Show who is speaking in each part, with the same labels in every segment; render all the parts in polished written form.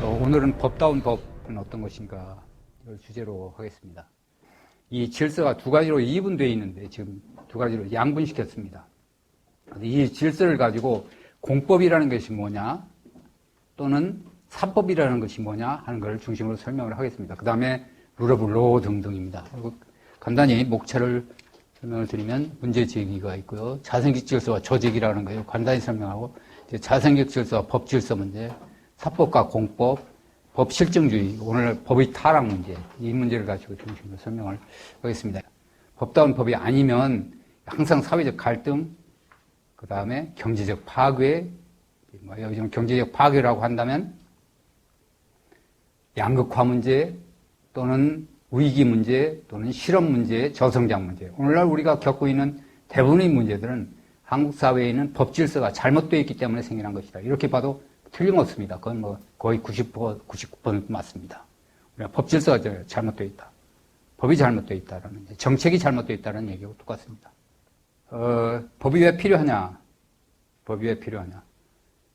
Speaker 1: 오늘은 법다운 법은 어떤 것인가 이걸 주제로 하겠습니다. 이 질서가 두 가지로 이분되어 있는데 지금 두 가지로 양분시켰습니다. 이 질서를 가지고 공법이라는 것이 뭐냐 또는 사법이라는 것이 뭐냐 하는 것을 중심으로 설명을 하겠습니다. 그 다음에 룰 오브 로 등등입니다. 간단히 목차를 설명을 드리면 문제 제기가 있고요. 자생적 질서와 조직이라는 거예요. 간단히 설명하고 자생적 질서와 법 질서 문제, 사법과 공법, 법 실정주의, 오늘 법의 타락 문제, 이 문제를 가지고 중심으로 설명을 하겠습니다. 법다운 법이 아니면 항상 사회적 갈등, 그 다음에 경제적 파괴, 요즘 경제적 파괴라고 한다면 양극화 문제 또는 위기 문제 또는 실업 문제, 저성장 문제. 오늘날 우리가 겪고 있는 대부분의 문제들은 한국 사회에 있는 법 질서가 잘못되어 있기 때문에 생겨난 것이다. 이렇게 봐도 틀림없습니다. 그건 뭐 거의 99% 맞습니다. 우리가 법 질서가 잘못되어 있다. 법이 잘못되어 있다라는, 정책이 잘못되어 있다는 얘기하고 똑같습니다. 법이 왜 필요하냐? 법이 왜 필요하냐?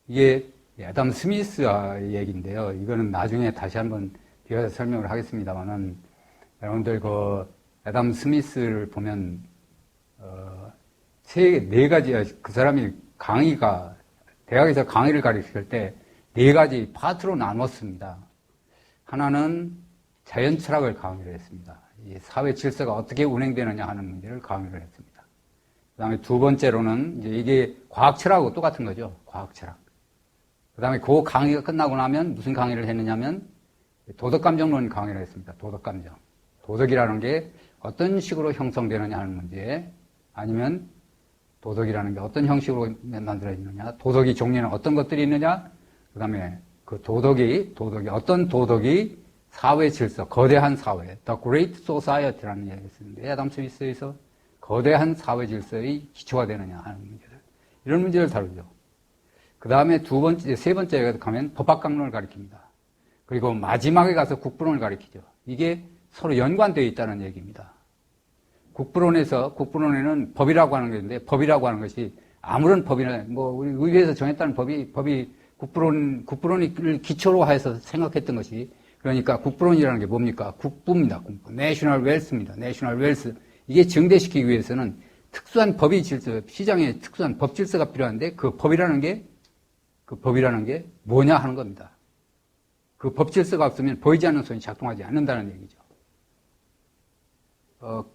Speaker 1: 이게 애덤 스미스의 얘기인데요. 이거는 나중에 다시 한번 뒤에서 설명을 하겠습니다만은, 여러분들 애덤 스미스를 보면, 네 가지, 그 사람이 대학에서 강의를 가르칠 때 네 가지 파트로 나눴습니다. 하나는 자연 철학을 강의를 했습니다. 이 사회 질서가 어떻게 운행되느냐 하는 문제를 강의를 했습니다. 그 다음에 두 번째로는 이게 과학 철학하고 똑같은 거죠. 과학 철학. 그 다음에 그 강의가 끝나고 나면 무슨 강의를 했느냐면 도덕감정론 강의를 했습니다. 도덕감정. 도덕이라는 게 어떤 식으로 형성되느냐 하는 문제, 아니면 도덕이라는 게 어떤 형식으로 만들어지느냐, 도덕의 종류는 어떤 것들이 있느냐, 그 다음에 그 어떤 도덕이 사회 질서, 거대한 사회, The Great Society라는 얘기를 쓰는데, 애덤 스미스에서 거대한 사회 질서의 기초가 되느냐 하는 문제들. 이런 문제를 다루죠. 그 다음에 세 번째에 가면 법학강론을 가리킵니다. 그리고 마지막에 가서 국부론을 가리키죠. 이게 서로 연관되어 있다는 얘기입니다. 국부론에는 법이라고 하는 게 있는데, 법이라고 하는 것이 아무런 법이나, 우리 의회에서 정했다는 법이 국부론을 기초로 해서 생각했던 것이, 그러니까 국부론이라는 게 뭡니까? 국부입니다. 국부. 내셔널 웰스입니다. 내셔널 웰스. 이게 증대시키기 위해서는 특수한 법의 질서, 시장에 특수한 법 질서가 필요한데, 그 법이라는 게 뭐냐 하는 겁니다. 그 법 질서가 없으면 보이지 않는 손이 작동하지 않는다는 얘기죠.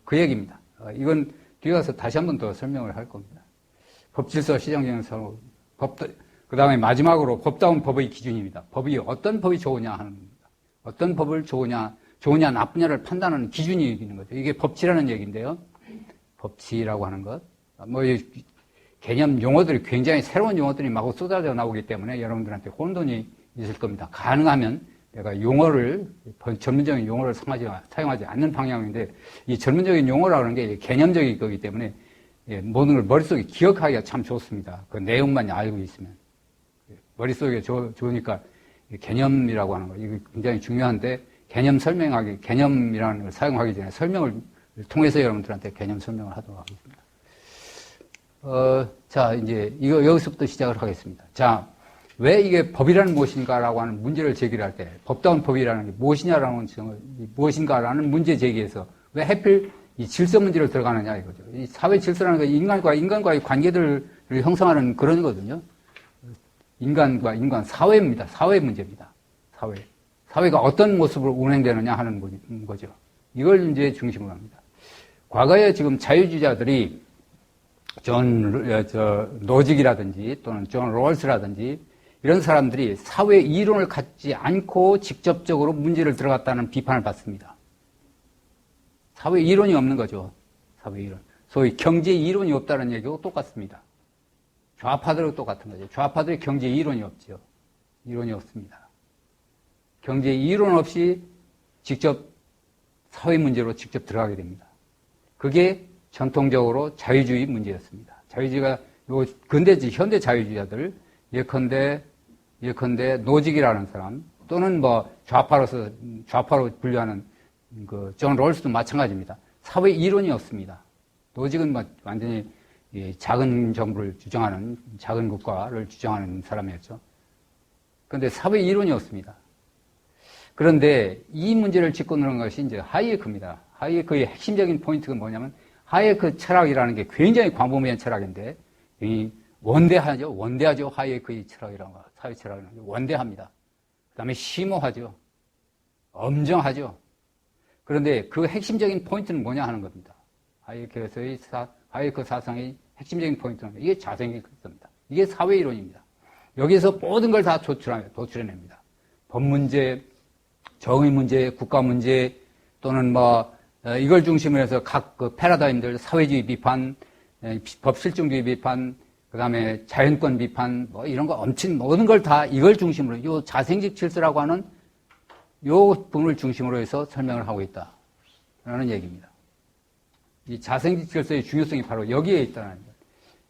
Speaker 1: 그 얘기입니다. 이건 뒤에 가서 다시 한 번 더 설명을 할 겁니다. 법질서, 시장경영, 그 다음에 마지막으로 법다운 법의 기준입니다. 어떤 법이 좋으냐 하는 겁니다. 어떤 법을 좋으냐, 나쁘냐를 판단하는 기준이 있는 거죠. 이게 법치라는 얘기인데요. 법치라고 하는 것. 개념 용어들이 굉장히 새로운 용어들이 마구 쏟아져 나오기 때문에 여러분들한테 혼돈이 있을 겁니다. 가능하면 내가 전문적인 용어를 사용하지 않는 방향인데, 이 전문적인 용어라고 하는 게 개념적인 거기 때문에 모든 걸 머릿속에 기억하기가 참 좋습니다. 그 내용만 알고 있으면. 머릿속에 좋으니까 개념이라고 하는 거, 이거 굉장히 중요한데, 개념이라는 걸 사용하기 전에 설명을 통해서 여러분들한테 개념 설명을 하도록 하겠습니다. 자, 이제 여기서부터 시작을 하겠습니다. 자, 왜 이게 법이라는 무엇인가라고 하는 문제를 제기할 때, 법다운 법이라는 게 무엇인가라는 문제 제기에서 왜 하필 이 질서 문제를 들어가느냐 이거죠. 이 사회 질서라는 게 인간과의 관계들을 형성하는 그런 거거든요. 인간, 사회입니다. 사회 문제입니다. 사회가 어떤 모습으로 운행되느냐 하는 거죠. 이걸 이제 중심으로 합니다. 과거에 지금 자유주의자들이 노직이라든지 또는 존 롤스라든지 이런 사람들이 사회 이론을 갖지 않고 직접적으로 문제를 들어갔다는 비판을 받습니다. 사회 이론이 없는 거죠. 사회 이론. 소위 경제 이론이 없다는 얘기하고 똑같습니다. 좌파들하고 똑같은 거죠. 좌파들이 경제 이론이 없죠. 이론이 없습니다. 경제 이론 없이 직접 사회 문제로 직접 들어가게 됩니다. 그게 전통적으로 자유주의 문제였습니다. 자유주의가 현대 자유주의자들 예컨대 노직이라는 사람 또는 좌파로 분류하는 존 롤스도 마찬가지입니다. 사회 이론이 없습니다. 노직은 완전히 작은 정부를 주장하는 작은 국가를 주장하는 사람이었죠. 그런데 사회 이론이 없습니다. 그런데 이 문제를 짚고 넣은 것이 이제 하이에크입니다. 하이에크의 핵심적인 포인트가 뭐냐면 하이에크 철학이라는 게 굉장히 광범위한 철학인데 이 원대하죠. 하이에크의 철학이라는 거, 사회 철학이라는 게 원대합니다. 그 다음에 심오하죠. 엄정하죠. 그런데 그 핵심적인 포인트는 뭐냐 하는 겁니다. 하이에크 사상의 핵심적인 포인트는 이게 자생일성입니다. 이게 사회이론입니다. 여기서 모든 걸 다 도출해냅니다. 법 문제, 정의 문제, 국가 문제, 또는 이걸 중심으로 해서 각 그 패러다임들, 사회주의 비판, 법실정주의 비판, 그 다음에 자연권 비판, 이런 거 모든 걸 다 이걸 중심으로, 요 자생적 질서라고 하는 요 부분을 중심으로 해서 설명을 하고 있다. 라는 얘기입니다. 이 자생적 질서의 중요성이 바로 여기에 있다는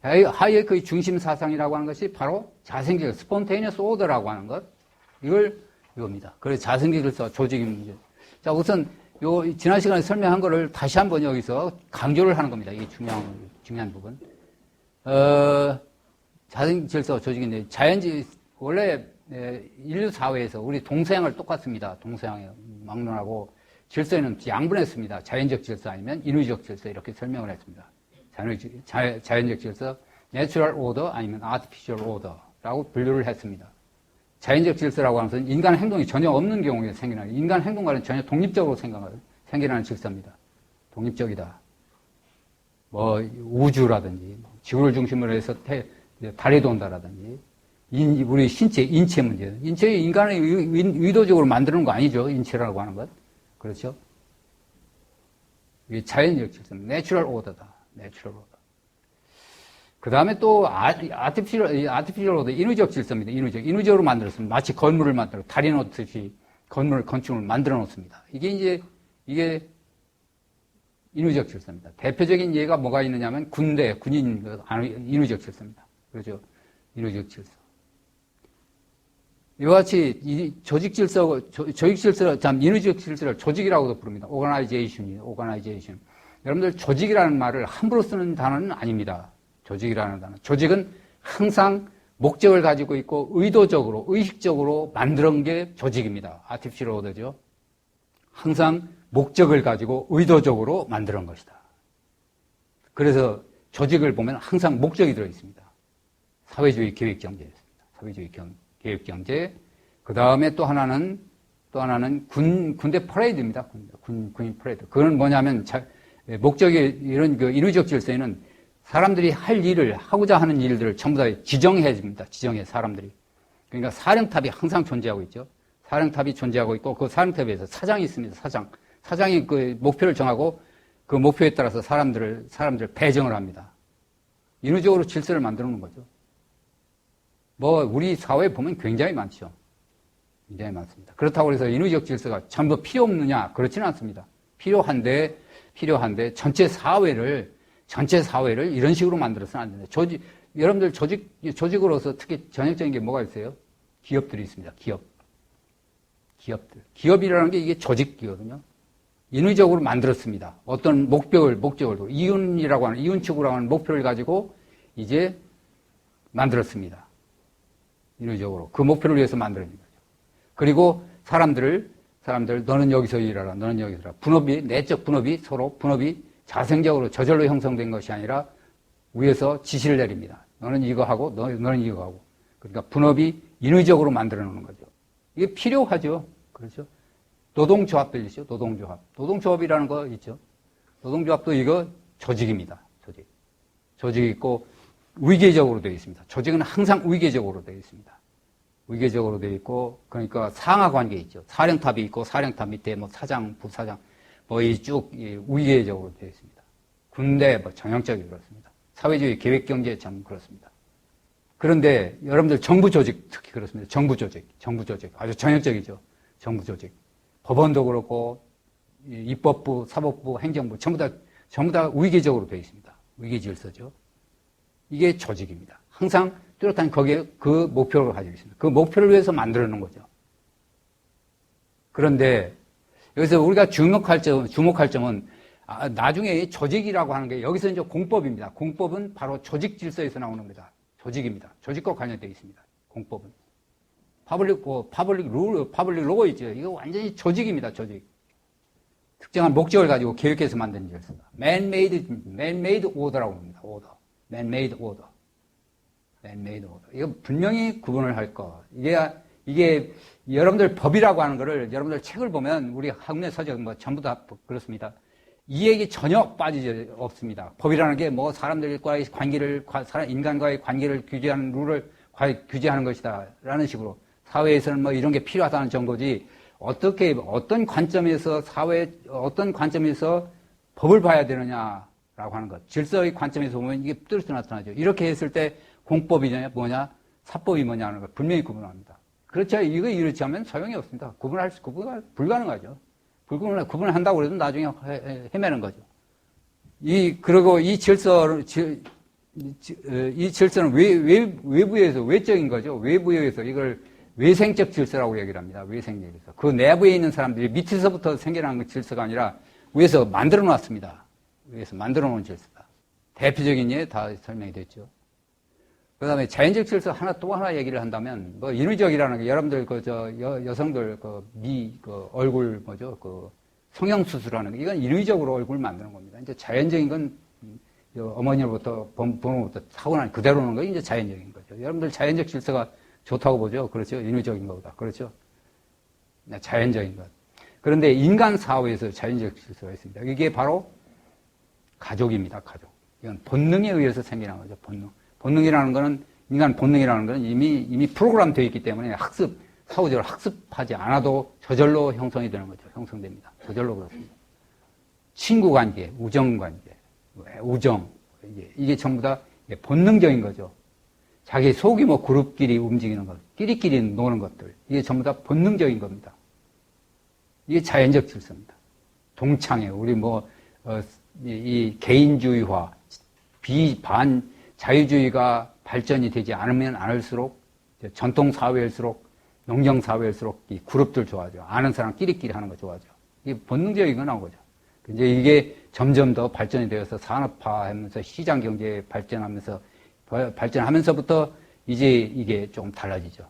Speaker 1: 거예요. 하이에크의 중심 사상이라고 하는 것이 바로 자생적, 스폰테이니어스 오더라고 하는 것. 이겁니다. 그래서 자생적 질서, 조직의 문제. 자, 우선 지난 시간에 설명한 거를 다시 한번 여기서 강조를 하는 겁니다. 이게 중요한 부분. 자생적 질서, 조직인데, 원래 인류 사회에서 우리 동서양을 똑같습니다. 동서양에 막론하고 질서에는 양분했습니다. 자연적 질서 아니면 인위적 질서 이렇게 설명을 했습니다. 자연적 질서, 내추럴 오더 아니면 아티피셜 오더라고 분류를 했습니다. 자연적 질서라고 하는 것은 인간 행동이 전혀 없는 경우에 생기는, 인간 행동과는 전혀 독립적으로 생겨나는 질서입니다. 독립적이다. 우주라든지, 지구를 중심으로 해서 달에 돈다라든지, 우리 인체 문제. 인간이 의도적으로 만드는 거 아니죠. 인체라고 하는 것. 그렇죠? 이게 자연적 질서입니다. 내추럴 오더다. 내추럴 오더. 그 다음에 또, 아티피셜 오더, 인위적 질서입니다. 인위적으로 만들었습니다. 마치 건물을 달인 놓듯이 건축을 만들어 놓습니다. 이게 인위적 질서입니다. 대표적인 예가 뭐가 있느냐면 군인, 인위적 질서입니다. 그렇죠? 인위적 질서. 이와 같이 조직 질서, 인위적 질서를 조직이라고도 부릅니다. 오거나이제이션. 여러분들 조직이라는 말을 함부로 쓰는 단어는 아닙니다. 조직이라는 단어. 조직은 항상 목적을 가지고 있고 의도적으로, 의식적으로 만드는 게 조직입니다. 아티피셜 오더죠. 항상 목적을 가지고 의도적으로 만드는 것이다. 그래서 조직을 보면 항상 목적이 들어 있습니다. 사회주의 계획경제였습니다. 사회주의 계획경제. 그 다음에 또 하나는 군대 퍼레이드입니다. 군인 퍼레이드. 그건 뭐냐면, 목적이, 이런 인위적 질서에는 사람들이 하고자 하는 일들을 전부 다 지정해 줍니다. 사람들이. 그러니까 사령탑이 항상 존재하고 있죠. 사령탑이 존재하고 있고, 그 사령탑에서 사장이 있습니다. 사장이 그 목표를 정하고, 그 목표에 따라서 사람들 배정을 합니다. 인위적으로 질서를 만들어 놓는 거죠. 우리 사회에 보면 굉장히 많죠. 굉장히 많습니다. 그렇다고 해서 인위적 질서가 전부 필요 없느냐? 그렇지는 않습니다. 필요한데, 전체 사회를 이런 식으로 만들어서는 안 됩니다. 여러분들 조직으로서 특히 전형적인 게 뭐가 있어요? 기업들이 있습니다. 기업들. 기업이라는 게 이게 조직이거든요. 인위적으로 만들었습니다. 어떤 목적을, 이윤축이라고 하는 목표를 가지고 이제 만들었습니다. 인위적으로. 그 목표를 위해서 만드는 거죠. 그리고 사람들, 너는 여기서 일하라, 너는 여기서 일하라. 내적 분업이 자생적으로 저절로 형성된 것이 아니라 위에서 지시를 내립니다. 너는 이거 하고, 너는 이거 하고. 그러니까 분업이 인위적으로 만들어 놓는 거죠. 이게 필요하죠. 그렇죠? 노동조합들 있죠. 노동조합이라는 거 있죠. 노동조합도 이거 조직입니다. 조직이 있고, 위계적으로 되어 있습니다. 조직은 항상 위계적으로 되어 있습니다. 위계적으로 되어 있고, 그러니까 상하 관계 있죠. 사령탑이 있고, 사령탑 밑에 사장, 부사장, 쭉 위계적으로 되어 있습니다. 군대, 전형적이 그렇습니다. 사회주의 계획경제 참 그렇습니다. 그런데 여러분들 정부 조직 특히 그렇습니다. 정부 조직 아주 전형적이죠. 정부 조직. 법원도 그렇고, 입법부, 사법부, 행정부 전부 다 위계적으로 되어 있습니다. 위계 질서죠. 이게 조직입니다. 항상 뚜렷한 거기에 그 목표를 가지고 있습니다. 그 목표를 위해서 만들어 놓은 거죠. 그런데 여기서 우리가 주목할 점은 나중에 조직이라고 하는 게 여기서 이제 공법입니다. 공법은 바로 조직 질서에서 나오는 겁니다. 조직입니다. 조직과 관련되어 있습니다. 공법은 파블릭 룰, 파블릭 로고 있죠. 이거 완전히 조직입니다, 조직. 특정한 목적을 가지고 계획해서 만든 질서다. man-made order라고 합니다, order. man-made order. man-made order. 이거 분명히 구분을 할 거. 이게 여러분들 법이라고 하는 거를 여러분들 책을 보면 우리 학문의 서적 뭐 전부 다 그렇습니다. 이 얘기 전혀 빠지지 없습니다. 법이라는 게 뭐 사람들과의 관계를, 인간과의 관계를 규제하는 룰을 규제하는 것이다. 라는 식으로. 사회에서는 뭐 이런 게 필요하다는 정도지, 어떤 관점에서 어떤 관점에서 법을 봐야 되느냐라고 하는 것. 질서의 관점에서 보면 이게 뚜렷이 나타나죠. 이렇게 했을 때 공법이냐, 뭐냐, 사법이 뭐냐 하는 걸 분명히 구분합니다. 그렇죠. 이거 이렇지 하면 소용이 없습니다. 구분은 불가능하죠. 구분을 한다고 해도 나중에 헤매는 거죠. 그리고 이 질서는 외부에서, 외적인 거죠. 외부에서 이걸 외생적 질서라고 얘기를 합니다. 외생적 질서. 그 내부에 있는 사람들이 밑에서부터 생겨난 질서가 아니라 위에서 만들어 놨습니다. 위에서 만들어 놓은 질서다. 대표적인 예 다 설명이 됐죠. 그 다음에 자연적 질서 또 하나 얘기를 한다면, 뭐, 인위적이라는 게 여러분들 여성들 얼굴 성형수술하는 거, 이건 인위적으로 얼굴 만드는 겁니다. 이제 자연적인 건 어머니로부터, 부모로부터 타고난 그대로 오는 거, 이제 자연적인 거죠. 여러분들 자연적 질서가 좋다고 보죠. 그렇죠. 인위적인 것보다. 그렇죠. 자연적인 것. 그런데 인간 사회에서 자연적 질서가 있습니다. 이게 바로 가족입니다. 가족. 이건 본능에 의해서 생겨난 거죠. 본능이라는 거는, 인간 본능이라는 거는 이미 프로그램 되어 있기 때문에 사후적으로 학습하지 않아도 저절로 형성이 되는 거죠. 형성됩니다. 저절로 그렇습니다. 친구 관계, 우정 관계, 우정. 이게 전부 다 본능적인 거죠. 자기 소규모 그룹끼리 움직이는 것, 끼리끼리 노는 것들. 이게 전부 다 본능적인 겁니다. 이게 자연적 질서입니다. 동창회, 우리 이 개인주의화, 자유주의가 발전이 되지 않으면 않을수록, 전통사회일수록, 농경사회일수록 이 그룹들 좋아하죠. 아는 사람 끼리끼리 하는 거 좋아하죠. 이게 본능적인 건 나온 거죠. 이제 이게 점점 더 발전이 되어서 산업화하면서 시장경제에 발전하면서부터 이제 이게 좀 달라지죠.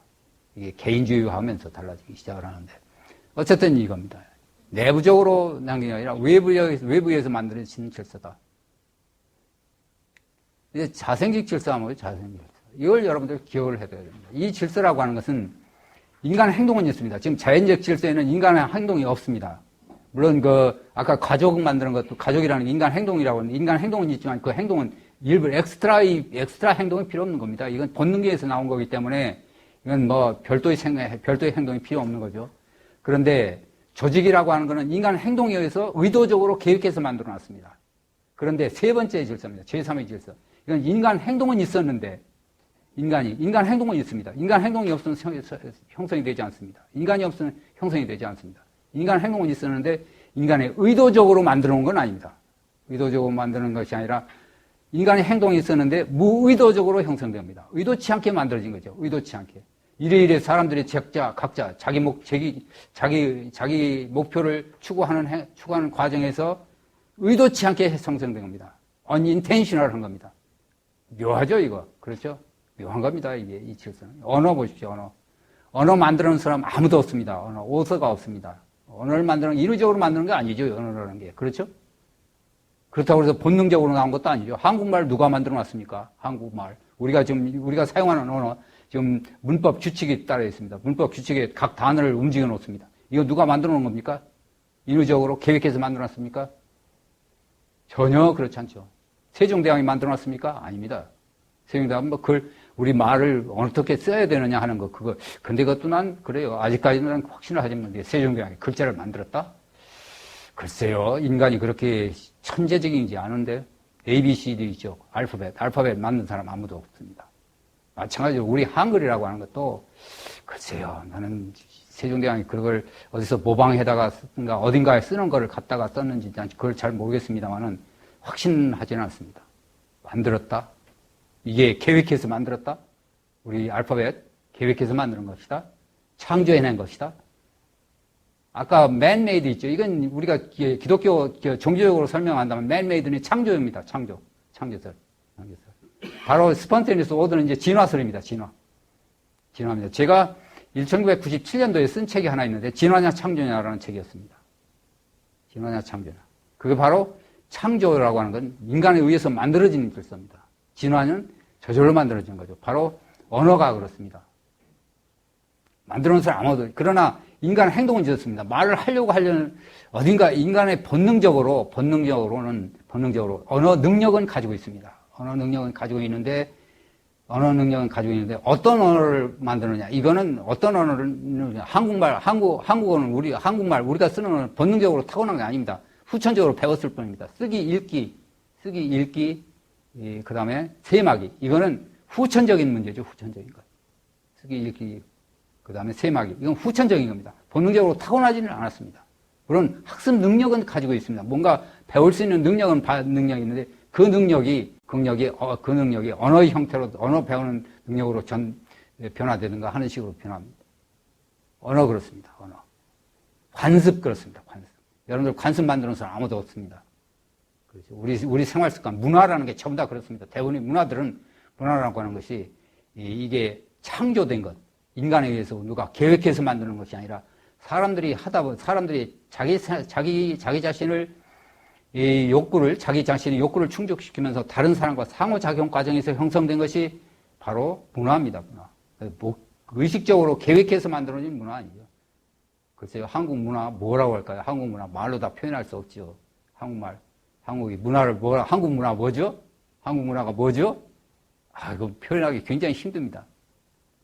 Speaker 1: 이게 개인주의화하면서 달라지기 시작을 하는데. 어쨌든 이겁니다. 내부적으로 난 게 아니라 외부에서 만들어진 질서다. 이제 자생적 질서가 뭐예요? 자생적 질서. 이걸 여러분들 기억을 해둬야 됩니다. 이 질서라고 하는 것은 인간의 행동은 있습니다. 지금 자연적 질서에는 인간의 행동이 없습니다. 물론 아까 가족 만드는 것도 가족이라는 게 인간 행동이라고 하는데 인간 행동은 있지만 그 행동은 일부 엑스트라 행동이 필요 없는 겁니다. 이건 본능계에서 나온 거기 때문에 이건 별도의 행동이 필요 없는 거죠. 그런데 조직이라고 하는 것은 인간 행동에 의해서 의도적으로 계획해서 만들어 놨습니다. 그런데 세 번째 질서입니다. 제3의 질서. 이건 인간 행동은 있었는데, 인간 행동은 있습니다. 인간 행동이 없으면 형성이 되지 않습니다. 인간이 없으면 형성이 되지 않습니다. 인간 행동은 있었는데, 인간의 의도적으로 만들어 놓은 건 아닙니다. 의도적으로 만드는 것이 아니라, 인간의 행동이 있었는데, 무의도적으로 형성됩니다. 의도치 않게 만들어진 거죠. 의도치 않게. 이래이래 사람들이 각자 자기 목표를 추구하는 과정에서 의도치 않게 형성된 겁니다. unintentional 한 겁니다. 묘하죠, 이거. 그렇죠? 묘한 겁니다, 이 질서는. 언어 보십시오, 언어 만드는 사람 아무도 없습니다. 오서가 없습니다. 언어를 인위적으로 만드는 게 아니죠, 언어라는 게. 그렇죠? 그렇다고 해서 본능적으로 나온 것도 아니죠. 한국말 누가 만들어 놨습니까? 한국말. 우리가 사용하는 언어, 지금 문법 규칙이 따라 있습니다. 문법 규칙에 각 단어를 움직여 놓습니다. 이거 누가 만들어 놓은 겁니까? 인위적으로 계획해서 만들어 놨습니까? 전혀 그렇지 않죠. 세종대왕이 만들어 놨습니까? 아닙니다. 세종대왕은 우리 말을 어떻게 써야 되느냐 하는 거, 근데 그것도 난 그래요. 아직까지는 확신을 하지 못해. 세종대왕이 글자를 만들었다? 글쎄요. 인간이 그렇게 천재적인지 아는데, ABC도 있죠. 알파벳 만든 사람 아무도 없습니다. 마찬가지로 우리 한글이라고 하는 것도, 글쎄요. 나는 세종대왕이 그걸 어디서 모방해다가 쓴가, 어딘가에 쓰는 거를 갖다가 썼는지 그걸 잘 모르겠습니다만은 확신하지는 않습니다. 만들었다? 이게 계획해서 만들었다? 우리 알파벳 계획해서 만드는 것이다? 창조해낸 것이다? 아까 man-made 있죠. 이건 우리가 기독교 종교적으로 설명한다면 man-made는 창조입니다. 창조설. 바로 스폰테니어스 오더는 이제 진화설입니다. 진화입니다. 제가 1997년도에 쓴 책이 하나 있는데 진화냐 창조냐라는 책이었습니다. 진화냐 창조냐. 그게 바로 창조라고 하는 건 인간에 의해서 만들어진 질서입니다. 진화는 저절로 만들어진 거죠. 바로 언어가 그렇습니다. 만들어놓은 사람 아무도. 그러나 인간은 행동은 지었습니다. 말을 하려는 어딘가 인간의 본능적으로 언어 능력은 가지고 있습니다. 언어 능력은 가지고 있는데 어떤 언어를 만드느냐. 이거는 어떤 언어를 한국어는 우리가 쓰는 언어는 본능적으로 타고난 게 아닙니다. 후천적으로 배웠을 뿐입니다. 쓰기, 읽기, 그다음에 세마기. 이거는 후천적인 문제죠. 후천적인 것. 쓰기, 읽기, 그다음에 세마기. 이건 후천적인 겁니다. 본능적으로 타고나지는 않았습니다. 물론 학습 능력은 가지고 있습니다. 뭔가 배울 수 있는 능력이 있는데 그 능력이 언어의 형태로 언어 배우는 능력으로 변화되는가 하는 식으로 변합니다. 언어 그렇습니다. 언어. 관습 그렇습니다. 관습. 여러분들 관습 만드는 사람 아무도 없습니다. 그렇죠. 우리 생활 습관, 문화라는 게 전부 다 그렇습니다. 대부분의 문화라고 하는 것이 이게 창조된 것, 인간에 의해서 누가 계획해서 만드는 것이 아니라 사람들이 자기 자신의 욕구를 충족시키면서 다른 사람과 상호작용 과정에서 형성된 것이 바로 문화입니다. 문화. 의식적으로 계획해서 만들어진 문화 아니죠. 글쎄요, 한국 문화 뭐라고 할까요? 한국 문화 말로 다 표현할 수 없죠. 한국 문화 뭐죠? 한국 문화가 뭐죠? 이거 표현하기 굉장히 힘듭니다.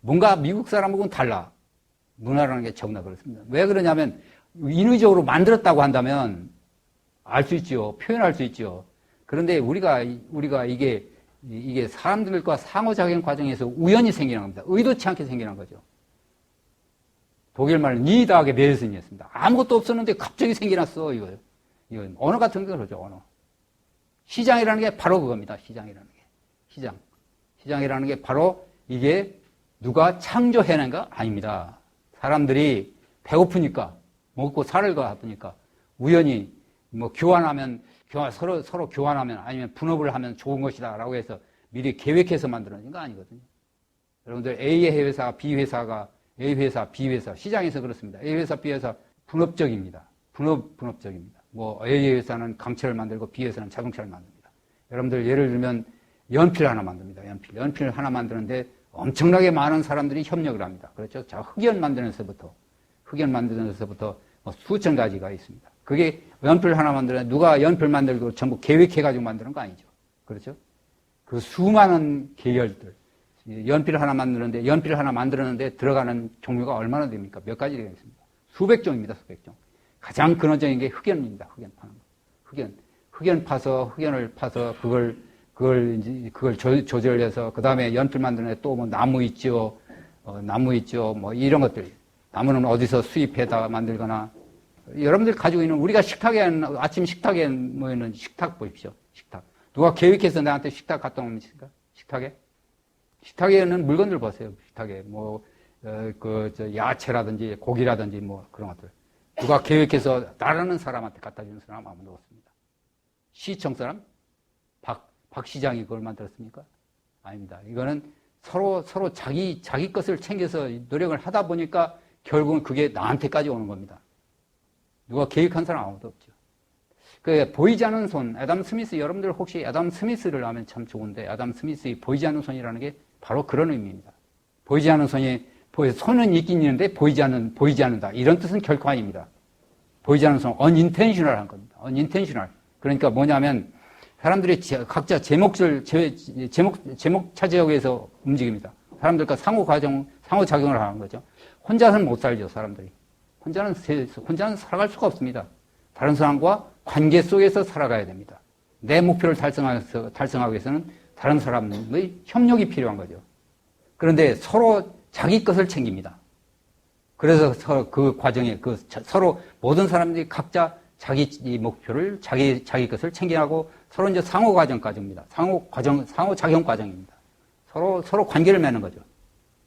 Speaker 1: 뭔가 미국 사람하고는 달라. 문화라는 게 정말 그렇습니다. 왜 그러냐면 인위적으로 만들었다고 한다면 알 수 있죠. 표현할 수 있죠. 그런데 우리가 이게 사람들과 상호작용 과정에서 우연히 생기는 겁니다. 의도치 않게 생기는 거죠. 독일 말은 니 더하기 넷이었습니다. 아무것도 없었는데 갑자기 생겨났어, 이거요. 이건 언어 같은 게 그러죠, 언어. 시장이라는 게 바로 그겁니다, 시장이라는 게. 시장이라는 게 바로 이게 누가 창조해낸가? 아닙니다. 사람들이 배고프니까, 먹고 살을가 하니까, 우연히 서로 교환하면, 아니면 분업을 하면 좋은 것이다, 라고 해서 미리 계획해서 만들어진 거 아니거든요. 여러분들 A의 회사, B 회사가 A 회사, B 회사, 시장에서 그렇습니다. A 회사, B 회사 분업적입니다. 분업적입니다. A 회사는 강철을 만들고 B 회사는 자동차를 만듭니다. 여러분들 예를 들면 연필 하나 만듭니다. 연필 하나 만드는데 엄청나게 많은 사람들이 협력을 합니다. 그렇죠? 흑연 만드는 데서부터 수천 가지가 있습니다. 그게 연필 하나 만드는데 누가 연필 만들고 전부 계획해가지고 만드는 거 아니죠. 그렇죠? 그 수많은 계열들. 연필 하나 만드는데 들어가는 종류가 얼마나 됩니까? 몇 가지 되겠습니까? 수백 종입니다, 수백 종. 가장 근원적인 게 흑연입니다, 흑연 파는 거. 흑연을 파서, 그걸 조절해서, 그 다음에 연필 만드는데 또 나무 있죠, 이런 것들. 나무는 어디서 수입해다 만들거나, 여러분들 가지고 있는, 우리가 아침 식탁에 모이는 식탁 보십시오, 식탁. 누가 계획해서 나한테 식탁 갖다 놓습니까? 식탁에는 물건들 보세요. 식탁에 야채라든지 고기라든지 그런 것들. 누가 계획해서 나라는 사람한테 갖다 주는 사람 아무도 없습니다. 시청 사람? 박 시장이 그걸 만들었습니까? 아닙니다. 이거는 서로 자기 것을 챙겨서 노력을 하다 보니까 결국은 그게 나한테까지 오는 겁니다. 누가 계획한 사람 아무도 없죠. 보이지 않는 손, 애덤 스미스, 여러분들 혹시 애덤 스미스를 아면 참 좋은데, 애덤 스미스의 보이지 않는 손이라는 게 바로 그런 의미입니다. 보이지 않는 손은 있긴 있는데 보이지 않는다. 이런 뜻은 결코 아닙니다. 보이지 않는 손, unintentional 한 겁니다. unintentional. 그러니까 뭐냐면, 사람들이 각자 제목 차지하기 위해서 움직입니다. 사람들과 상호작용을 하는 거죠. 혼자서는 못 살죠, 사람들이. 혼자는 살아갈 수가 없습니다. 다른 사람과 관계 속에서 살아가야 됩니다. 내 목표를 달성하기 위해서는 다른 사람의 협력이 필요한 거죠. 그런데 서로 자기 것을 챙깁니다. 그래서 그 과정에 서로 모든 사람들이 각자 자기 목표를 자기 것을 챙겨하고 서로 이제 상호 과정까지입니다. 상호작용 과정입니다. 서로 관계를 맺는 거죠.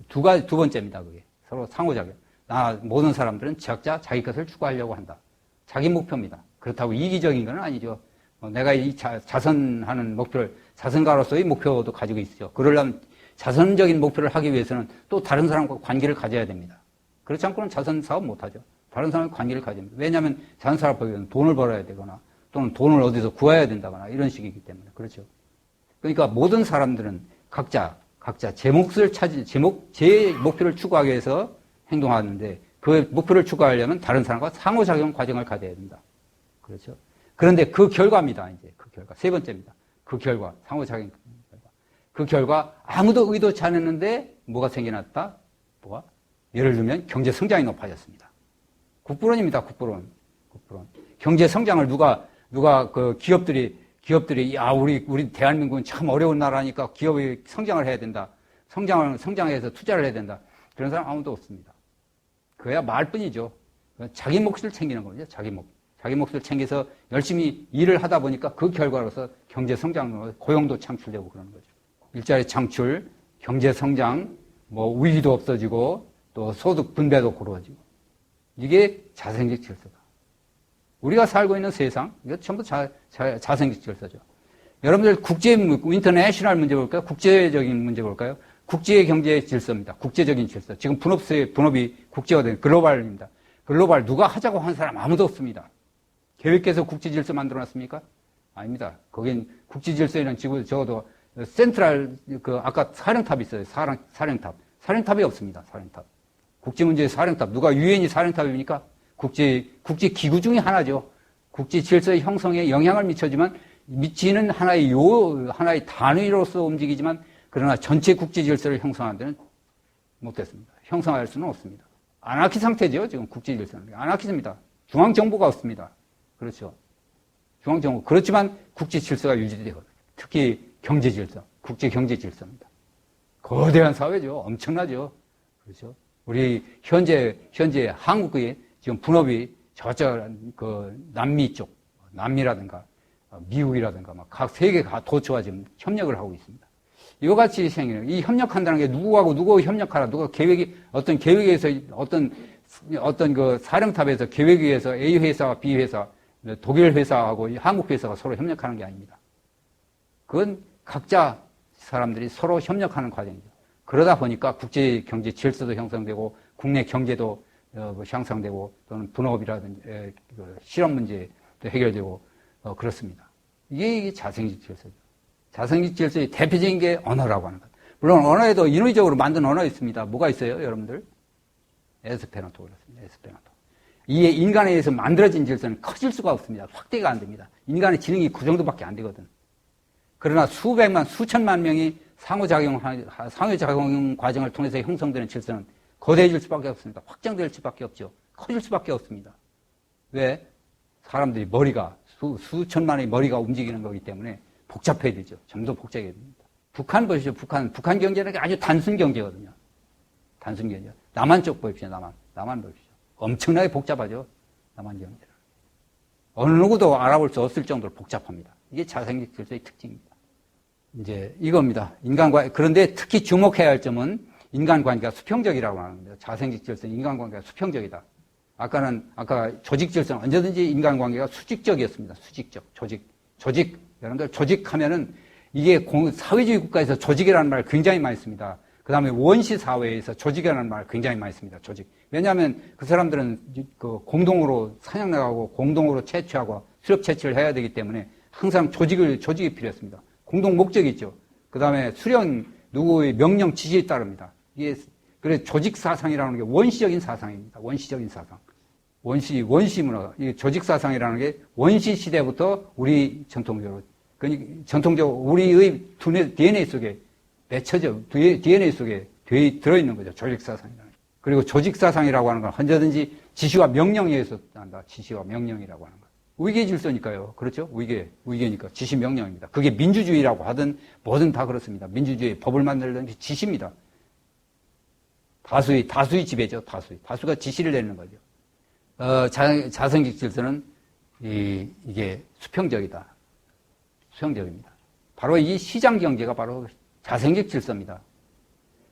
Speaker 1: 두 번째입니다. 그게 서로 상호작용. 모든 사람들은 각자 자기 것을 추구하려고 한다. 자기 목표입니다. 그렇다고 이기적인 건 아니죠. 내가 이 자선하는 목표를 자선가로서의 목표도 가지고 있죠. 그러려면 자선적인 목표를 하기 위해서는 또 다른 사람과 관계를 가져야 됩니다. 그렇지 않고는 자선 사업 못 하죠. 다른 사람과 관계를 가집니다. 왜냐하면 자선 사업하기 위해서는 돈을 벌어야 되거나 또는 돈을 어디서 구해야 된다거나 이런 식이기 때문에. 그렇죠. 그러니까 모든 사람들은 각자 제 몫을 제 목표를 추구하기 위해서 행동하는데 그 목표를 추구하려면 다른 사람과 상호작용 과정을 가져야 된다. 그렇죠. 그런데 그 결과입니다. 이제 그 결과. 세 번째입니다. 그 결과. 상호작용 결과. 그 결과 아무도 의도치 않았는데 뭐가 생겨났다? 뭐가? 예를 들면 경제 성장이 높아졌습니다. 국부론입니다. 국부론. 경제 성장을 누가 그 기업들이 우리 대한민국은 참 어려운 나라니까 기업이 성장을 해야 된다. 성장해서 투자를 해야 된다. 그런 사람 아무도 없습니다. 그야 말뿐이죠. 자기 몫을 챙기는 거죠. 자기 몫을 챙겨서 열심히 일을 하다 보니까 그 결과로서 경제 성장으로 고용도 창출되고 그러는 거죠. 일자리 창출, 경제 성장, 뭐 위기도 없어지고 또 소득 분배도 고루어지고 이게 자생적 질서다. 우리가 살고 있는 세상, 이거 전부 자생적 질서죠. 여러분들 인터내셔널 문제 볼까요? 국제적인 문제 볼까요? 국제 경제 질서입니다. 국제적인 질서. 지금 분업이 국제화된 글로벌입니다. 글로벌 누가 하자고 한 사람 아무도 없습니다. 계획해서 국제 질서 만들어 놨습니까? 아닙니다. 거긴 국제 질서에는 지금 적어도 센트럴 아까 사령탑이 있어요. 사령탑. 사령탑이 없습니다. 사령탑. 국제 문제의 사령탑. 누가 유엔이 사령탑입니까? 국제 기구 중에 하나죠. 국제 질서의 형성에 영향을 미치는 하나의 단위로서 움직이지만 그러나 전체 국제 질서를 형성하는 데는 못됐습니다. 형성할 수는 없습니다. 아나키 상태죠. 지금 국제 질서는. 아나키입니다. 중앙정부가 없습니다. 그렇죠. 중앙정부. 그렇지만 국제 질서가 유지되거든요. 특히 경제 질서. 국제 경제 질서입니다. 거대한 사회죠. 엄청나죠. 그렇죠. 우리 현재 한국의 지금 분업이 남미 쪽, 남미라든가 미국이라든가 막 각 세계 도처와 지금 협력을 하고 있습니다. 이와 같이 생기는 이 협력한다는 게 누구하고 협력하라, 어떤 계획에서 어떤 그 사령탑에서 계획위에서 A 회사와 B 회사, 독일 회사하고 한국 회사가 서로 협력하는 게 아닙니다. 그건 각자 사람들이 서로 협력하는 과정이죠. 그러다 보니까 국제 경제 질서도 형성되고 국내 경제도 향상되고 또는 분업이라든지 실업 문제도 해결되고 그렇습니다. 이게 자생적 질서죠. 자생적 질서의 대표적인 게 언어라고 하는 것. 물론 언어에도 인위적으로 만든 언어 있습니다. 뭐가 있어요, 여러분들? 에스페란토 그렇습니다. 에스페란토. 이게 인간에 의해서 만들어진 질서는 커질 수가 없습니다. 확대가 안 됩니다. 인간의 지능이 그 정도밖에 안 되거든. 그러나 수천만 명이 상호작용 과정을 통해서 형성되는 질서는 거대해질 수밖에 없습니다. 확장될 수밖에 없죠. 커질 수밖에 없습니다. 왜? 사람들이 수천만의 머리가 움직이는 거기 때문에 복잡해야 되죠. 점점 복잡해야 됩니다. 북한 보시죠. 북한 경제는 아주 단순 경제거든요. 단순 경제. 남한 쪽 보십시오. 남한 보십시오. 엄청나게 복잡하죠. 남한 경제는. 어느 누구도 알아볼 수 없을 정도로 복잡합니다. 이게 자생적 질서의 특징입니다. 이제 이겁니다. 그런데 특히 주목해야 할 점은 인간관계가 수평적이라고 하는 겁니다. 자생적 질서는 인간관계가 수평적이다. 아까 조직 질서는 언제든지 인간관계가 수직적이었습니다. 조직. 여러분들 조직하면은 이게 사회주의 국가에서 조직이라는 말 굉장히 많이 씁니다. 그 다음에 원시 사회에서 조직이라는 말 굉장히 많이 씁니다. 조직. 왜냐하면 그 사람들은 공동으로 사냥 나가고 공동으로 채취하고 수렵 채취를 해야 되기 때문에 항상 조직이 필요했습니다. 공동 목적이 있죠. 그 다음에 수령 누구의 명령 지시에 따릅니다. 그래서 조직 사상이라는 게 원시적인 사상입니다. 원시적인 사상. 원시 문화. 이 조직 사상이라는 게 원시 시대부터 우리 전통적으로 우리의 DNA 속에 맺혀져, DNA 속에 들어있는 거죠. 조직 사상이라는 게. 그리고 조직 사상이라고 하는 건 언제든지 지시와 명령에 의해서 한다. 지시와 명령이라고 하는 거. 위계 질서니까요. 그렇죠? 위계니까. 지시 명령입니다. 그게 민주주의라고 하든 뭐든 다 그렇습니다. 민주주의 법을 만들던 게 지시입니다. 다수의 지배죠. 다수가 지시를 내는 거죠. 자생적 질서는 이게 수평적이다. 수평적입니다. 바로 이 시장 경제가 바로 자생적 질서입니다.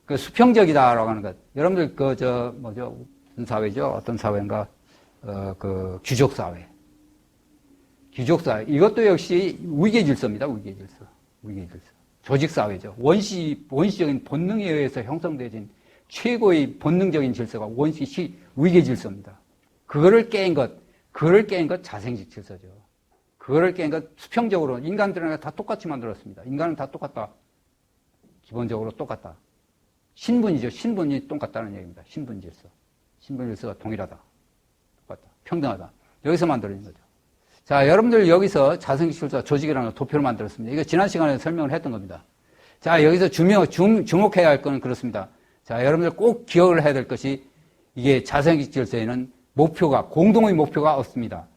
Speaker 1: 그 수평적이다라고 하는 것. 여러분들 무슨 사회죠? 어떤 사회인가? 귀족사회. 이것도 역시 위계 질서입니다. 위계 질서. 조직 사회죠. 원시적인 본능에 의해서 형성되어진 최고의 본능적인 질서가 원시 위계 질서입니다. 그거를 깨인 것 자생식 질서죠. 그거를 깨인 것 수평적으로 인간들은 다 똑같이 만들었습니다. 인간은 다 똑같다. 기본적으로 똑같다. 신분이죠. 신분이 똑같다는 얘기입니다. 신분 질서. 신분 질서가 동일하다. 똑같다. 평등하다. 여기서 만들어진 거죠. 자, 여러분들 여기서 자생식 질서 조직이라는 도표를 만들었습니다. 이거 지난 시간에 설명을 했던 겁니다. 자, 여기서 주목해야 할 거는 그렇습니다. 자, 여러분들 꼭 기억을 해야 될 것이 이게 자생식 질서에는 공동의 목표가 없습니다.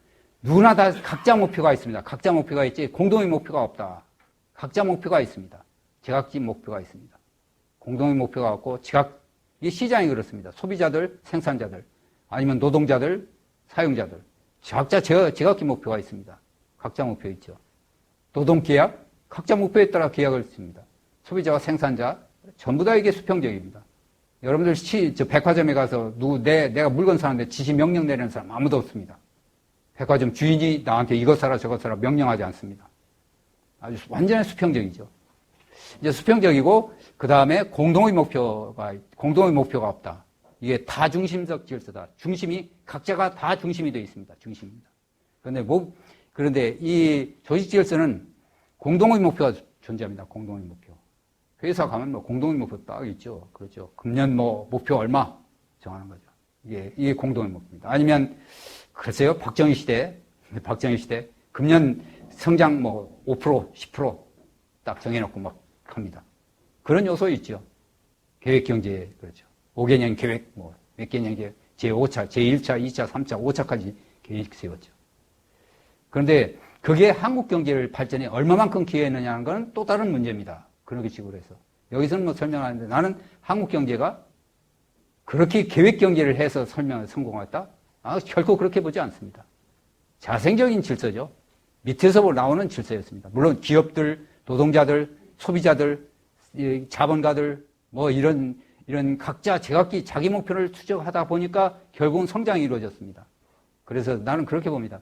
Speaker 1: 누구나 다 각자 목표가 있습니다. 각자 목표가 있지 공동의 목표가 없다. 각자 목표가 있습니다. 제각진 목표가 있습니다. 공동의 목표가 없고 이게 시장이 그렇습니다. 소비자들, 생산자들, 아니면 노동자들, 사용자들. 각자 제각기 목표가 있습니다. 각자 목표 있죠. 노동계약, 각자 목표에 따라 계약을 했습니다. 소비자와 생산자, 전부 다 이게 수평적입니다. 여러분들 백화점에 가서 내가 물건 사는데 지시 명령 내리는 사람 아무도 없습니다. 백화점 주인이 나한테 이거 사라 저거 사라 명령하지 않습니다. 아주 완전히 수평적이죠. 이제 수평적이고 그 다음에 공동의 목표가 없다. 이게 다중심적 질서다. 각자가 다 중심이 되어 있습니다. 중심입니다. 그런데 이 조직 질서는 공동의 목표가 존재합니다. 공동의 목표. 회사 가면 공동의 목표 딱 있죠. 그렇죠. 금년 목표 얼마 정하는 거죠. 이게 공동의 목표입니다. 아니면 글쎄요, 박정희 시대 금년 성장 5%, 10% 딱 정해놓고 막 합니다. 그런 요소 있죠. 계획 경제, 그렇죠. 5개년 계획, 몇 개년 계획, 제5차, 제1차, 2차, 3차, 5차까지 계획 세웠죠. 그런데 그게 한국 경제를 발전에 얼마만큼 기여했느냐는 건 또 다른 문제입니다. 그런 식으로 해서. 여기서는 설명하는데 나는 한국 경제가 그렇게 계획 경제를 해서 성공했다? 결코 그렇게 보지 않습니다. 자생적인 질서죠. 밑에서 나오는 질서였습니다. 물론 기업들, 노동자들, 소비자들, 자본가들, 이런 각자 제각기 자기 목표를 추적하다 보니까 결국은 성장이 이루어졌습니다. 그래서 나는 그렇게 봅니다.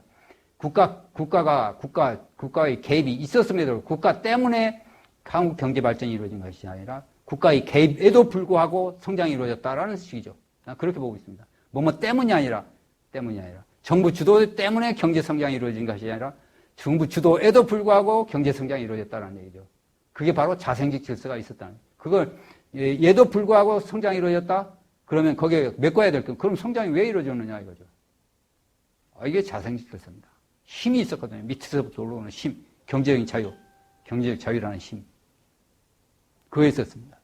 Speaker 1: 국가의 개입이 있었음에도 국가 때문에 한국 경제 발전이 이루어진 것이 아니라 국가의 개입에도 불구하고 성장이 이루어졌다라는 식이죠. 난 그렇게 보고 있습니다. 때문이 아니라 정부 주도 때문에 경제 성장이 이루어진 것이 아니라 정부 주도에도 불구하고 경제 성장이 이루어졌다는 얘기죠. 그게 바로 자생식 질서가 있었다는 거예요. 그걸 얘도 불구하고 성장이 이루어졌다? 그러면 거기에 메꿔야 될 거. 그럼 성장이 왜 이루어졌느냐 이거죠. 이게 자생식 질서입니다. 힘이 있었거든요. 밑에서부터 올라오는 힘, 경제적인 자유, 경제적 자유라는 힘. 그거 있었습니다.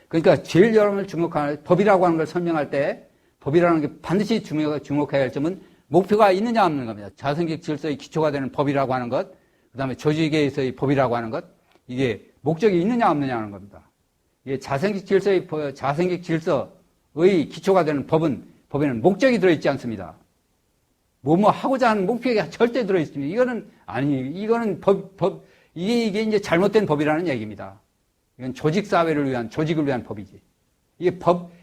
Speaker 1: 그러니까 제일 여러분을 주목하는 법이라고 하는 걸 설명할 때 법이라는 게 반드시 주목해야 할 점은 목표가 있느냐 없는 겁니다. 자생식 질서의 기초가 되는 법이라고 하는 것, 그 다음에 조직에서의 법이라고 하는 것, 이게 목적이 있느냐 없느냐 하는 겁니다. 이게 자생식 질서의 기초가 되는 법에는 목적이 들어있지 않습니다. 하고자 하는 목표가 절대 들어있습니다. 이거는 이게 이제 잘못된 법이라는 얘기입니다. 이건 조직을 위한 법이지. 이게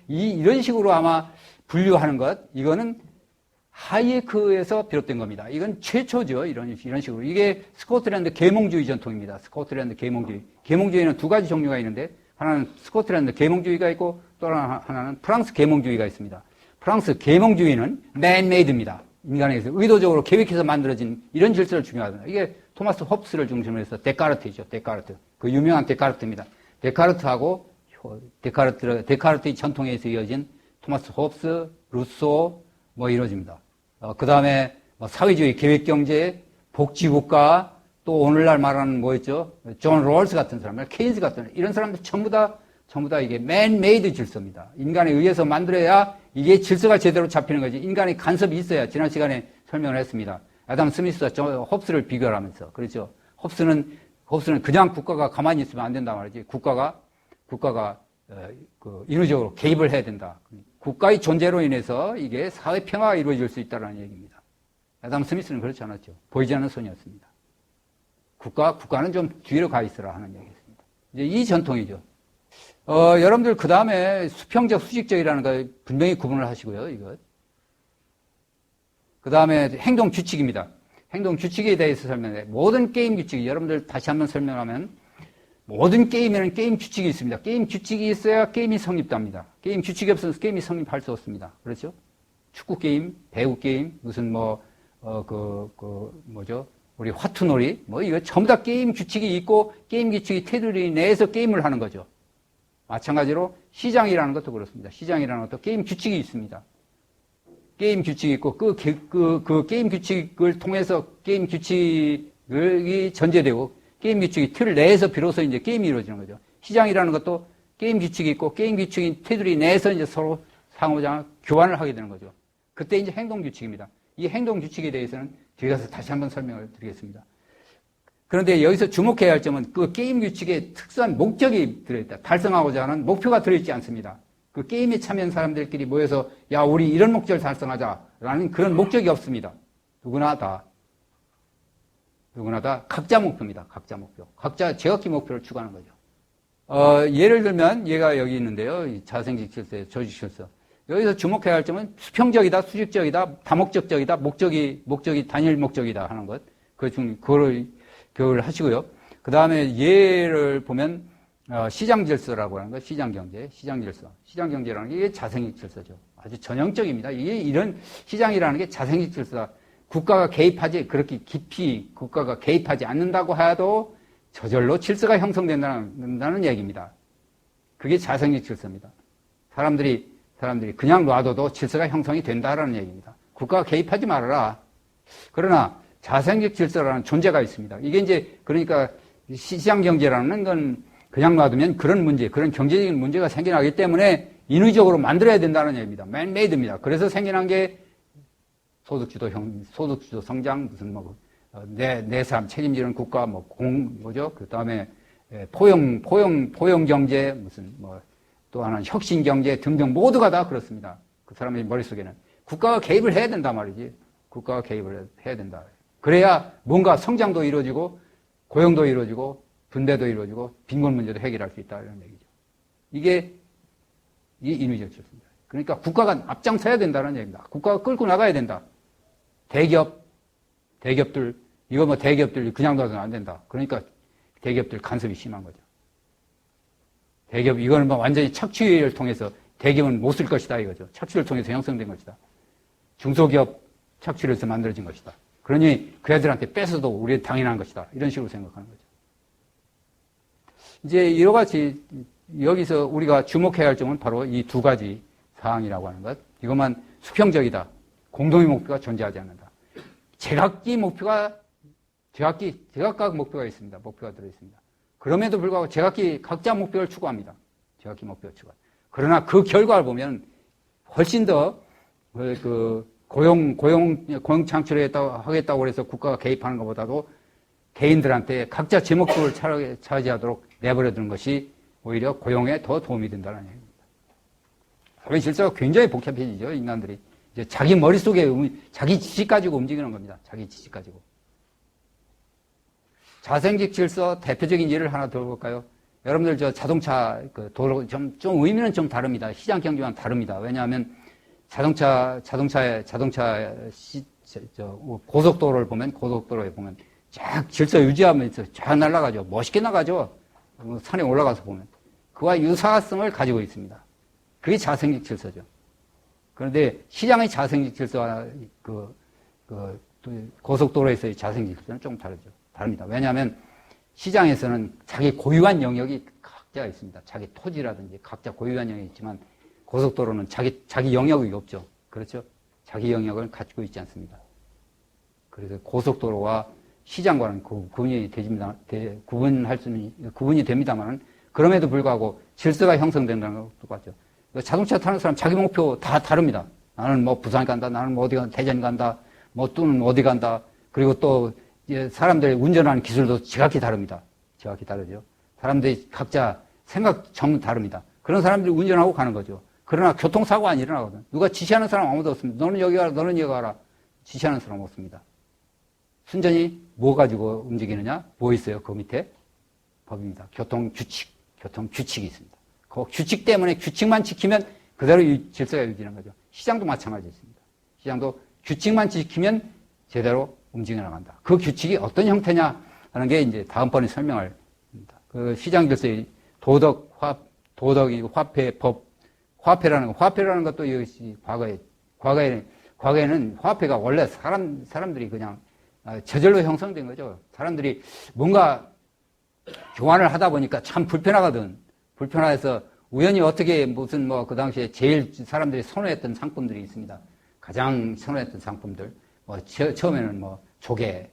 Speaker 1: 이런 식으로 아마 분류하는 것, 이거는 하이에크에서 비롯된 겁니다. 이건 최초죠. 이런 식으로. 이게 스코틀랜드 계몽주의 전통입니다. 스코틀랜드 계몽주의. 계몽주의는 두 가지 종류가 있는데, 하나는 스코틀랜드 계몽주의가 있고, 또 하나는 프랑스 계몽주의가 있습니다. 프랑스 계몽주의는 man-made입니다. 인간에서 의도적으로 계획해서 만들어진 이런 질서를 중요하다. 이게 토마스 홉스를 중심으로 해서 데카르트이죠. 데카르트. 그 유명한 데카르트입니다. 데카르트의 전통에 서 이어진 토마스 홉스, 루소, 이루어집니다. 그 다음에 사회주의 계획경제, 복지국가, 또 오늘날 말하는 뭐였죠? 존 롤스 같은 사람, 케인스 같은 이런 사람들 전부 다 이게 man-made 질서입니다. 인간에 의해서 만들어야 이게 질서가 제대로 잡히는 거지. 인간의 간섭이 있어야 지난 시간에 설명을 했습니다. 아담 스미스와 홉스를 비교를 하면서 그렇죠. 홉스는 그냥 국가가 가만히 있으면 안 된다 말이지. 국가가 인위적으로 개입을 해야 된다. 국가의 존재로 인해서 이게 사회 평화가 이루어질 수 있다는 얘기입니다. 아담 스미스는 그렇지 않았죠. 보이지 않는 손이었습니다. 국가는 좀 뒤로 가 있으라 하는 얘기였습니다. 이제 이 전통이죠. 여러분들 그 다음에 수평적, 수직적이라는 거 분명히 구분을 하시고요. 이것. 그 다음에 행동 규칙입니다. 행동 규칙에 대해서 설명해. 모든 게임 규칙, 여러분들 다시 한번 설명하면 모든 게임에는 게임 규칙이 있습니다. 게임 규칙이 있어야 게임이 성립됩니다. 게임 규칙이 없어서 게임이 성립할 수 없습니다. 그렇죠? 축구 게임, 배구 게임, 무슨 우리 화투놀이, 이거 전부 다 게임 규칙이 있고, 게임 규칙이 테두리 내에서 게임을 하는 거죠. 마찬가지로 시장이라는 것도 그렇습니다. 시장이라는 것도 게임 규칙이 있습니다. 게임 규칙이 있고, 그 게임 규칙을 통해서 게임 규칙이 전제되고, 게임 규칙이 틀 내에서 비로소 이제 게임이 이루어지는 거죠. 시장이라는 것도 게임 규칙이 있고, 게임 규칙이 테두리 내에서 이제 서로 상호작용, 교환을 하게 되는 거죠. 그때 이제 행동 규칙입니다. 이 행동 규칙에 대해서는 뒤에 가서 다시 한번 설명을 드리겠습니다. 그런데 여기서 주목해야 할 점은 그 게임 규칙에 특수한 목적이 들어있다. 달성하고자 하는 목표가 들어있지 않습니다. 그 게임에 참여한 사람들끼리 모여서 야, 우리 이런 목적을 달성하자라는 그런 목적이 없습니다. 누구나 다 각자 목표입니다. 각자 목표. 각자 제각기 목표를 추구하는 거죠. 예를 들면 얘가 여기 있는데요. 자생직실서, 조직실서. 여기서 주목해야 할 점은 수평적이다, 수직적이다, 다목적적이다, 목적이 단일 목적이다 하는 것. 그거를 교육을 하시고요. 그 다음에 예를 보면, 시장 질서라고 하는 것, 시장 경제, 시장 질서. 시장 경제라는 게 이게 자생익 질서죠. 아주 전형적입니다. 이게 이런 시장이라는 게 자생익 질서다. 국가가 개입하지, 그렇게 깊이 국가가 개입하지 않는다고 해도 저절로 질서가 형성된다는 얘기입니다. 그게 자생익 질서입니다. 사람들이 그냥 놔둬도 질서가 형성이 된다라는 얘기입니다. 국가가 개입하지 말아라. 그러나 자생적 질서라는 존재가 있습니다. 이게 이제 그러니까 시장 경제라는 건 그냥 놔두면 그런 문제, 그런 경제적인 문제가 생겨나기 때문에 인위적으로 만들어야 된다는 얘기입니다. 맨메이드입니다. 그래서 생겨난 게 소득주도 성장, 무슨 내 삶 책임지는 국가, 그 다음에 포용 경제, 무슨 또 하나는 혁신 경제 등등 모두가 다 그렇습니다. 그 사람의 머릿속에는. 국가가 개입을 해야 된단 말이지. 국가가 개입을 해야 된다. 그래야 뭔가 성장도 이루어지고, 고용도 이루어지고, 분배도 이루어지고, 빈곤 문제도 해결할 수 있다. 이런 얘기죠. 이게 인위적 질서입니다. 그러니까 국가가 앞장서야 된다는 얘기입니다. 국가가 끌고 나가야 된다. 대기업들, 대기업들 그냥 놔두면 안 된다. 그러니까 대기업들 간섭이 심한 거죠. 이거는 완전히 착취를 통해서 대기업은 못 쓸 것이다 이거죠. 착취를 통해서 형성된 것이다. 중소기업 착취를 해서 만들어진 것이다. 그러니 그 애들한테 뺏어도 우리는 당연한 것이다. 이런 식으로 생각하는 거죠. 이제 이와 같이 여기서 우리가 주목해야 할 점은 바로 이 두 가지 사항이라고 하는 것. 이것만 수평적이다. 공동의 목표가 존재하지 않는다. 제각각 목표가 있습니다. 목표가 들어있습니다. 그럼에도 불구하고 각자 목표를 추구합니다. 제각기 목표를 추구합니다. 그러나 그 결과를 보면 훨씬 더 고용 창출을 하겠다고 해서 국가가 개입하는 것보다도 개인들한테 각자 제 목표를 차지하도록 내버려두는 것이 오히려 고용에 더 도움이 된다는 얘기입니다. 사회 질서가 굉장히 복잡해지죠. 인간들이 이제 자기 머릿속에 자기 지식 가지고 움직이는 겁니다. 자기 지식 가지고. 자생직 질서 대표적인 예를 하나 들어볼까요? 여러분들 자동차 도로 좀 의미는 좀 다릅니다. 시장 경제와는 다릅니다. 왜냐하면 고속도로를 보면 고속도로에 보면 쫙 질서 유지하면서 쫙 날아가죠. 멋있게 나가죠. 산에 올라가서 보면 그와 유사성을 가지고 있습니다. 그게 자생직 질서죠. 그런데 시장의 자생직 질서와 고속도로에서의 자생직 질서는 좀 다릅니다. 왜냐하면 시장에서는 자기 고유한 영역이 각자 있습니다. 자기 토지라든지 각자 고유한 영역이 있지만 고속도로는 자기 영역이 없죠. 그렇죠? 자기 영역을 가지고 있지 않습니다. 그래서 고속도로와 시장과는 구분이 됩니다만 그럼에도 불구하고 질서가 형성된다는 것도 같죠. 자동차 타는 사람 자기 목표 다 다릅니다. 나는 부산 간다, 나는 어디 간다, 대전 간다, 또는 어디 간다. 그리고 또 사람들이 운전하는 기술도 지각히 다릅니다. 지각히 다르죠. 사람들이 각자 생각 전부 다릅니다. 그런 사람들이 운전하고 가는 거죠. 그러나 교통사고가 안 일어나거든. 누가 지시하는 사람 아무도 없습니다. 너는 여기 가라, 너는 여기 가라. 지시하는 사람 없습니다. 순전히 뭐 가지고 움직이느냐? 뭐 있어요? 그 밑에? 법입니다. 교통규칙이 있습니다. 그 규칙 때문에 규칙만 지키면 그대로 질서가 유지하는 거죠. 시장도 마찬가지입니다. 시장도 규칙만 지키면 제대로 움직여 나간다. 그 규칙이 어떤 형태냐 하는 게 이제 다음번에 설명을 합니다. 그 시장 질서의 도덕이 화폐, 법, 화폐라는 것도 역시 과거에는 화폐가 원래 사람들이 그냥 저절로 형성된 거죠. 사람들이 뭔가 교환을 하다 보니까 참 불편하거든. 불편해서 우연히 어떻게 무슨 뭐 그 당시에 제일 사람들이 선호했던 상품들이 있습니다. 가장 선호했던 상품들. 뭐 처음에는 뭐 조개를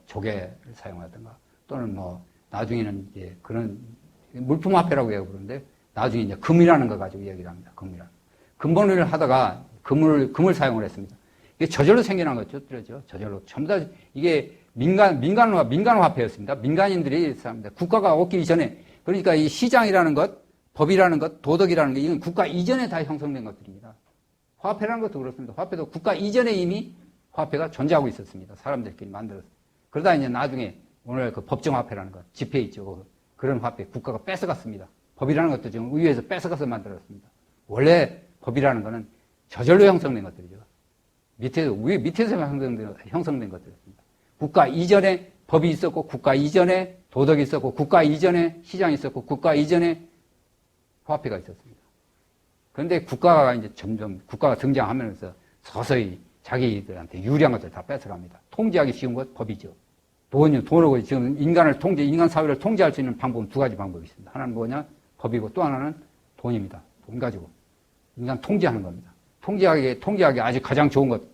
Speaker 1: 사용하던가 또는 뭐 나중에는 이제 그런 물품화폐라고 부르는데 나중에 이제 금이라는 거 가지고 얘기를 합니다. 금번호를 하다가 금을 사용을 했습니다. 이게 저절로 생겨난 거죠. 저절로. 전부 다 이게 민간화폐였습니다. 민간인들이 삽니다. 국가가 없기 이전에 그러니까 이 시장이라는 것, 법이라는 것, 도덕이라는 것 이건 국가 이전에 다 형성된 것들입니다. 화폐라는 것도 그렇습니다. 화폐도 국가 이전에 이미 화폐가 존재하고 있었습니다. 사람들끼리 만들었어요. 그러다 이제 나중에 오늘 그 법정화폐라는 것, 지폐 있죠. 그런 화폐 국가가 뺏어갔습니다. 법이라는 것도 지금 의회에서 뺏어가서 만들었습니다. 원래 법이라는 것은 저절로 형성된 것들이죠. 밑에서 형성된 것들이었습니다. 국가 이전에 법이 있었고, 국가 이전에 도덕이 있었고, 국가 이전에 시장이 있었고, 국가 이전에 화폐가 있었습니다. 그런데 국가가 이제 점점 국가가 등장하면서 서서히 자기들한테 유리한 것들 다 뺏어갑니다. 통제하기 쉬운 것 법이죠. 돈으로 지금 인간 사회를 통제할 수 있는 방법은 두 가지 방법이 있습니다. 하나는 뭐냐? 법이고 또 하나는 돈입니다. 돈 가지고. 인간 통제하는 겁니다. 통제하기 아주 가장 좋은 것을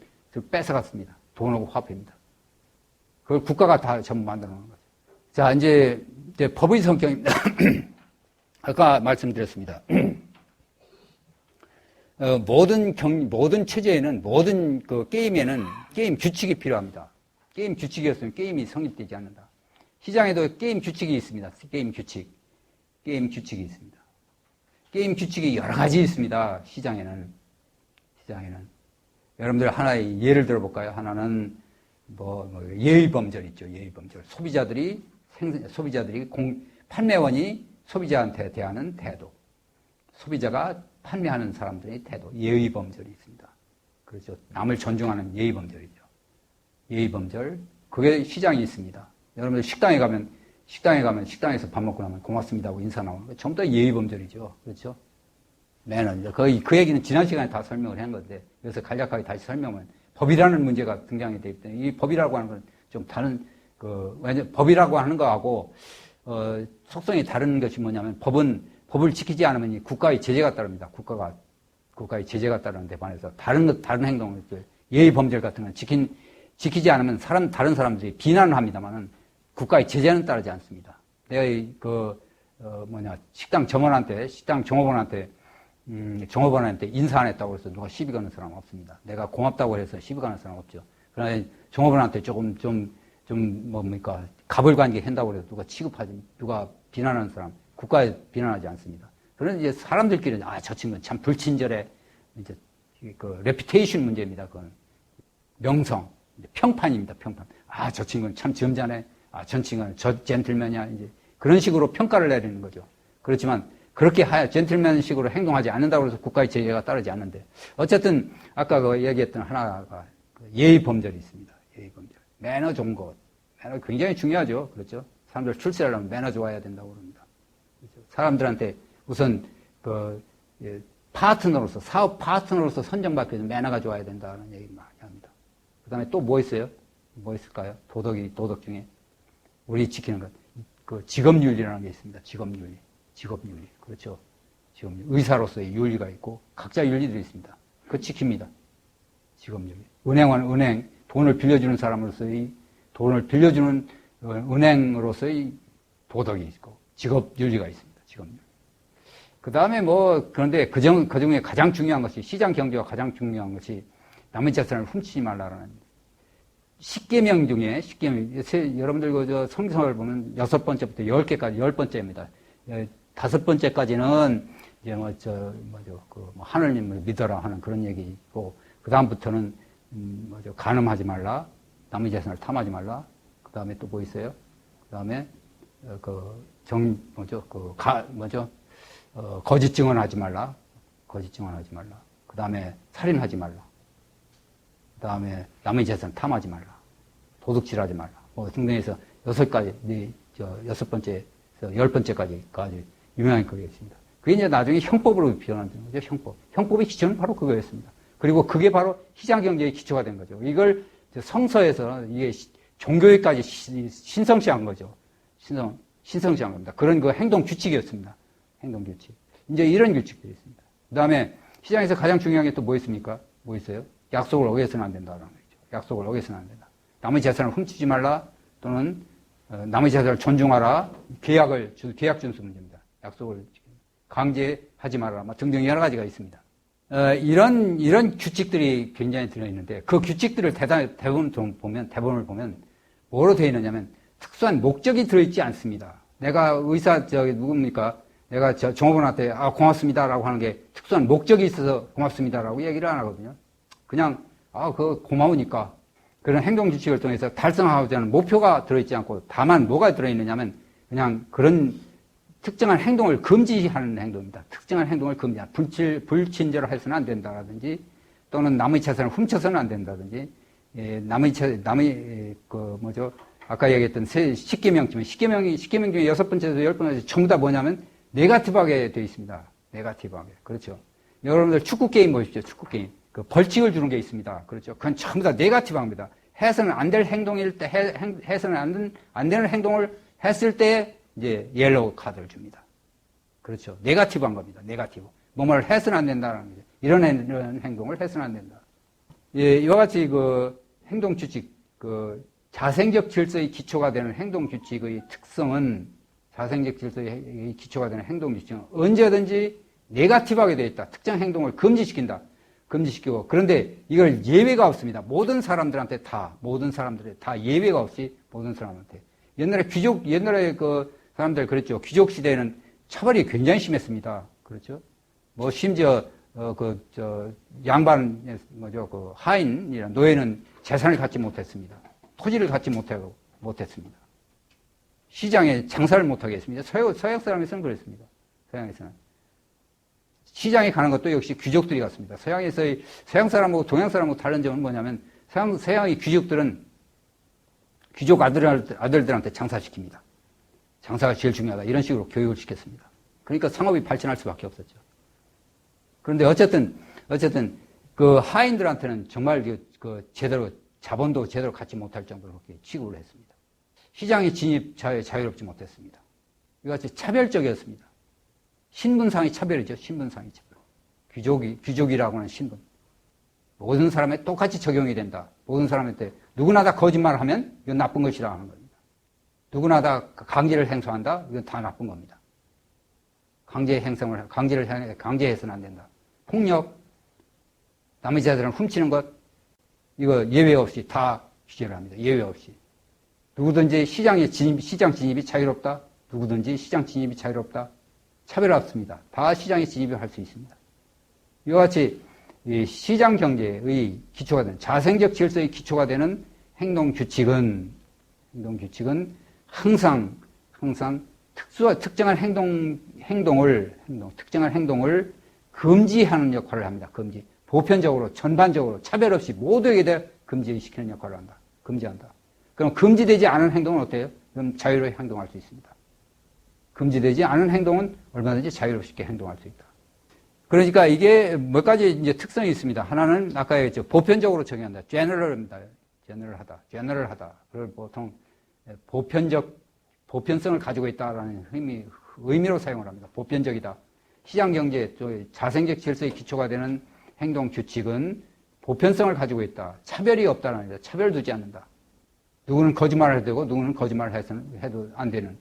Speaker 1: 뺏어갔습니다. 돈하고 화폐입니다. 그걸 국가가 다 전부 만들어 놓은 거죠. 자, 이제 법의 성격입니다. 아까 말씀드렸습니다. 모든 체제에는, 모든 그 게임에는 게임 규칙이 필요합니다. 게임 규칙이었으면 게임이 성립되지 않는다. 시장에도 게임 규칙이 있습니다. 게임 규칙이 있습니다. 게임 규칙이 여러 가지 있습니다. 시장에는. 여러분들 하나의 예를 들어볼까요? 하나는 예의범절 있죠. 예의범절. 판매원이 소비자한테 대하는 태도. 소비자가 판매하는 사람들의 태도. 예의범절이 있습니다. 그렇죠. 남을 존중하는 예의범절이죠. 예의범절. 그게 시장이 있습니다. 여러분들 식당에 가면 식당에서 밥 먹고 나면 고맙습니다 하고 인사 나오는 거 전부 다 예의범절이죠. 그렇죠? 매너. 그 얘기는 지난 시간에 다 설명을 한 건데, 여기서 간략하게 다시 설명하면, 법이라는 문제가 등장이 되기 때문에, 이 법이라고 하는 건 좀 다른, 법이라고 하는 거하고, 속성이 다른 것이 뭐냐면, 법을 지키지 않으면 이 국가의 제재가 따릅니다. 국가의 제재가 따르는 데 반해서, 다른 행동을, 예의범절 같은 건 지키지 않으면 다른 사람들이 비난을 합니다만은, 국가의 제재는 따르지 않습니다. 내가 식당 종업원한테 인사 안 했다고 해서 누가 시비 거는 사람 없습니다. 내가 고맙다고 해서 시비 거는 사람 없죠. 그러나 종업원한테 가불관계 한다고 해서 누가 비난하는 사람, 국가에 비난하지 않습니다. 그런데 이제 사람들끼리는, 저 친구는 참 불친절해. 이제 레피테이션 문제입니다. 그건. 명성, 평판입니다. 평판. 저 친구는 참 점잖해. 전 친구는 저 젠틀맨이야. 이제 그런 식으로 평가를 내리는 거죠. 그렇지만, 그렇게 젠틀맨식으로 행동하지 않는다고 해서 국가의 제재가 따르지 않는데. 어쨌든, 아까 얘기했던 하나가 예의범절이 있습니다. 예의범절. 매너 좋은 것. 매너 굉장히 중요하죠. 그렇죠? 사람들 출세하려면 매너 좋아야 된다고 그럽니다. 그렇죠? 사람들한테 우선, 사업 파트너로서 선정받기 위해서 매너가 좋아야 된다는 얘기를 많이 합니다. 그 다음에 또 뭐 있어요? 뭐 있을까요? 도덕 중에. 우리 지키는 것. 직업윤리라는 게 있습니다. 직업윤리. 그렇죠. 지금 의사로서의 윤리가 있고 각자 윤리들이 있습니다. 그거 지킵니다. 직업윤리. 은행, 돈을 빌려주는 사람으로서의 은행으로서의 도덕이 있고 직업윤리가 있습니다. 직업윤리. 그 다음에 그런데 그 중에 가장 중요한 것이, 시장 경제가 가장 중요한 것이 남의 재산을 훔치지 말라라는 10계명 중에, 여러분들 성경을 보면 6번째부터 10개까지 10번째입니다. 5번째까지는 이제 하느님을 믿어라 하는 그런 얘기고, 그 다음부터는 간음하지 말라, 남의 재산을 탐하지 말라. 그 다음에 또 뭐 있어요? 그 다음에 거짓 증언하지 말라. 그 다음에 살인하지 말라. 그 다음에 남의 재산 탐하지 말라. 도둑질하지 말라. 등등해서 6번째 10번째까지 유명한 거였습니다. 그게 이제 나중에 형법으로 변한 거죠, 형법. 형법의 기초는 바로 그거였습니다. 그리고 그게 바로 시장경제의 기초가 된 거죠. 이걸 성서에서 이게 종교에까지 신성시한 거죠. 신성시한 겁니다. 그런 그 행동 규칙이었습니다. 행동 규칙. 이제 이런 규칙들이 있습니다. 그 다음에 시장에서 가장 중요한 게 또 뭐 있습니까? 뭐 있어요? 약속을 어겨서는 안 된다라는 거죠. 약속을 어겨서는 안 된다. 남의 재산을 훔치지 말라, 또는 남의 재산을 존중하라, 계약 준수 문제입니다. 약속을 강제하지 말아라, 등등 여러 가지가 있습니다. 이런 규칙들이 굉장히 들어있는데, 그 규칙들을 대부분을 보면 뭐로 되어 있느냐면 특수한 목적이 들어있지 않습니다. 내가 누굽니까? 내가 종업원한테 고맙습니다라고 하는 게 특수한 목적이 있어서 고맙습니다라고 얘기를 안 하거든요. 그냥 그거 고마우니까. 그런 행동 규칙을 통해서 달성하고자 하는 목표가 들어있지 않고, 다만 뭐가 들어있느냐면 그냥 그런 특정한 행동을 금지하는 행동입니다. 특정한 행동을 금지하는, 불친절을 해서는 안 된다라든지, 또는 남의 재산을 훔쳐서는 안 된다든지, 아까 얘기했던 10계명 중에 6번째에서 10번째 전부 다 뭐냐면 네거티브하게 되어 있습니다. 네거티브하게. 그렇죠. 여러분들 축구게임 보십시오. 축구게임. 그 벌칙을 주는 게 있습니다. 그렇죠. 그건 전부 다 네거티브합니다. 해서는 안 될 행동일 때, 해서는 안 되는 행동을 했을 때, 이제 옐로우 카드를 줍니다. 그렇죠. 네거티브한 겁니다. 네거티브. 뭐를 해서는 안 된다는 거죠. 이런 행동을 해서는 안 된다. 예, 이와 같이 그 행동 규칙, 그 자생적 질서의 기초가 되는 행동 규칙의 특성은, 자생적 질서의 기초가 되는 행동 규칙은 언제든지 네거티브하게 되어 있다. 특정 행동을 금지시키고, 그런데 이걸 예외가 없습니다. 모든 사람들한테 다 예외가 없이 모든 사람한테. 옛날에 그 사람들 그랬죠. 귀족 시대에는 처벌이 굉장히 심했습니다. 그렇죠? 뭐 심지어 양반 하인 노예는 재산을 갖지 못했습니다. 토지를 갖지 못했습니다. 시장에 장사를 못하게 했습니다. 서양 사람에서는 그랬습니다. 서양에서는. 시장에 가는 것도 역시 귀족들이 갔습니다. 서양 사람하고 동양 사람하고 다른 점은 뭐냐면, 서양의 귀족들은 귀족 아들들한테 장사시킵니다. 장사가 제일 중요하다. 이런 식으로 교육을 시켰습니다. 그러니까 상업이 발전할 수밖에 없었죠. 그런데 어쨌든, 그 하인들한테는 정말 제대로, 자본도 제대로 갖지 못할 정도로 그렇게 취급을 했습니다. 시장의 진입 자유롭지 못했습니다. 이같이 차별적이었습니다. 신분상의 차별이죠. 신분상의 차별. 귀족이라고 하는 신분. 모든 사람에 똑같이 적용이 된다. 모든 사람한테 누구나 다 거짓말을 하면 이건 나쁜 것이라 하는 겁니다. 누구나 다 강제를 행사한다. 이건 다 나쁜 겁니다. 강제해서는 안 된다. 폭력, 남의 재산을 훔치는 것, 이거 예외 없이 다 규제를 합니다. 예외 없이. 누구든지 시장 진입이 자유롭다. 누구든지 시장 진입이 자유롭다. 차별 없습니다. 다 시장에 진입을 할 수 있습니다. 이와 같이 시장 경제의 기초가 되는, 자생적 질서의 기초가 되는 행동 규칙은 항상 특정한 행동을 금지하는 역할을 합니다. 금지. 보편적으로, 전반적으로, 차별 없이 모두에게 대해 금지시키는 역할을 한다. 금지한다. 그럼 금지되지 않은 행동은 어때요? 그럼 자유롭게 행동할 수 있습니다. 금지되지 않은 행동은 얼마든지 자유롭게 행동할 수 있다. 그러니까 이게 몇 가지 이제 특성이 있습니다. 하나는 아까 얘기했죠. 보편적으로 적용한다. 제너럴입니다. 제너럴하다. 그걸 보통 보편성을 가지고 있다라는 의미로 사용을 합니다. 보편적이다. 시장경제, 자생적 질서의 기초가 되는 행동 규칙은 보편성을 가지고 있다. 차별이 없다는 거죠. 차별 두지 않는다. 누구는 거짓말을 해도 되고, 누구는 거짓말을 해도 안 되는.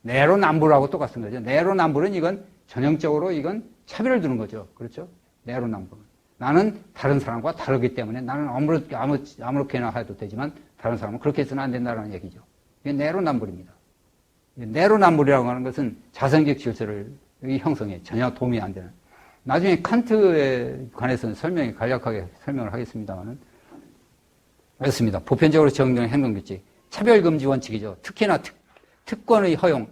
Speaker 1: 내로남불하고 똑같은 거죠. 내로남불은 이건 전형적으로 이건 차별을 두는 거죠. 그렇죠? 내로남불은. 나는 다른 사람과 다르기 때문에 나는 아무렇게나 해도 되지만 다른 사람은 그렇게 해서는 안 된다는 얘기죠. 이게 내로남불입니다. 내로남불이라고 하는 것은 자생적 질서를 형성에 전혀 도움이 안 되는. 나중에 칸트에 관해서는 간략하게 설명을 하겠습니다만은 그렇습니다. 보편적으로 적용되는 행동규칙. 차별금지 원칙이죠. 특히나 특권의 허용,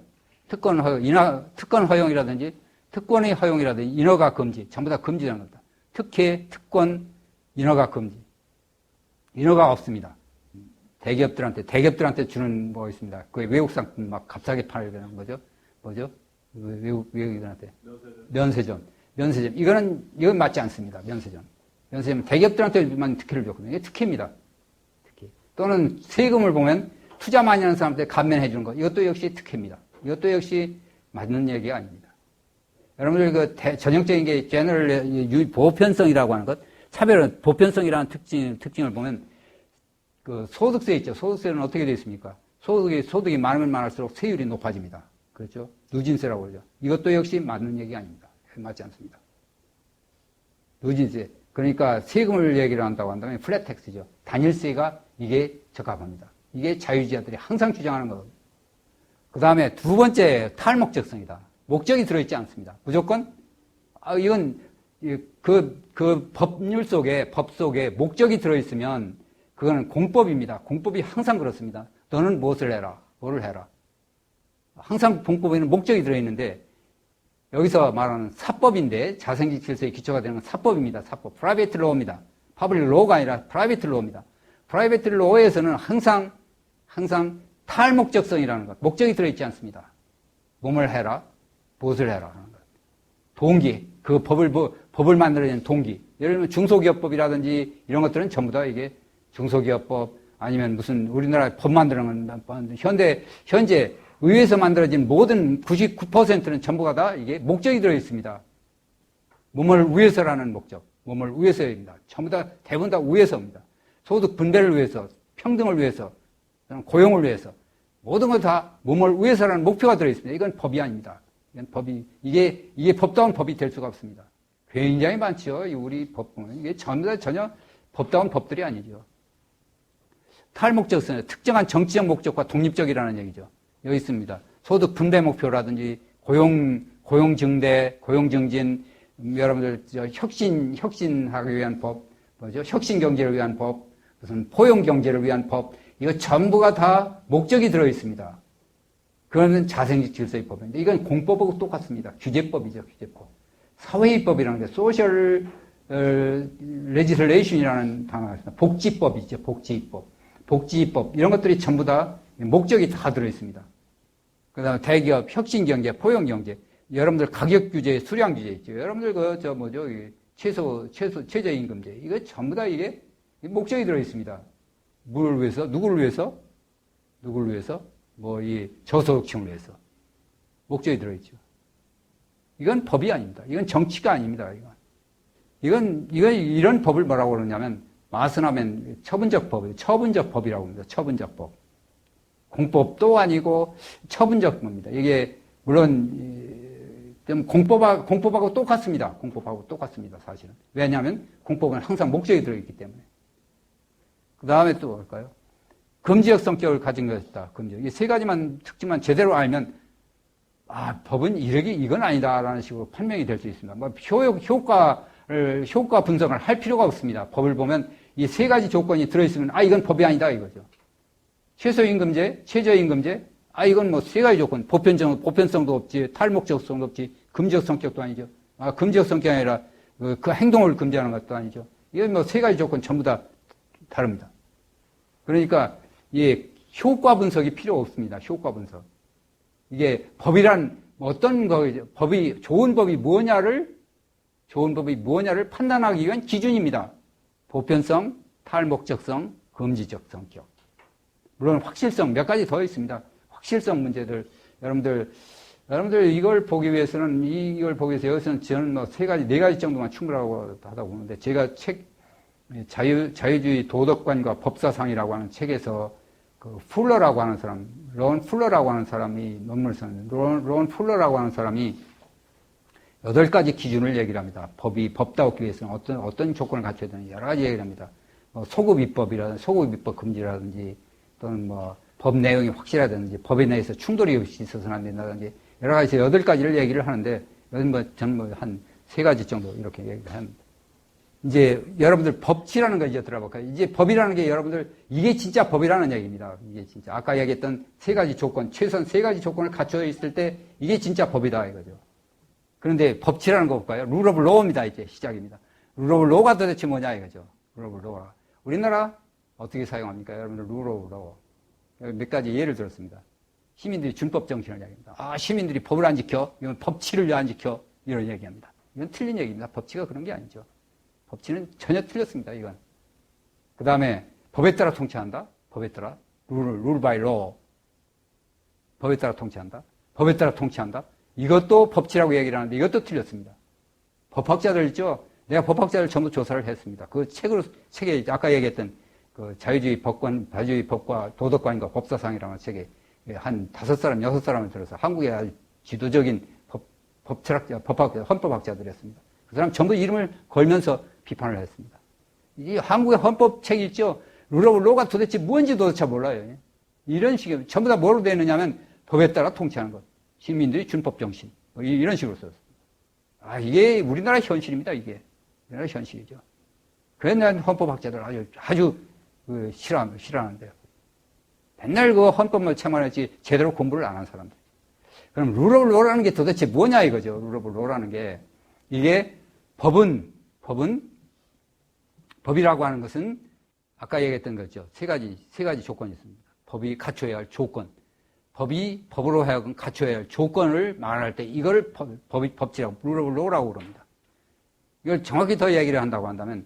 Speaker 1: 특권 허용이라든지 특권의 허용이라든지 인허가 금지, 전부 다 금지되는 겁니다. 특혜, 특권, 인허가 금지. 인허가 없습니다. 대기업들한테 주는 뭐 있습니다. 그 외국 상품 막 값싸게 팔는 거죠. 뭐죠? 외국인들한테. 면세점. 이건 맞지 않습니다. 면세점. 대기업들한테만 특혜를 줬거든요. 이게 특혜입니다. 특혜. 또는 세금을 보면 투자 많이 하는 사람한테 감면해 주는 것. 이것도 역시 특혜입니다. 이것도 역시 맞는 얘기가 아닙니다. 여러분들 그 전형적인 게 보편성이라고 하는 것, 차별은 보편성이라는 특징을 보면 그 소득세 있죠. 소득세는 어떻게 되어 있습니까? 소득이 많으면 많을수록 세율이 높아집니다. 그렇죠? 누진세라고 그러죠. 이것도 역시 맞는 얘기가 아닙니다. 맞지 않습니다. 누진세. 그러니까 세금을 얘기를 한다고 한다면 플랫텍스죠. 단일세가 이게 적합합니다. 이게 자유주의자들이 항상 주장하는 거거든요. 그 다음에 두 번째, 탈목적성이다. 목적이 들어있지 않습니다. 무조건, 이건, 법 속에 목적이 들어있으면 그거는 공법입니다. 공법이 항상 그렇습니다. 너는 무엇을 해라. 뭐를 해라. 항상 공법에는 목적이 들어있는데 여기서 말하는 사법인데 자생직 질서의 기초가 되는 건 사법입니다. 사법. 프라이베이트 로우입니다. 퍼블릭 로우가 아니라 프라이베이트 로우입니다. 프라이베이트 로우에서는 항상 탈목적성이라는 것. 목적이 들어있지 않습니다. 몸을 해라. 무엇을 해라. 하는 것. 동기. 그 법을 만들어내는 동기. 예를 들면 중소기업법이라든지 이런 것들은 전부 다 이게 중소기업법 아니면 무슨 우리나라 법 만드는 건 현재 의회에서 만들어진 모든 99%는 전부가 다 이게 목적이 들어있습니다. 몸을 위해서라는 목적. 몸을 위해서입니다. 전부 다 대부분 다 위해서입니다. 소득 분배를 위해서, 평등을 위해서, 고용을 위해서. 모든 것 다 몸을 위해서라는 목표가 들어있습니다. 이건 법이 아닙니다. 이건 법이, 이게 법다운 법이 될 수가 없습니다. 굉장히 많죠. 우리 법 보면. 이게 전혀 법다운 법들이 아니죠. 탈목적성은 특정한 정치적 목적과 독립적이라는 얘기죠. 여기 있습니다. 소득 분배 목표라든지 고용 증대, 고용 증진, 여러분들 혁신하기 위한 법, 뭐죠? 혁신 경제를 위한 법, 무슨 포용 경제를 위한 법, 이거 전부가 다 목적이 들어 있습니다. 그거는 자생직 질서의 법인데 이건 공법하고 똑같습니다. 규제법이죠, 규제법. 사회의법이라는 게 소셜 레지슬레이션이라는 단어가 있습니다. 복지법이죠, 복지법. 이런 것들이 전부 다 목적이 다 들어 있습니다. 그 다음에 대기업, 혁신경제, 포용경제, 여러분들 가격 규제, 수량 규제 있죠. 여러분들 최저임금제. 이거 전부 다 이게 목적이 들어 있습니다. 뭘 위해서? 누구를 위해서? 이 저소득층을 위해서. 목적이 들어 있죠. 이건 법이 아닙니다. 이건 정치가 아닙니다. 이건 이런 법을 뭐라고 그러냐면, 마스나멘 처분적 법이에요. 처분적 법이라고 합니다. 처분적 법. 공법도 아니고 처분적 법입니다. 이게 물론 좀 공법하고 똑같습니다. 공법하고 똑같습니다. 사실은. 왜냐하면 공법은 항상 목적이 들어있기 때문에. 그 다음에 또 뭘까요? 금지적 성격을 가진 것이다. 금지적. 이 세 가지만 특징만 제대로 알면 법은 이건 아니다라는 식으로 판명이 될 수 있습니다. 뭐 효과 분석을 할 필요가 없습니다. 법을 보면 이 세 가지 조건이 들어있으면 이건 법이 아니다 이거죠. 최저임금제, 최저임금제, 이건 뭐 세 가지 조건, 보편성도 없지, 탈목적성도 없지, 금지적 성격도 아니죠. 금지적 성격이 아니라 그 행동을 금지하는 것도 아니죠. 이건 뭐 세 가지 조건 전부 다 다릅니다. 그러니까 효과 분석이 필요 없습니다. 효과 분석. 이게 법이란 어떤 거죠? 좋은 법이 뭐냐를 판단하기 위한 기준입니다. 보편성, 탈목적성, 금지적 성격. 물론 확실성 몇 가지 더 있습니다. 확실성 문제들. 여러분들 이걸 보기 위해서는 여기서는 저는 뭐 네 가지 정도만 충분하고 하다고 보는데 제가 자유주의 도덕관과 법사상이라고 하는 책에서 풀러라고 하는 사람, 론 풀러라고 하는 사람이 논문을 썼는데 론 풀러라고 하는 사람이 8가지 기준을 얘기를 합니다. 법다우기 위해서는 어떤 조건을 갖춰야 되는지 여러 가지 얘기를 합니다. 소급 입법 금지라든지 또는 법 내용이 확실하다든지 법에 내에서 충돌이 없이 있어서는 안 된다든지 여러 가지 8가지를 얘기를 하는데 여기는 저는 한 3가지 정도 이렇게 얘기를 합니다. 이제 여러분들 법치라는 거 이제 들어볼까요? 이제 법이라는 게 여러분들 이게 진짜 법이라는 얘기입니다. 이게 진짜 아까 얘기했던 3가지 조건, 최소한 3가지 조건을 갖춰 있을 때 이게 진짜 법이다 이거죠. 그런데 법치라는 거 볼까요? 룰 오브 로우입니다. 이제 시작입니다. 룰 오브 로우가 도대체 뭐냐 이거죠. 룰 오브 로우가. 우리나라 어떻게 사용합니까? 여러분들 룰로 몇 가지 예를 들었습니다. 시민들이 준법 정신을 이야기합니다. 아, 시민들이 법을 안 지켜? 이건 법치를 왜 안 지켜? 이런 얘기합니다. 이건 틀린 얘기입니다. 법치가 그런 게 아니죠. 법치는 전혀 틀렸습니다. 이건. 그 다음에 법에 따라 통치한다. 법에 따라 룰 바이 로. 법에 따라 통치한다. 법에 따라 통치한다. 이것도 법치라고 얘기를 하는데 이것도 틀렸습니다. 법학자들 있죠? 내가 법학자들 전부 조사를 했습니다. 그 책에 아까 얘기했던 그 자유주의 법관, 자유주의 법과 도덕관과 법사상이라는 책에 한 5사람, 6사람을 들어서 한국의 아주 지도적인 법철학자, 법학자, 헌법학자들이었습니다. 그 사람 전부 이름을 걸면서 비판을 했습니다. 이 한국의 헌법책이 있죠? 룰 오브 로가 도대체 뭔지 도대체 몰라요. 이런 식의, 전부 다 뭐로 되어 있느냐면 법에 따라 통치하는 것. 시민들이 준법 정신. 이런 식으로 썼습니다. 아, 이게 우리나라 현실입니다, 이게. 우리나라 현실이죠. 그래서 난 헌법학자들 아주 싫어하는데요. 맨날 그 헌법만 채만했지 제대로 공부를 안 한 사람들. 그럼 룰 오브 로라는 게 도대체 뭐냐 이거죠. 룰 오브 로라는 게. 이게 법이라고 하는 것은 아까 얘기했던 거죠. 세 가지 조건이 있습니다. 법이 갖춰야 할 조건. 법이 법으로 하여금 갖춰야 할 조건을 말할 때 이걸 법치라고, 룰 오브 로라고 그럽니다. 이걸 정확히 더 얘기를 한다고 한다면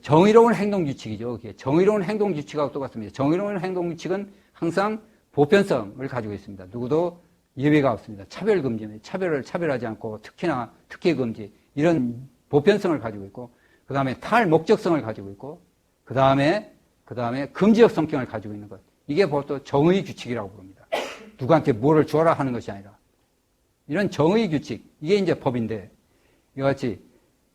Speaker 1: 정의로운 행동규칙이죠. 그게 정의로운 행동규칙하고 똑같습니다. 정의로운 행동규칙은 항상 보편성을 가지고 있습니다. 누구도 예외가 없습니다. 차별금지, 차별하지 않고 특혜 금지, 이런 보편성을 가지고 있고, 그 다음에 탈목적성을 가지고 있고, 그 다음에 금지적 성격을 가지고 있는 것. 이게 보통 정의 규칙이라고 부릅니다. 누구한테 뭐를 주어라 하는 것이 아니라. 이런 정의 규칙, 이게 이제 법인데, 이같이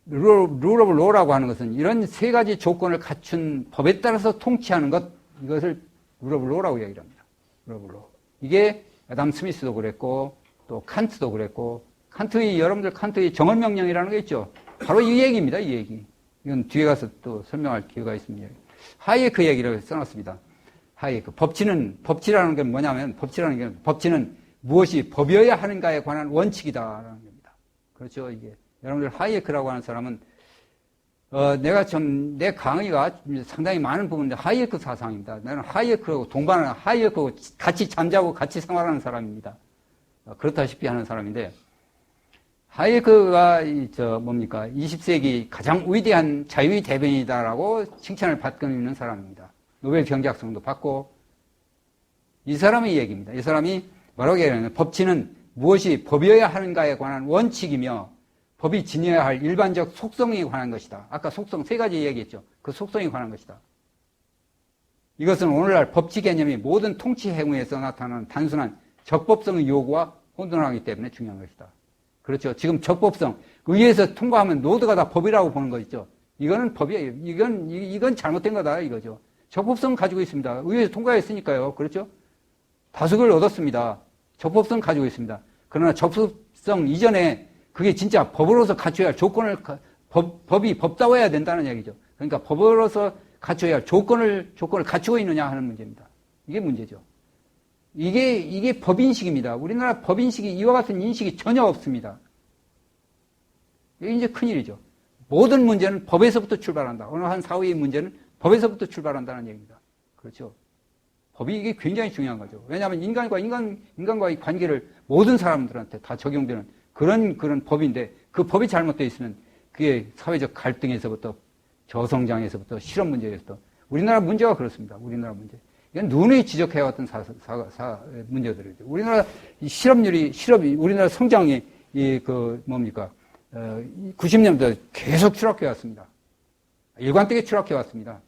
Speaker 1: 룰 오브 로라고 하는 것은 이런 세 가지 조건을 갖춘 법에 따라서 통치하는 것, 이것을 룰 오브 로라고 얘기를 합니다. 룰 오브 로. 이게 애담 스미스도 그랬고, 또 칸트도 그랬고, 여러분들 칸트의 정언명령이라는 게 있죠. 바로 이 얘기입니다, 이 얘기. 이건 뒤에 가서 또 설명할 기회가 있습니다. 하이에크 얘기를 써놨습니다. 하이에크. 법치라는 게 뭐냐면, 법치는 무엇이 법이어야 하는가에 관한 원칙이다라는 겁니다. 그렇죠, 이게. 여러분들 하이에크라고 하는 사람은 내 강의가 상당히 많은 부분인데 하이에크 사상입니다. 나는 하이에크하고 동반하는 하이에크하고 같이 잠자고 같이 생활하는 사람입니다. 그렇다시피 하는 사람인데 하이에크가 20세기 가장 위대한 자유의 대변이다라고 칭찬을 받고 있는 사람입니다. 노벨 경제학상도 받고 이 사람의 얘기입니다. 이 사람이 뭐라고 얘기하냐면 법치는 무엇이 법이어야 하는가에 관한 원칙이며 법이 지녀야 할 일반적 속성에 관한 것이다. 아까 속성 세 가지 얘기했죠. 그 속성에 관한 것이다. 이것은 오늘날 법치 개념이 모든 통치 행위에서 나타나는 단순한 적법성의 요구와 혼돈하기 때문에 중요한 것이다. 그렇죠. 지금 적법성, 의회에서 통과하면 모두가 다 법이라고 보는 거 있죠. 이거는 법이에요. 이건 잘못된 거다 이거죠. 적법성 가지고 있습니다. 의회에서 통과했으니까요. 그렇죠. 다수결을 얻었습니다. 적법성 가지고 있습니다. 그러나 적법성 이전에 그게 진짜 법으로서 갖춰야 할 조건을, 법이 법다워야 된다는 얘기죠. 그러니까 법으로서 갖춰야 할 조건을 갖추고 있느냐 하는 문제입니다. 이게 문제죠. 이게 법인식입니다. 우리나라 법인식이 이와 같은 인식이 전혀 없습니다. 이게 이제 큰일이죠. 모든 문제는 법에서부터 출발한다. 어느 한 사회의 문제는 법에서부터 출발한다는 얘기입니다. 그렇죠. 법이 이게 굉장히 중요한 거죠. 왜냐하면 인간과의 관계를 모든 사람들한테 다 적용되는 그런 법인데 그 법이 잘못되어 있으면 그게 사회적 갈등에서부터 저성장에서부터 실업 문제에서부터 우리나라 문제가 그렇습니다. 우리나라 문제. 이건 누누이 지적해왔던 문제들이죠. 우리나라 실업이 우리나라 성장이 90년대 계속 추락해왔습니다. 일관되게 추락해왔습니다.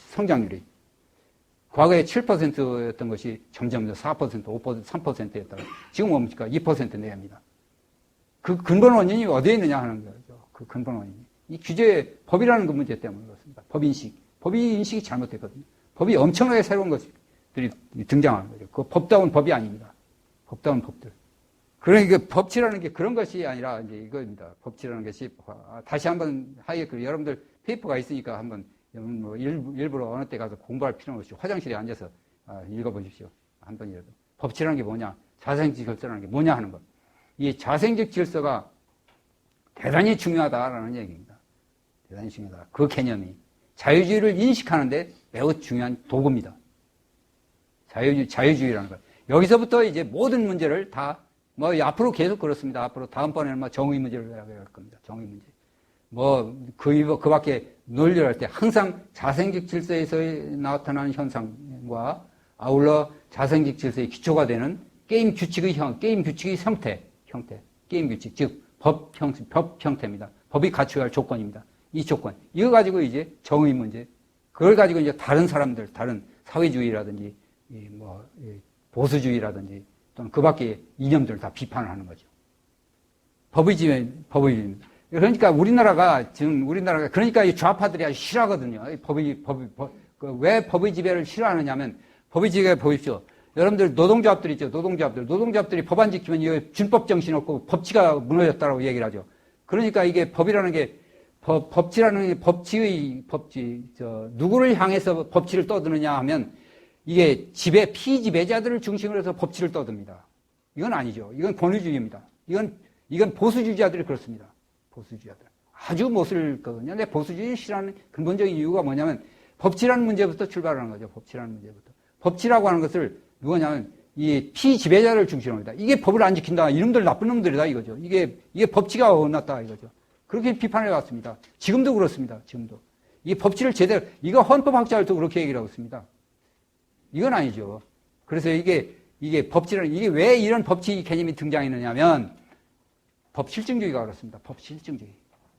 Speaker 1: 성장률이. 과거에 7%였던 것이 점점 4%, 5%, 3%였다가 지금 뭡니까? 2% 내야합니다. 그 근본 원인이 어디에 있느냐 하는 거죠. 그 근본 원인이. 이 규제, 법이라는 그 문제 때문에 그렇습니다. 법이 인식이 잘못됐거든요. 법이 엄청나게 새로운 것들이 등장하는 거죠. 그 법다운 법이 아닙니다. 법다운 법들. 그러니까 법치라는 게 그런 것이 아니라 이제 이거입니다. 법치라는 것이 다시 한번 하이에크 여러분들 페이퍼가 있으니까 한번 일부러 어느 때 가서 공부할 필요는 없이 화장실에 앉아서 읽어보십시오. 한 번이라도. 법치라는 게 뭐냐? 자생적 질서라는 게 뭐냐 하는 것. 이 자생적 질서가 대단히 중요하다라는 얘기입니다. 대단히 중요하다. 그 개념이. 자유주의를 인식하는데 매우 중요한 도구입니다. 자유주의라는 거. 여기서부터 이제 모든 문제를 다, 앞으로 계속 그렇습니다. 앞으로 다음번에는 정의 문제를 할 겁니다. 정의 문제. 그 밖에 논리를 할 때 항상 자생적 질서에서 나타나는 현상과 아울러 자생적 질서의 기초가 되는 게임 규칙의 형태. 게임 규칙. 즉, 법 형태입니다. 법이 갖춰야 할 조건입니다. 이 조건. 이거 가지고 이제 정의 문제. 그걸 가지고 이제 다른 사람들, 다른 사회주의라든지, 보수주의라든지, 또는 그 밖의 이념들을 다 비판을 하는 거죠. 법의주의입니다. 그러니까 그러니까 이 좌파들이 아주 싫어하거든요. 왜 법의 지배를 싫어하느냐면, 법의 지배 보십시오. 여러분들 노동조합들 있죠. 노동조합들이 법 안 지키면 이거 준법 정신 없고 법치가 무너졌다고 얘기를 하죠. 그러니까 이게 법이라는 게 누구를 향해서 법치를 떠드느냐 하면 이게 피지배자들을 중심으로 해서 법치를 떠듭니다. 이건 아니죠. 이건 권위주의입니다. 이건 보수주의자들이 그렇습니다. 보수주의자들. 아주 못을 거든요. 근데 보수주의 싫어하는 근본적인 이유가 뭐냐면 법치라는 문제부터 출발하는 거죠. 법치라는 문제부터. 법치라고 하는 것을 누구냐면 이 피지배자를 중심으로 합니다. 이게 법을 안 지킨다. 이놈들 나쁜 놈들이다 이거죠. 이게 법치가 어긋났다 이거죠. 그렇게 비판해 왔습니다. 지금도 그렇습니다. 지금도. 이 법치를 이거 헌법학자들도 그렇게 얘기를 하고 있습니다. 이건 아니죠. 그래서 이게 왜 이런 법치 개념이 등장했느냐면 법실증주의가 그렇습니다.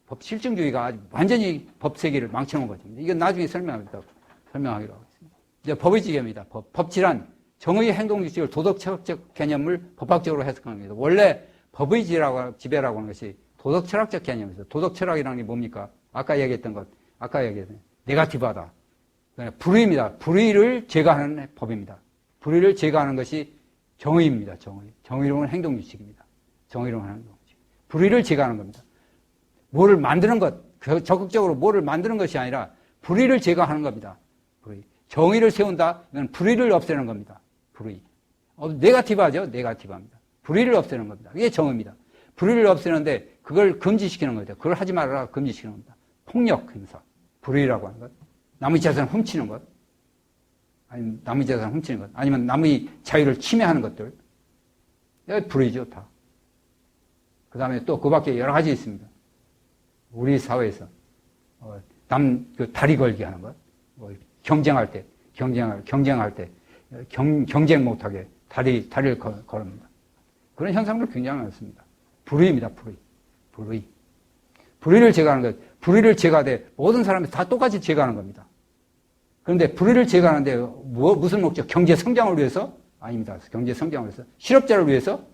Speaker 1: 법실증주의가 아주 완전히 법세계를 망쳐놓은 거죠. 이건 나중에 설명하기로 하겠습니다. 이제 법의 지배입니다. 법치란 정의 행동 규칙을 도덕철학적 개념을 법학적으로 해석하는 겁니다. 원래 법의 지배라고 하는 것이 도덕철학적 개념이죠. 도덕철학이라는 게 뭡니까? 아까 얘기했던 네거티브하다. 불의입니다. 불의를 제거하는 법입니다. 불의를 제거하는 것이 정의입니다. 정의로운 행동 규칙입니다. 정의로운 행동 규칙. 불의를 제거하는 겁니다. 뭐를 만드는 것, 적극적으로 뭐를 만드는 것이 아니라 불의를 제거하는 겁니다. 불의. 정의를 세운다. 이건 불의를 없애는 겁니다. 불의. 네거티브하죠? 네거티브합니다. 불의를 없애는 겁니다. 이게 정의입니다. 불의를 없애는데 그걸 금지시키는 거죠. 그걸 하지 말아라 금지시키는 겁니다. 폭력 행사. 불의라고 하는 것. 남의 재산을 훔치는 것. 아니면 남의 재산을 훔치는 것. 아니면 남의 자유를 침해하는 것들. 이게 불의죠, 다. 그 다음에 또 그 밖에 여러 가지 있습니다. 우리 사회에서. 다리 걸기 하는 것. 경쟁할 때, 경쟁 못하게 다리를 걸습니다. 그런 현상들 굉장히 많습니다. 불의입니다, 불의. 불의를 제거하는 것. 불의를 제거하되 모든 사람이 다 똑같이 제거하는 겁니다. 그런데 불의를 제거하는데 무슨 목적? 경제 성장을 위해서? 아닙니다. 경제 성장을 위해서. 실업자를 위해서?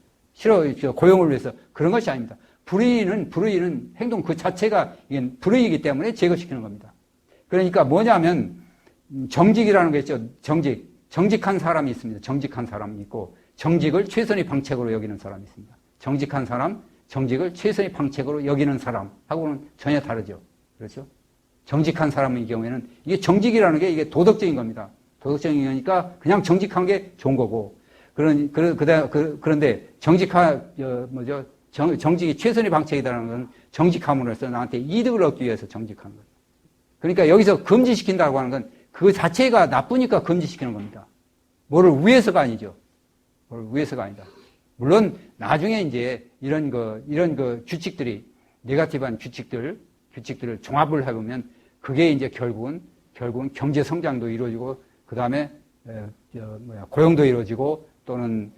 Speaker 1: 고용을 위해서? 그런 것이 아닙니다. 불의는 행동 그 자체가 불의이기 때문에 제거시키는 겁니다. 그러니까 뭐냐면 정직이라는 게 있죠. 정직한 사람이 있습니다. 정직한 사람이 있고 정직을 최선의 방책으로 여기는 사람이 있습니다. 정직한 사람, 정직을 최선의 방책으로 여기는 사람하고는 전혀 다르죠. 그렇죠? 정직한 사람의 경우에는 이게 정직이라는 게 이게 도덕적인 겁니다. 도덕적인 거니까 그냥 정직한 게 좋은 거고. 그런데 정직이 최선의 방책이라는 건 정직함으로써 나한테 이득을 얻기 위해서 정직한 거예요. 그러니까 여기서 금지시킨다고 하는 건 그 자체가 나쁘니까 금지시키는 겁니다. 뭐를 위해서가 아니죠. 뭐를 위해서가 아니다. 물론 나중에 이제 이런 규칙들이 네거티브한 규칙들을 종합을 해보면 그게 이제 결국은 경제 성장도 이루어지고 그 다음에 고용도 이루어지고 또는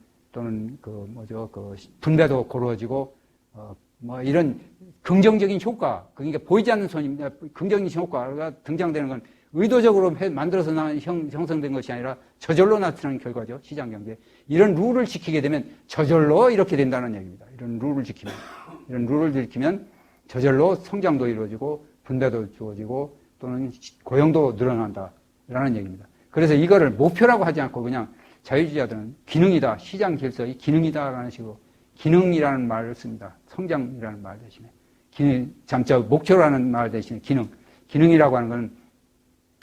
Speaker 1: 분배도 고루어지고 이런 긍정적인 효과, 그러니까 보이지 않는 손입니다. 긍정적인 효과가 등장되는 건 의도적으로 만들어서 형성된 것이 아니라 저절로 나타나는 결과죠. 시장 경제. 이런 룰을 지키게 되면 저절로 이렇게 된다는 얘기입니다. 이런 룰을 지키면 저절로 성장도 이루어지고 분배도 주어지고 또는 고용도 늘어난다라는 얘기입니다. 그래서 이거를 목표라고 하지 않고 그냥 자유주의자들은 기능이다. 시장 질서의 기능이다라는 식으로 기능이라는 말을 씁니다. 성장이라는 말 대신에. 목표라는 말 대신에 기능이라고 하는 건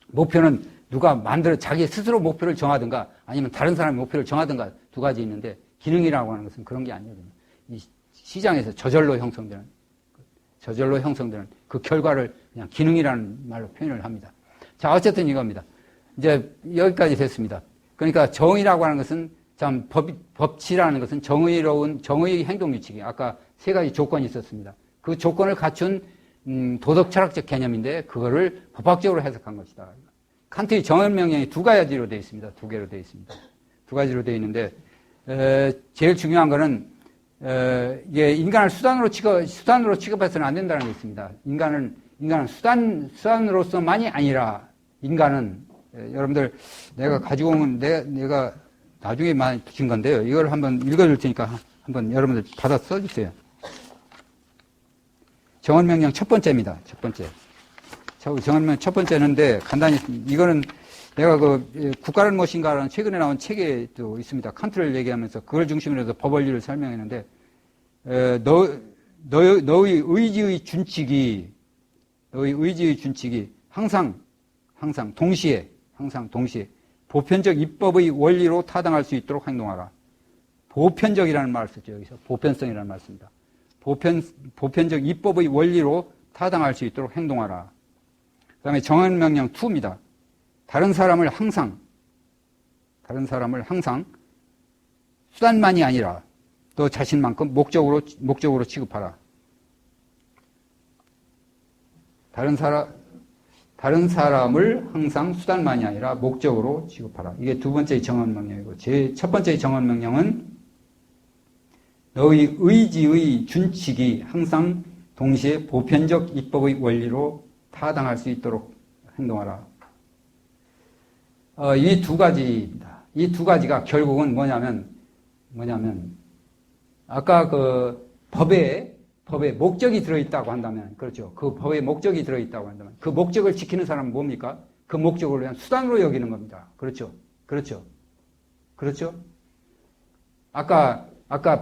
Speaker 1: 목표는 누가 자기 스스로 목표를 정하든가 아니면 다른 사람이 목표를 정하든가 두 가지 있는데 기능이라고 하는 것은 그런 게 아니거든요. 이 시장에서 저절로 형성되는 그 결과를 그냥 기능이라는 말로 표현을 합니다. 자, 어쨌든 이겁니다. 이제 여기까지 됐습니다. 그러니까 정의라고 하는 것은 참 법치라는 것은 정의의 행동규칙이 아까 세 가지 조건이 있었습니다. 그 조건을 갖춘 도덕 철학적 개념인데 그거를 법학적으로 해석한 것이다. 칸트의 정언명령이 두 가지로 되어 있습니다. 두 개로 되어 있습니다. 두 가지로 되어 있는데 제일 중요한 거는 이게 인간을 수단으로 취급해서는 안 된다는 게 있습니다. 인간은 수단으로서만이 아니라 인간은 여러분들 내가 가지고 온 내가 나중에 많이 붙인 건데요. 이걸 한번 읽어줄 테니까 한번 여러분들 받아 써주세요. 정언명령 첫 번째입니다. 첫 번째. 정언명령 첫 번째는데 간단히 이거는 내가 그 국가는 무엇인가라는 최근에 나온 책에도 있습니다. 칸트를 얘기하면서 그걸 중심으로 해서 법 원리를 설명했는데 너의 의지의 준칙이 항상 동시에 보편적 입법의 원리로 타당할 수 있도록 행동하라. 보편적이라는 말을 썼죠. 여기서 보편성이라는 말을 씁니다. 보편적 입법의 원리로 타당할 수 있도록 행동하라. 그 다음에 정언명령 2입니다. 다른 사람을 항상 수단만이 아니라 너 자신만큼 목적으로 취급하라. 다른 사람을 항상 수단만이 아니라 목적으로 취급하라. 이게 두 번째의 정언명령이고, 첫 번째의 정언명령은 너의 의지의 준칙이 항상 동시에 보편적 입법의 원리로 타당할 수 있도록 행동하라. 이 두 가지입니다. 이 두 가지가 결국은 뭐냐면 아까 그 법에 목적이 들어있다고 한다면, 그렇죠. 그 법에 목적이 들어있다고 한다면, 그 목적을 지키는 사람은 뭡니까? 그 목적을 위한 수단으로 여기는 겁니다. 그렇죠. 아까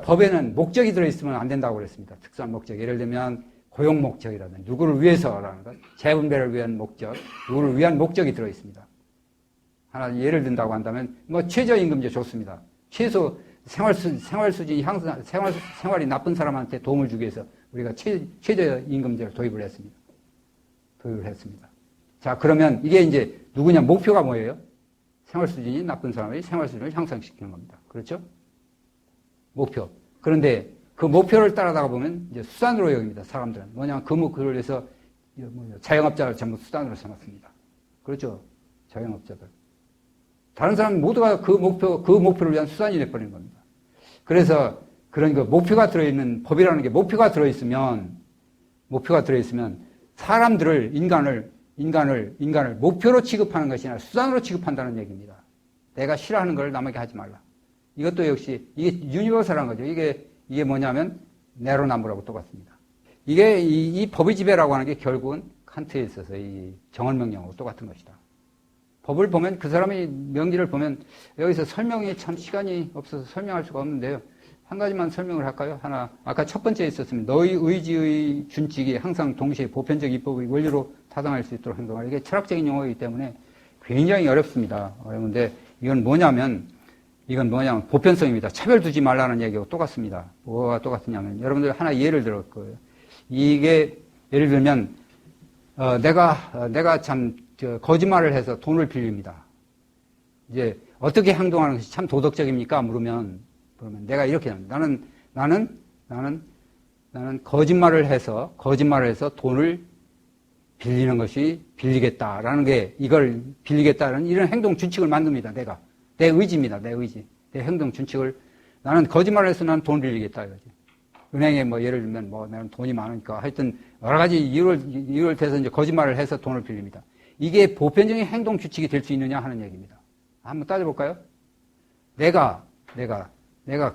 Speaker 1: 법에는 목적이 들어있으면 안 된다고 그랬습니다. 특수한 목적. 예를 들면 고용 목적이라든지 누구를 위해서라는 것, 재분배를 위한 목적, 누구를 위한 목적이 들어있습니다. 하나 예를 든다고 한다면 최저임금제 좋습니다. 최소 생활수준이 생활이 나쁜 사람한테 도움을 주기 위해서 우리가 최저임금제를 도입을 했습니다. 자, 그러면 이게 이제 누구냐? 목표가 뭐예요? 생활수준이 나쁜 사람의 생활수준을 향상시키는 겁니다. 그렇죠? 목표. 그런데 그 목표를 따라다가 보면 이제 수단으로 여깁니다. 사람들은. 뭐냐면 그 목표를 위해서 자영업자를 전부 수단으로 삼았습니다. 그렇죠? 자영업자들. 다른 사람 모두가 그 목표를 위한 수단이 돼버리는 겁니다. 그래서 그러니까 목표가 들어있는 법이라는 게 목표가 들어있으면 사람들을 인간을 목표로 취급하는 것이 아니라 수단으로 취급한다는 얘기입니다. 내가 싫어하는 걸 남에게 하지 말라. 이것도 역시 이게 유니버설한 거죠. 이게 뭐냐면 내로남불하고 똑같습니다. 이게 이 법의 지배라고 하는 게 결국은 칸트에 있어서 이 정언명령하고 똑같은 것이다. 법을 보면 그 사람의 명기를 보면 여기서 설명이 참 시간이 없어서 설명할 수가 없는데요. 한 가지만 설명을 할까요? 하나, 아까 첫 번째에 있었으면 너의 의지의 준칙이 항상 동시에 보편적 입법의 원리로 타당할 수 있도록 행동하라. 이게 철학적인 용어이기 때문에 굉장히 어렵습니다. 어려운데 이건 뭐냐면 보편성입니다. 차별 두지 말라는 얘기하고 똑같습니다. 뭐가 똑같으냐면 여러분들 하나 예를 들을 거예요. 이게 예를 들면 내가 참 거짓말을 해서 돈을 빌립니다. 이제 어떻게 행동하는 것이 참 도덕적입니까? 물으면 내가 이렇게 합니다. 나는 거짓말을 해서 돈을 빌리는 것이 빌리겠다라는 게 이걸 빌리겠다는 이런 행동 준칙을 만듭니다. 내 의지입니다. 내 의지. 내 행동 준칙을 나는 거짓말을 해서 나는 돈 빌리겠다 이거지. 은행에 예를 들면 나는 돈이 많으니까 하여튼 여러 가지 이유를 대서 이제 거짓말을 해서 돈을 빌립니다. 이게 보편적인 행동 규칙이 될 수 있느냐 하는 얘기입니다. 한번 따져볼까요? 내가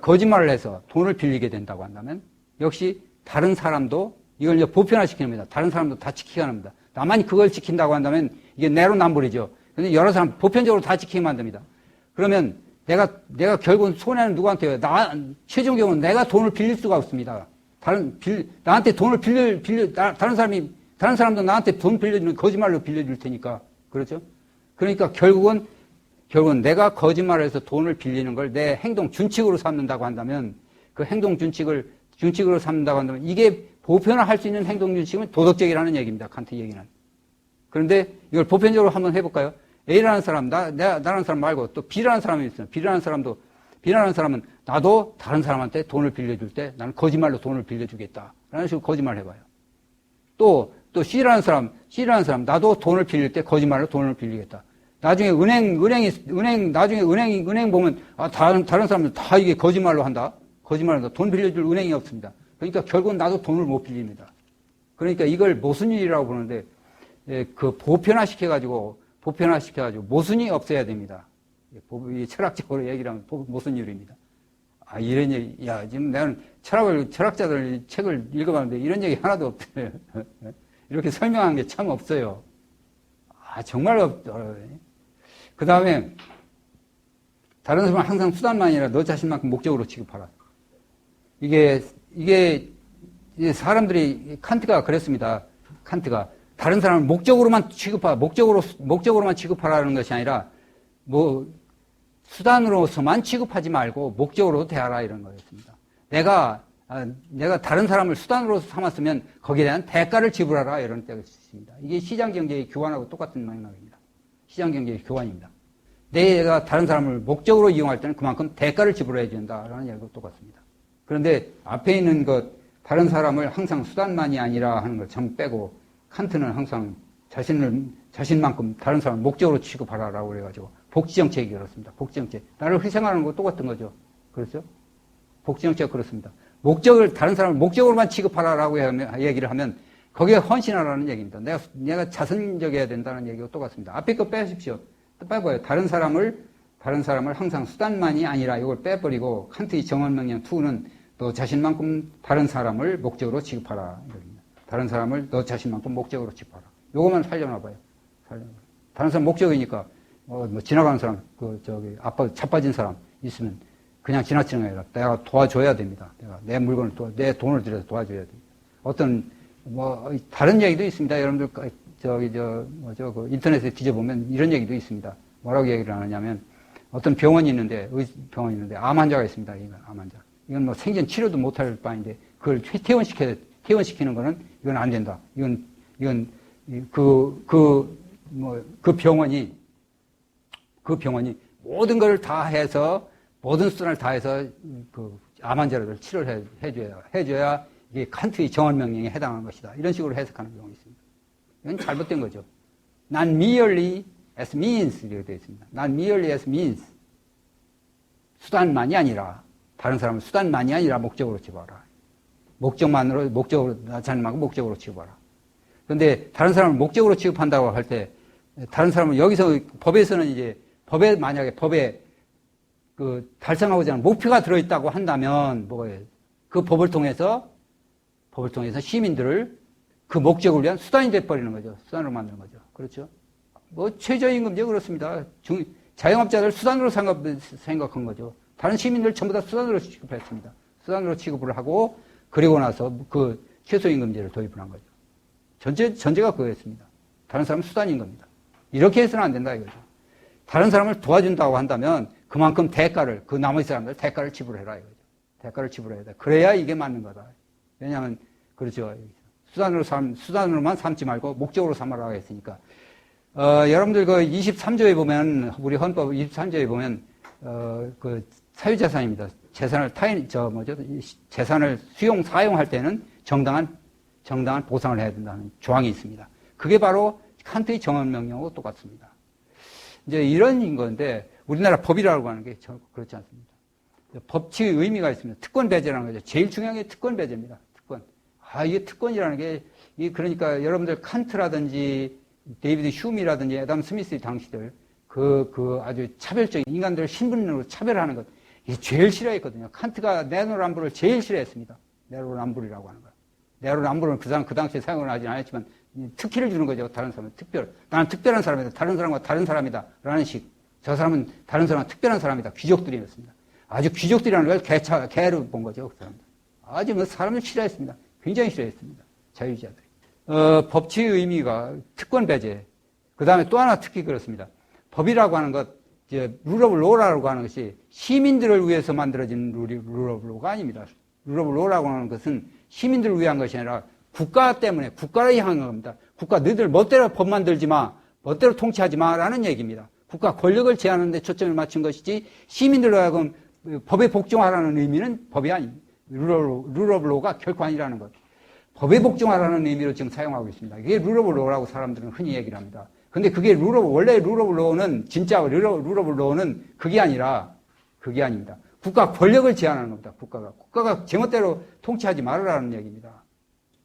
Speaker 1: 거짓말을 해서 돈을 빌리게 된다고 한다면 역시 다른 사람도 이걸 이제 보편화시키는 겁니다. 다른 사람도 다 지키게 합니다. 나만 그걸 지킨다고 한다면 이게 내로남불이죠. 근데 여러 사람 보편적으로 다 지키게 만듭니다. 그러면 내가 결국은 손해는 누구한테요? 최종 경우는 내가 돈을 빌릴 수가 없습니다. 나한테 돈을 다른 사람도 나한테 돈 빌려주는 거짓말로 빌려줄 테니까. 그렇죠? 그러니까 결국은 내가 거짓말을 해서 돈을 빌리는 걸 내 행동 준칙으로 삼는다고 한다면 그 행동 준칙으로 삼는다고 한다면 이게 보편화할 수 있는 행동 준칙은 도덕적이라는 얘기입니다. 칸트 얘기는. 그런데 이걸 보편적으로 한번 해볼까요? A라는 사람, 나라는 사람 말고 또 B라는 사람이 있어요. B라는 사람은 나도 다른 사람한테 돈을 빌려줄 때 나는 거짓말로 돈을 빌려주겠다. 라는 식으로 거짓말을 해봐요. 또 C라는 사람, 나도 돈을 빌릴 때 거짓말로 돈을 빌리겠다. 나중에 은행 보면, 다른 사람들 다 이게 거짓말로 한다. 돈 빌려줄 은행이 없습니다. 그러니까 결국은 나도 돈을 못 빌립니다. 그러니까 이걸 모순율이라고 보는데, 보편화시켜가지고 모순이 없어야 됩니다. 철학적으로 얘기를 하면 모순율입니다. 이런 얘기, 지금 내가 철학자들 책을 읽어봤는데 이런 얘기 하나도 없어요. 이렇게 설명한 게 참 없어요. 정말 없어요. 그 다음에, 다른 사람은 항상 수단만이 아니라 너 자신만큼 목적으로 취급하라. 이게 사람들이, 칸트가 그랬습니다. 다른 사람을 목적으로만 취급하라는 것이 아니라, 수단으로서만 취급하지 말고 목적으로 대하라 이런 거였습니다. 내가 다른 사람을 수단으로 삼았으면 거기에 대한 대가를 지불하라 이런 때가 있습니다. 이게 시장경제의 교환하고 똑같은 맥락입니다. 시장경제의 교환입니다. 내가 다른 사람을 목적으로 이용할 때는 그만큼 대가를 지불해야 된다라는 얘기가 똑같습니다. 그런데 앞에 있는 다른 사람을 항상 수단만이 아니라 하는 걸 전부 빼고 칸트는 항상 자신만큼 다른 사람을 목적으로 취급하라라고 그래가지고 복지정책이 그렇습니다. 복지정책. 나를 희생하는 거 똑같은 거죠. 그렇죠? 복지정책 그렇습니다. 다른 사람을 목적으로만 취급하라라고 얘기를 하면 거기에 헌신하라는 얘기입니다. 내가 자선적이어야 된다는 얘기가 똑같습니다. 앞에 거 빼십시오. 빼봐요. 다른 사람을 항상 수단만이 아니라 이걸 빼버리고 칸트의 정언명령 2는 너 자신만큼 다른 사람을 목적으로 취급하라. 이겁니다. 다른 사람을 너 자신만큼 목적으로 취급하라. 요거만 살려놔봐요. 다른 사람 목적이니까 지나가는 사람, 차 빠진 사람 있으면 그냥 지나치는 게 아니라 내가 도와줘야 됩니다. 내 물건을 내 돈을 들여서 도와줘야 됩니다. 다른 얘기도 있습니다. 여러분들, 인터넷에 뒤져보면 이런 얘기도 있습니다. 뭐라고 얘기를 하느냐면, 어떤 병원이 있는데, 암 환자가 있습니다. 암 환자. 이건 생전 치료도 못할 바인데, 그걸 퇴원시키는 거는 이건 안 된다. 그 병원이 모든 걸 다 해서, 모든 수단을 다해서 암 환자를 치료를 해줘야 이게 칸트의 정언명령에 해당하는 것이다. 이런 식으로 해석하는 경우가 있습니다. 이건 잘못된 거죠. Not merely as means 이렇게 되어 있습니다. Not merely as means. 수단만이 아니라, 다른 사람은 수단만이 아니라 목적으로 취급하라. 자신만큼 목적으로 취급하라. 그런데 다른 사람을 목적으로 취급한다고 할 때, 다른 사람은 여기서 법에서는 만약에 법에 달성하고자 하는 목표가 들어있다고 한다면, 뭐예요? 그 법을 통해서 시민들을 그 목적을 위한 수단이 돼버리는 거죠. 수단으로 만드는 거죠. 그렇죠? 최저임금제 그렇습니다. 자영업자들 수단으로 생각한 거죠. 다른 시민들 전부 다 수단으로 취급했습니다. 수단으로 취급을 하고, 그리고 나서 최소임금제를 도입을 한 거죠. 전제가 그거였습니다. 다른 사람은 수단인 겁니다. 이렇게 해서는 안 된다 이거죠. 다른 사람을 도와준다고 한다면 그만큼 나머지 사람들 대가를 지불해라 이거죠. 대가를 지불해야 돼. 그래야 이게 맞는 거다. 왜냐하면 그렇죠. 수단으로만 삼지 말고 목적으로 삼아라 했으니까. 여러분들 23조에 보면 우리 헌법 23조에 보면 사유재산입니다. 재산을 사용할 때는 정당한 보상을 해야 된다는 조항이 있습니다. 그게 바로 칸트의 정언명령하고 똑같습니다. 이제 이런 건데 우리나라 법이라고 하는 게 그렇지 않습니다. 법칙의 의미가 있습니다. 특권 배제라는 거죠. 제일 중요한 게 특권 배제입니다. 특권. 이게 특권이라는 게 그러니까 여러분들 칸트라든지 데이비드 휴미라든지 애덤 스미스 당시들 아주 차별적인 인간들을 신분으로 차별하는 것 이게 제일 싫어했거든요. 칸트가 내로남불을 제일 싫어했습니다. 내로남불이라고 하는 거. 내로남불은 그 당시에 사용을 하진 않았지만 특기를 주는 거죠. 다른 사람은 나는 특별한 사람이다. 다른 사람과 다른 사람이다. 라는 식. 저 사람은 다른 사람과 특별한 사람이다. 귀족들이었습니다. 아주 귀족들이라는 걸 개로 본 거죠. 그 사람들. 아주 사람을 싫어했습니다. 굉장히 싫어했습니다. 자유주의자들이. 법치의 의미가 특권 배제. 그 다음에 또 하나 특히 그렇습니다. 법이라고 하는 것, 룰 오브 로라고 하는 것이 시민들을 위해서 만들어진 룰 오브 로가 아닙니다. 룰 오브 로라고 하는 것은 시민들을 위한 것이 아니라 국가 때문에 국가를 향한 겁니다. 국가 너희들 멋대로 법 만들지 마, 멋대로 통치하지 마라는 얘기입니다. 국가 권력을 제한하는 데 초점을 맞춘 것이지 시민들로 하여금 법에 복종하라는 의미는 법이 아닙니다. 룰 오브 로가 결코 아니라는 것. 법에 복종하라는 의미로 지금 사용하고 있습니다. 이게 룰 오브 로라고 사람들은 흔히 얘기를 합니다. 근데 그게 원래 룰 오브 로는 진짜 룰 오브 로는 그게 아니라 그게 아닙니다. 국가 권력을 제한하는 겁니다. 국가가 제멋대로 통치하지 말으라는 얘기입니다.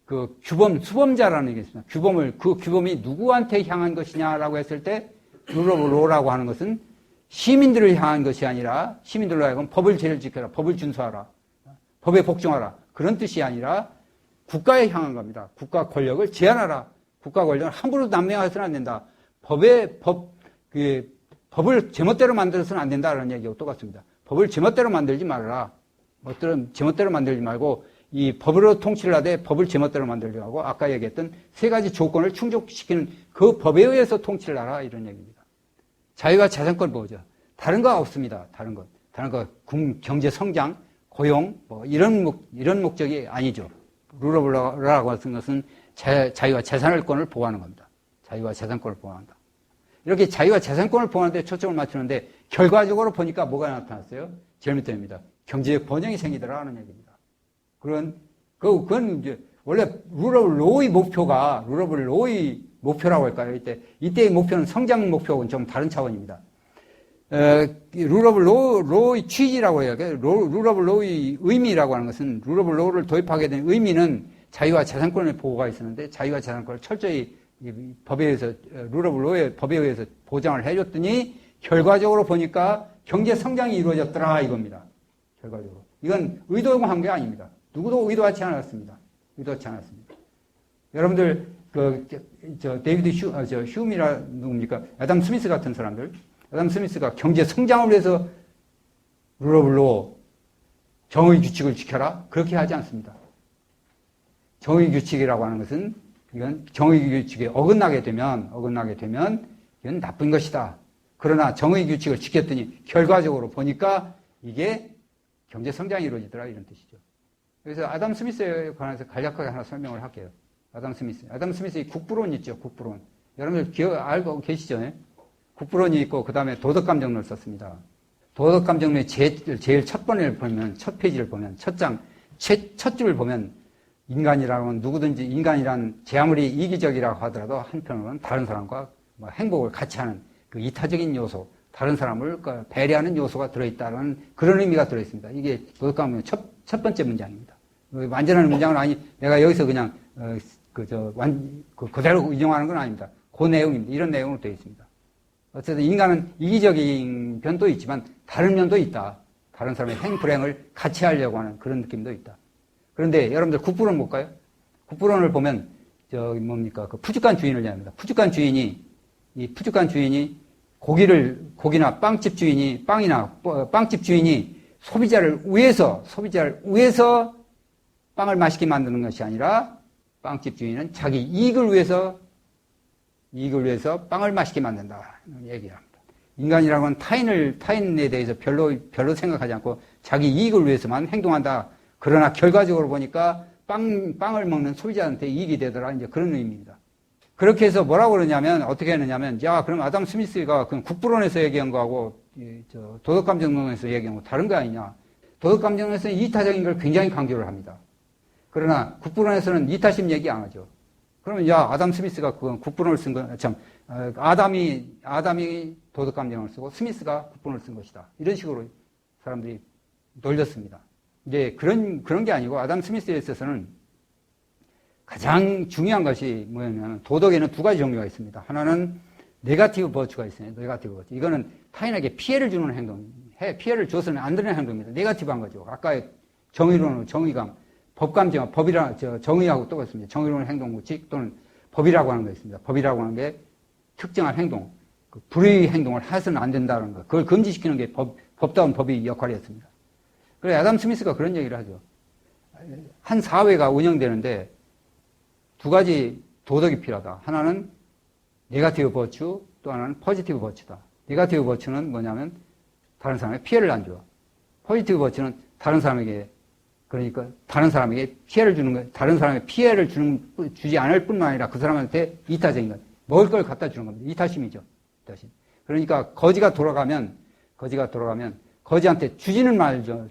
Speaker 1: 그 수범자라는 얘기 있습니다. 그 규범이 누구한테 향한 것이냐라고 했을 때 룰 오브 로라고 하는 것은 시민들을 향한 것이 아니라 시민들로 하여금 법을 제일 지켜라, 법을 준수하라, 법에 복종하라 그런 뜻이 아니라 국가에 향한 겁니다. 국가 권력을 제한하라. 국가 권력을 함부로 남용해서는 안 된다. 법을 제멋대로 만들어서는 안 된다라는 얘기하고 똑같습니다. 법을 제멋대로 만들지 말아라. 제멋대로 만들지 말고 이 법으로 통치를 하되 법을 제멋대로 만들려고 하고 아까 얘기했던 세 가지 조건을 충족시키는 그 법에 의해서 통치를 하라 이런 얘기입니다. 자유와 재산권 보호죠. 다른 거 없습니다. 다른 거 경제 성장, 고용 뭐 이런 목적이 아니죠. 룰 오브 로라고 하는 것은 자유와 재산권을 보호하는 겁니다. 자유와 재산권을 보호한다. 이렇게 자유와 재산권을 보호하는 데 초점을 맞추는데 결과적으로 보니까 뭐가 나타났어요? 제일 밑에입니다. 경제적 번영이 생기더라 하는 얘기입니다. 그건 이제 원래 룰 오브 로의 목표라고 할까요? 이때의 목표는 성장 목표하고는 좀 다른 차원입니다. 룰 오브 로의 취지라고 해요. 룰 오브 로의 의미라고 하는 것은 룰 오브 로를 도입하게 된 의미는 자유와 재산권의 보호가 있었는데 자유와 재산권을 철저히 법에 의해서 룰 오브 로의 법에 의해서 보장을 해줬더니 결과적으로 보니까 경제 성장이 이루어졌더라 이겁니다. 결과적으로 이건 의도한 게 아닙니다. 누구도 의도하지 않았습니다. 여러분들 데이비드 휴미라 누굽니까? 애덤 스미스 같은 사람들. 애덤 스미스가 경제 성장을 위해서 룰 오브 로 정의 규칙을 지켜라 그렇게 하지 않습니다. 정의 규칙이라고 하는 것은 이건 정의 규칙에 어긋나게 되면 이건 나쁜 것이다. 그러나 정의 규칙을 지켰더니 결과적으로 보니까 이게 경제 성장이 이루어지더라 이런 뜻이죠. 그래서 아담 스미스에 관해서 간략하게 하나 설명을 할게요. 아담 스미스의 국부론 있죠. 국부론. 여러분들 알고 계시죠? 네? 국부론이 있고 그 다음에 도덕감정론을 썼습니다. 도덕감정론의 제일 첫 번을 보면 첫 페이지를 보면 첫 줄을 보면 인간이라는 누구든지 인간이란 제 아무리 이기적이라고 하더라도 한편으로는 다른 사람과 행복을 같이 하는 그 이타적인 요소, 다른 사람을 배려하는 요소가 들어있다는 그런 의미가 들어있습니다. 이게 도덕감정의 첫 번째 문장입니다. 완전한 문장은 아니, 내가 여기서 그냥 그대로 인용하는 건 아닙니다. 그 내용입니다. 이런 내용으로 되어 있습니다. 어쨌든 인간은 이기적인 면도 있지만 다른 면도 있다. 다른 사람의 행불행을 같이 하려고 하는 그런 느낌도 있다. 그런데 여러분들 국부론 볼까요? 국부론을 보면 그 푸주간 주인을 얘기합니다. 푸주간 주인이 고기나 빵집 주인이 빵집 주인이 소비자를 위해서 빵을 맛있게 만드는 것이 아니라 빵집 주인은 자기 이익을 위해서 빵을 맛있게 만든다. 얘기를 합니다. 인간이라고는 타인에 대해서 별로 생각하지 않고 자기 이익을 위해서만 행동한다. 그러나 결과적으로 보니까 빵을 먹는 소비자한테 이익이 되더라. 이제 그런 의미입니다. 그렇게 해서 뭐라고 그러냐면, 어떻게 했느냐면, 그럼 아담 스미스가 그 국부론에서 얘기한 거하고, 도덕감정론에서 얘기한 거 다른 거 아니냐. 도덕감정론에서는 이타적인 걸 굉장히 강조를 합니다. 그러나 국부론에서는 이타심 얘기 안 하죠. 그러면 아담 스미스가 그 국부론을 쓴 건, 아담이 도덕감정을 쓰고 스미스가 국부론을 쓴 것이다. 이런 식으로 사람들이 놀렸습니다. 이제 그런 게 아니고 아담 스미스에 있어서는 가장 중요한 것이 뭐냐면 도덕에는 두 가지 종류가 있습니다. 하나는 네거티브 버추가 있어요. 네거티브 버추. 이거는 타인에게 피해를 주는 행동, 피해를 줘서는 안 되는 행동입니다. 네거티브한 거죠. 아까 정의론, 정의감, 법감정, 정의하고 똑같습니다. 정의론 행동구칙 또는 법이라고 하는 거 있습니다. 법이라고 하는 게 특정한 행동, 불의의 행동을 해서는 안 된다는 거. 그걸 금지시키는 게 법다운 법의 역할이었습니다. 그래서 아담 스미스가 그런 얘기를 하죠. 한 사회가 운영되는데 두 가지 도덕이 필요하다. 하나는 네거티브 버추, 또 하나는 포지티브 버추다. 네거티브 버추는 뭐냐면 다른 사람에게 피해를 안 줘. 포지티브 버추는 다른 사람에게 그러니까 다른 사람에게 피해를 주는 거, 다른 사람에게 피해를 주지 않을 뿐만 아니라 그 사람한테 이타적인 것, 먹을 걸 갖다 주는 겁니다. 이타심이죠. 이타심. 그러니까 거지가 돌아가면 거지한테 주지는 말죠.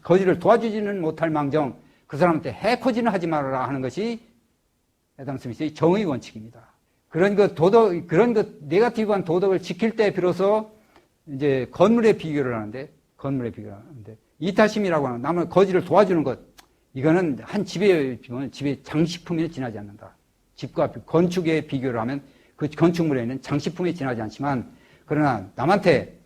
Speaker 1: 거지를 도와주지는 못할 망정 그 사람한테 해코지는 하지 말아라 하는 것이 애덤 스미스의 정의 원칙입니다. 그런 네거티브한 도덕을 지킬 때 비로소 이제 건물에 비교를 하는데, 이타심이라고 하는 남을 거지를 도와주는 것, 이거는 한 집의 장식품에 지나지 않는다. 집과 건축에 비교를 하면 그 건축물에는 장식품에 지나지 않지만, 그러나 남한테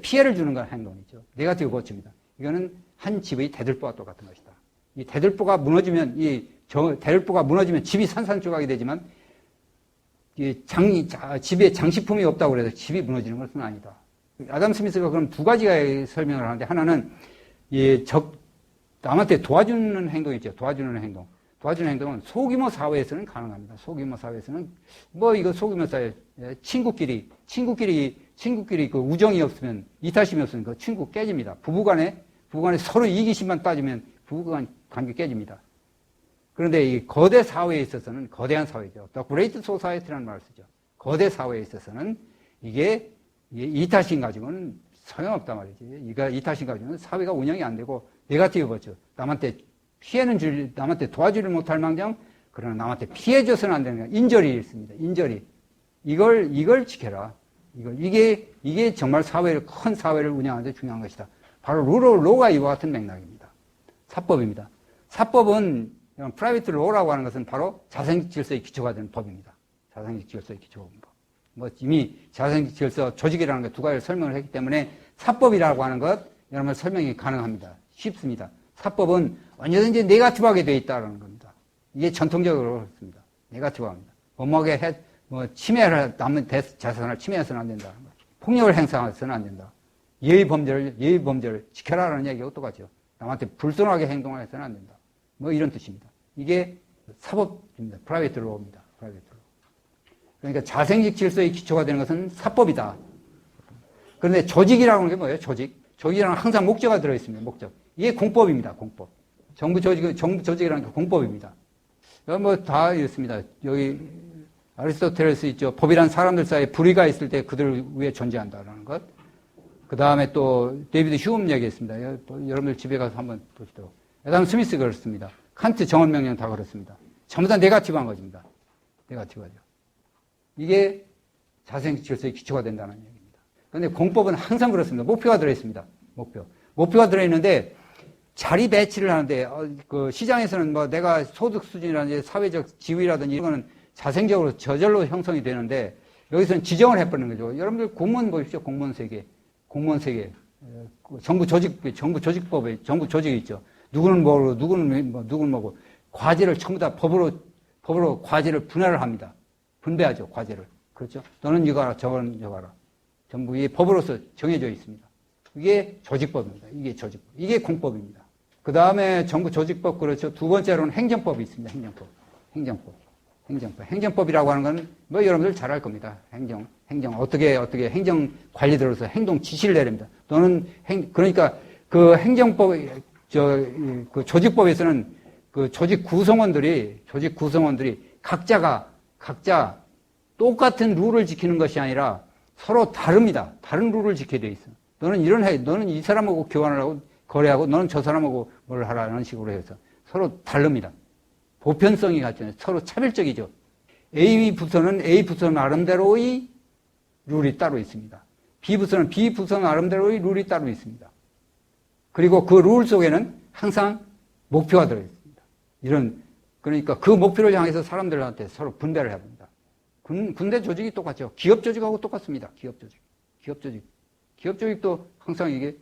Speaker 1: 피해를 주는 건 행동이죠. 네거티브 버츠입니다. 이거는 한 집의 대들보와 똑같은 것이다. 이 대들보가 무너지면, 집이 산산조각이 되지만, 집에 장식품이 없다고 해서 집이 무너지는 것은 아니다. 아담 스미스가 그럼 두 가지가 설명을 하는데, 하나는 남한테 도와주는 행동이죠. 도와주는 행동은 소규모 사회에서는 가능합니다. 소규모 사회에서는 이거 소규모 사회 친구끼리 그 우정이 없으면, 이타심이 없으면 그 친구 깨집니다. 부부간에 서로 이기심만 따지면 부부간 관계 깨집니다. 그런데 이 거대 사회에 있어서는, 거대한 사회죠. The Great Society라는 말을 쓰죠. 거대 사회에 있어서는 이게 이타심 가지고는 소용없단 말이지. 이타심 가지고는 사회가 운영이 안 되고, 네거티브 버츠. 남한테 도와주지 못할 망정, 그러나 남한테 피해줘서는 안 되는 거야. 인절이 있습니다. 인절이. 이걸 지켜라. 이게 정말 큰 사회를 운영하는 데 중요한 것이다. 바로 로가 이와 같은 맥락입니다. 사법입니다. 사법은, 프라이빗 로라고 하는 것은 바로 자생적 질서의 기초가 되는 법입니다. 자생적 질서의 기초가 되는 법. 이미 자생적 질서 조직이라는 것 두 가지를 설명을 했기 때문에 사법이라고 하는 것, 여러분 설명이 가능합니다. 쉽습니다. 사법은 언제든지 네거티브하게 되어 있다는 겁니다. 이게 전통적으로 그렇습니다. 네거티브합니다. 침해를, 남의 자산을 침해해서는 안 된다는 것. 폭력을 행사해서는 안 된다. 예의 범죄를 지켜라라는 얘기하고 똑같죠. 남한테 불손하게 행동해서는 안 된다. 이런 뜻입니다. 이게 사법입니다. 프라이빗 로입니다. 프라이빗 로. 그러니까 자생적 질서의 기초가 되는 것은 사법이다. 그런데 조직이라고 하는 게 뭐예요? 조직이라는 항상 목적가 들어있습니다. 목적. 이게 공법입니다. 공법. 정부 조직이라는 게 공법입니다. 다 이렇습니다. 여기 아리스토텔레스 있죠. 법이란 사람들 사이에 불의가 있을 때 그들 위에 존재한다라는 것. 그 다음에 또 데이비드 휴엄 얘기했습니다. 여러분들 집에 가서 한번 보시도록. 애덤 스미스 그렇습니다. 칸트 정언명령 다 그렇습니다. 전부 다 네거티브한 것입니다. 네거티브하죠. 이게 자생 질서의 기초가 된다는 얘기입니다. 그런데 공법은 항상 그렇습니다. 목표가 들어있습니다. 목표가 들어있는데 자리 배치를 하는데 그 시장에서는 내가 소득 수준이라든지 사회적 지위라든지 이런 거는 자생적으로 저절로 형성이 되는데 여기서는 지정을 해버리는 거죠. 여러분들 공무원 보십시오. 공무원 세계. 정부 조직법에 정부 조직이 있죠. 누구는 뭐고 누구는 뭐고 과제를 전부 다 법으로 과제를 분할을 합니다. 분배하죠. 과제를. 그렇죠? 너는 이거 하라, 저거는 저거 하라. 전부 이 법으로서 정해져 있습니다. 이게 조직법입니다. 이게 공법입니다. 그 다음에 정부 조직법 그렇죠. 두 번째로는 행정법이 있습니다. 행정법이라고 하는 건 여러분들 잘 알 겁니다. 어떻게 행정 관리들로서 행동 지시를 내립니다. 그러니까 그 행정법, 그 조직법에서는 그 조직 구성원들이 각자 똑같은 룰을 지키는 것이 아니라 서로 다릅니다. 다른 룰을 지켜야 돼 있어. 너는 이 사람하고 교환을 하고 거래하고 너는 저 사람하고 뭘 하라는 식으로 해서 서로 다릅니다. 보편성이 같잖아요. 서로 차별적이죠. A 부서는 나름대로의 룰이 따로 있습니다. B 부서 나름대로의 룰이 따로 있습니다. 그리고 그 룰 속에는 항상 목표가 들어있습니다. 그러니까 그 목표를 향해서 사람들한테 서로 분배를 해야 됩니다. 군대 조직이 똑같죠. 기업 조직하고 똑같습니다. 기업 조직도 항상 이게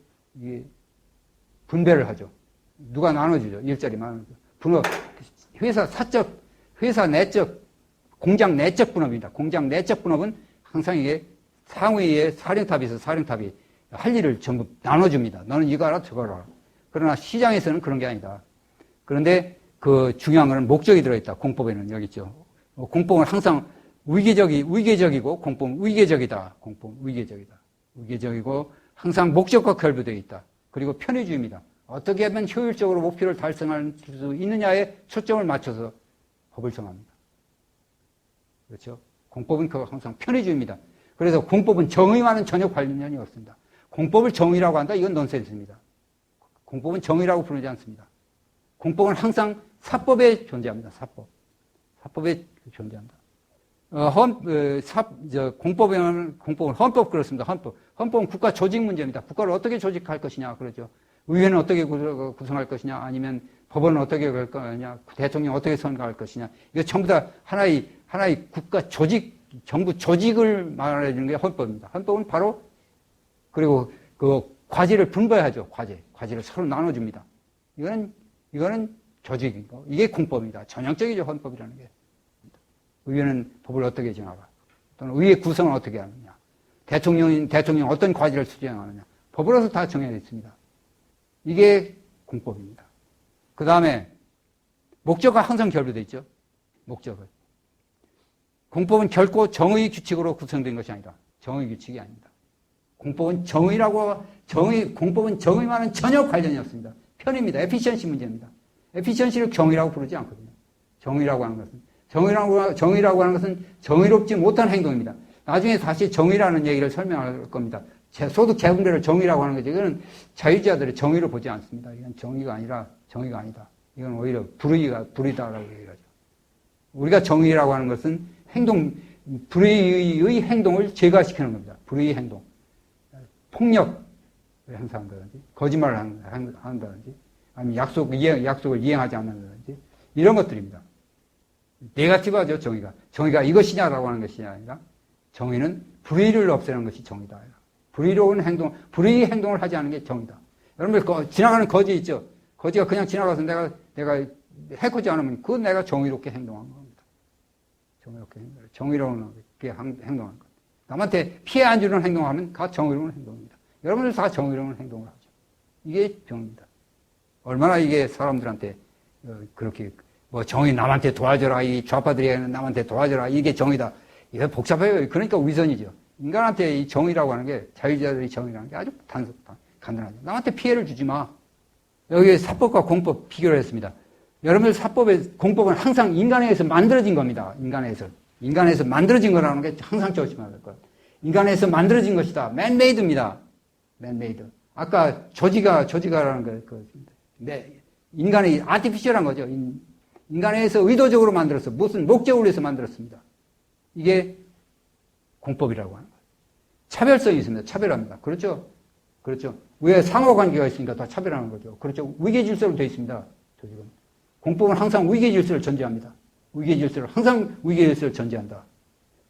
Speaker 1: 분배를 하죠. 누가 나눠주죠. 일자리만. 회사 내적, 공장 내적 분업입니다. 공장 내적 분업은 항상 이게 상위에 사령탑이 할 일을 전부 나눠줍니다. 너는 이거 하라, 저거 하라. 그러나 시장에서는 그런 게 아니다. 그런데 그 중요한 거는 목적이 들어있다. 공법에는 여기 있죠. 공법은 항상 위계적이고 공법은 위계적이다. 위계적이고 항상 목적과 결부되어 있다. 그리고 편의주의입니다. 어떻게 하면 효율적으로 목표를 달성할 수 있느냐에 초점을 맞춰서 법을 정합니다. 그렇죠? 공법은 항상 편의주의입니다. 그래서 공법은 정의와는 전혀 관련이 없습니다. 공법을 정의라고 한다? 이건 넌센스입니다. 공법은 정의라고 부르지 않습니다. 공법은 항상 사법에 존재합니다. 사법에 존재한다. 공법은 헌법 그렇습니다. 헌법은 국가 조직 문제입니다. 국가를 어떻게 조직할 것이냐, 그러죠. 의회는 어떻게 구성할 것이냐, 아니면 법원은 어떻게 할 거냐, 대통령 어떻게 선거할 것이냐. 이거 전부 다 하나의 국가 조직, 정부 조직을 말해주는 게 헌법입니다. 헌법은 바로, 그리고 그 과제를 분배하죠. 과제를 서로 나눠줍니다. 이거는 조직이고, 이게 공법입니다. 전형적이죠, 헌법이라는 게. 의회는 법을 어떻게 정하가, 또는 의회 구성을 어떻게 하느냐, 대통령 어떤 과제를 수행하느냐, 법으로서 다 정해져 있습니다. 이게 공법입니다. 그 다음에 목적과 항상 결부되어 있죠. 목적을. 공법은 결코 정의 규칙으로 구성된 것이 아니다. 정의 규칙이 아닙니다. 공법은 공법은 정의와는 전혀 관련이 없습니다. 편입니다. 에피션시 문제입니다. 에피션시를 정의라고 부르지 않거든요. 정의라고 하는 것은 정의롭지 못한 행동입니다. 나중에 다시 정의라는 얘기를 설명할 겁니다. 소득 재분배를 정의라고 하는 거죠. 이거는 자유주의자들의 정의를 보지 않습니다. 이건 정의가 아니다. 이건 오히려 불의다라고 얘기하죠. 우리가 정의라고 하는 것은 불의의 행동을 제거시키는 겁니다. 불의의 행동. 폭력을 행사한다든지, 거짓말을 한다든지, 아니면 약속을 이행하지 않는다든지, 이런 것들입니다. 네거티브하죠, 정의가. 정의가 이것이냐라고 하는 것이 아니라, 정의는 불의를 없애는 것이 정의다. 불의로운 행동, 불의의 행동을 하지 않는 게 정의다. 여러분들, 지나가는 거지 있죠? 거지가 그냥 지나가서 내가 해코지 않으면, 그건 내가 정의롭게 행동한 겁니다. 정의롭게 행동한 것. 남한테 피해 안 주는 행동하면 다 정의로운 행동입니다. 여러분들 다 정의로운 행동을 하죠. 이게 정의입니다. 얼마나 이게 사람들한테 그렇게 정의 남한테 도와줘라, 이 좌파들이 남한테 도와줘라, 이게 정의다. 이게 복잡해요. 그러니까 위선이죠. 인간한테 이 정의라고 하는 게, 자유자들의 정의라는 게 아주 간단하죠. 남한테 피해를 주지 마. 여기 사법과 공법 비교를 했습니다. 여러분들 공법은 항상 인간에 의해서 만들어진 겁니다. 인간에서 만들어진 거라는 게 항상 조심해야 될 거예요. 인간에서 만들어진 것이다. 맨메이드입니다. 맨메이드. 아까 조지가라는 거, 인간이 아티피셜한 거죠. 인간에 의해서 의도적으로 만들었어. 무슨 목적을 위해서 만들었습니다. 이게 공법이라고 하는 거예요. 차별성이 있습니다. 차별합니다. 그렇죠? 왜 상호관계가 있으니까 다 차별하는 거죠. 그렇죠? 위계질서로 되어 있습니다. 조직은. 공법은 항상 위계질서를 전제합니다. 항상 위계질서를 전제한다.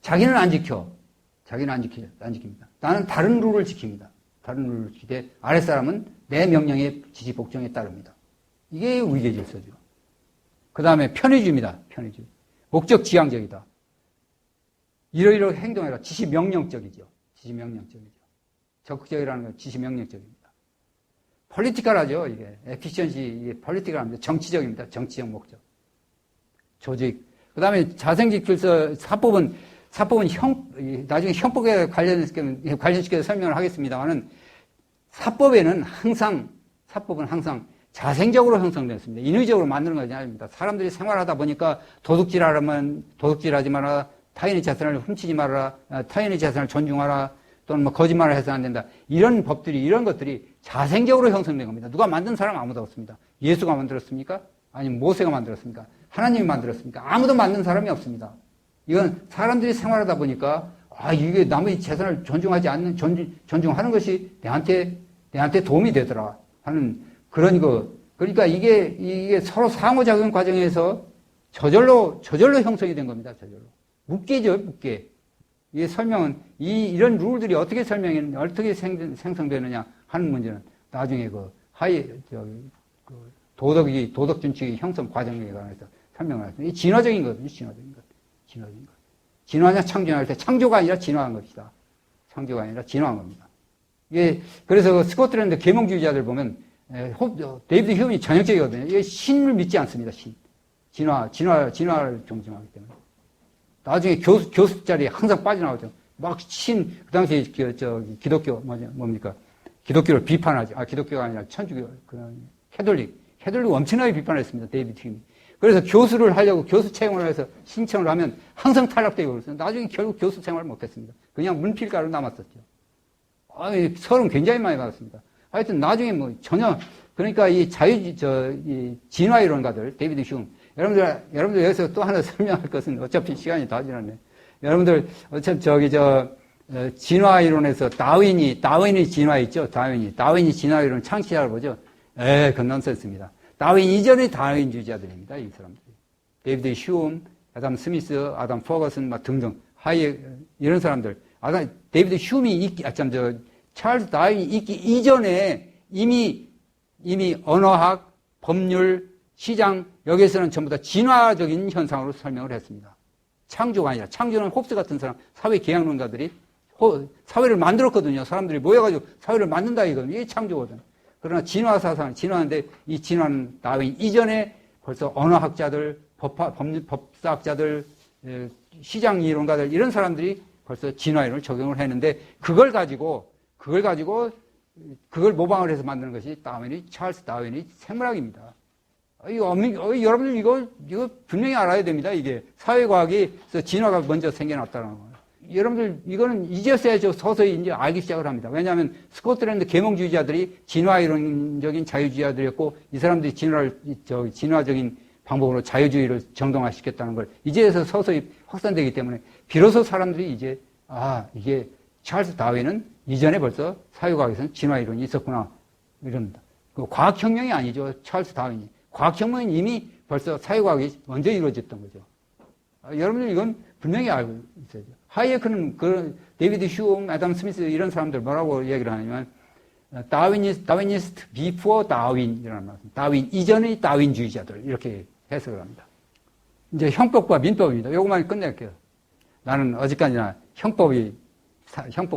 Speaker 1: 자기는 안 지켜. 안 지킵니다. 나는 다른 룰을 지킵니다. 다른 룰을 지키되 아랫사람은 내 명령에 지시 복종에 따릅니다. 이게 위계질서죠. 그 다음에 편의주의입니다. 편의주의. 목적 지향적이다. 이러이러 행동해라. 지시명령적이죠. 적극적이라는 건 지시명령적입니다. 폴리티컬하죠. 이게 에피션시, 폴리티컬합니다. 정치적입니다. 정치적 목적. 조직. 그 다음에 자생직필서 사법은 나중에 형법에 관련시켜서 설명을 하겠습니다만은 사법은 항상 자생적으로 형성됐습니다. 인위적으로 만드는 것이 아닙니다. 사람들이 생활하다 보니까 도둑질하지 마라, 타인의 재산을 훔치지 말아라, 타인의 재산을 존중하라, 또는 거짓말을 해서는 안 된다. 이런 것들이 자생적으로 형성된 겁니다. 누가 만든 사람 아무도 없습니다. 예수가 만들었습니까? 아니면 모세가 만들었습니까? 하나님이 만들었습니까? 아무도 만든 사람이 없습니다. 이건 사람들이 생활하다 보니까, 이게 남의 재산을 존중하는 것이 내한테 도움이 되더라 하는 그런 거. 그러니까 이게 서로 상호작용 과정에서 저절로 형성이 된 겁니다. 묵계죠, 묵계. 이 설명은, 이런 룰들이 어떻게 생성되느냐 하는 문제는 나중에 도덕 준칙의 형성 과정에 관해서 설명을 하겠습니다. 이 진화적인 거거든요, 진화적인 것. 진화냐, 창조냐 할 때 창조가 아니라 진화한 것이다. 창조가 아니라 진화한 겁니다. 그래서 스코틀랜드 계몽주의자들 보면, 데이비드 휴먼이 전형적이거든요. 이게 신을 믿지 않습니다, 신. 진화를 존중하기 때문에. 나중에 교수 자리에 항상 빠져나오죠. 그 당시에 기독교, 뭡니까? 기독교를 비판하죠. 기독교가 아니라 천주교, 캐톨릭 엄청나게 비판했습니다. 데이비드 휴미. 그래서 교수를 하려고 교수 채용을 해서 신청을 하면 항상 탈락되고 그랬어요. 나중에 결국 교수 생활을 못했습니다. 그냥 문필가로 남았었죠. 서름 굉장히 많이 받았습니다. 하여튼 나중에 뭐 전혀, 그러니까 이 이 진화이론가들, 데이비드 휴미. 여러분들 여기서 또 하나 설명할 것은 어차피 시간이 다 지났네. 여러분들 어차피 진화이론에서 다윈이 진화 있죠? 다윈이 진화이론 창시자를 보죠? 그건 넌센스입니다. 다윈 이전의 다윈주의자들입니다, 이 사람들이. 데이비드 휴엄, 아담 스미스, 아담 퍼거슨, 등등. 이런 사람들. 데이비드 휴엄이 찰스 다윈이 있기 이전에 이미 언어학, 법률, 시장, 여기에서는 전부 다 진화적인 현상으로 설명을 했습니다. 창조가 아니라, 창조는 홉스 같은 사람, 사회 계약론가들이 사회를 만들었거든요. 사람들이 모여가지고 사회를 만든다 이거는. 이게 창조거든. 그러나 진화 사상, 진화인데 이 진화는 다윈 이전에 벌써 언어학자들, 법사학자들, 시장 이론가들 이런 사람들이 벌써 진화론을 적용을 했는데 그걸 가지고 그걸 모방을 해서 만드는 것이 찰스 다윈의 생물학입니다. 여러분들 이거 분명히 알아야 됩니다. 이게 사회과학에서 진화가 먼저 생겨났다는 거. 여러분들 이거는 이제서야 서서히 이제 알기 시작을 합니다. 왜냐하면 스코틀랜드 계몽주의자들이 진화이론적인 자유주의자들이었고 이 사람들이 진화적인 방법으로 자유주의를 정당화시켰다는 걸 이제서 서서히 확산되기 때문에 비로소 사람들이 이제 이게 찰스 다윈은 이전에 벌써 사회과학에서는 진화이론이 있었구나 이럽니다. 과학혁명이 아니죠. 찰스 다윈이. 과학혁명은 이미 벌써 사회과학이 먼저 이루어졌던 거죠. 여러분들 이건 분명히 알고 있어야죠. 하이에크는 데이비드 휴엄, 아담 스미스 이런 사람들 뭐라고 얘기를 하냐면 다윈니스트 비포 다윈이라는 말입니다. 다윈 이전의 다윈주의자들 이렇게 해석을 합니다. 이제 형법과 민법입니다. 요것만 끝낼게요. 나는 어디까지나 형법은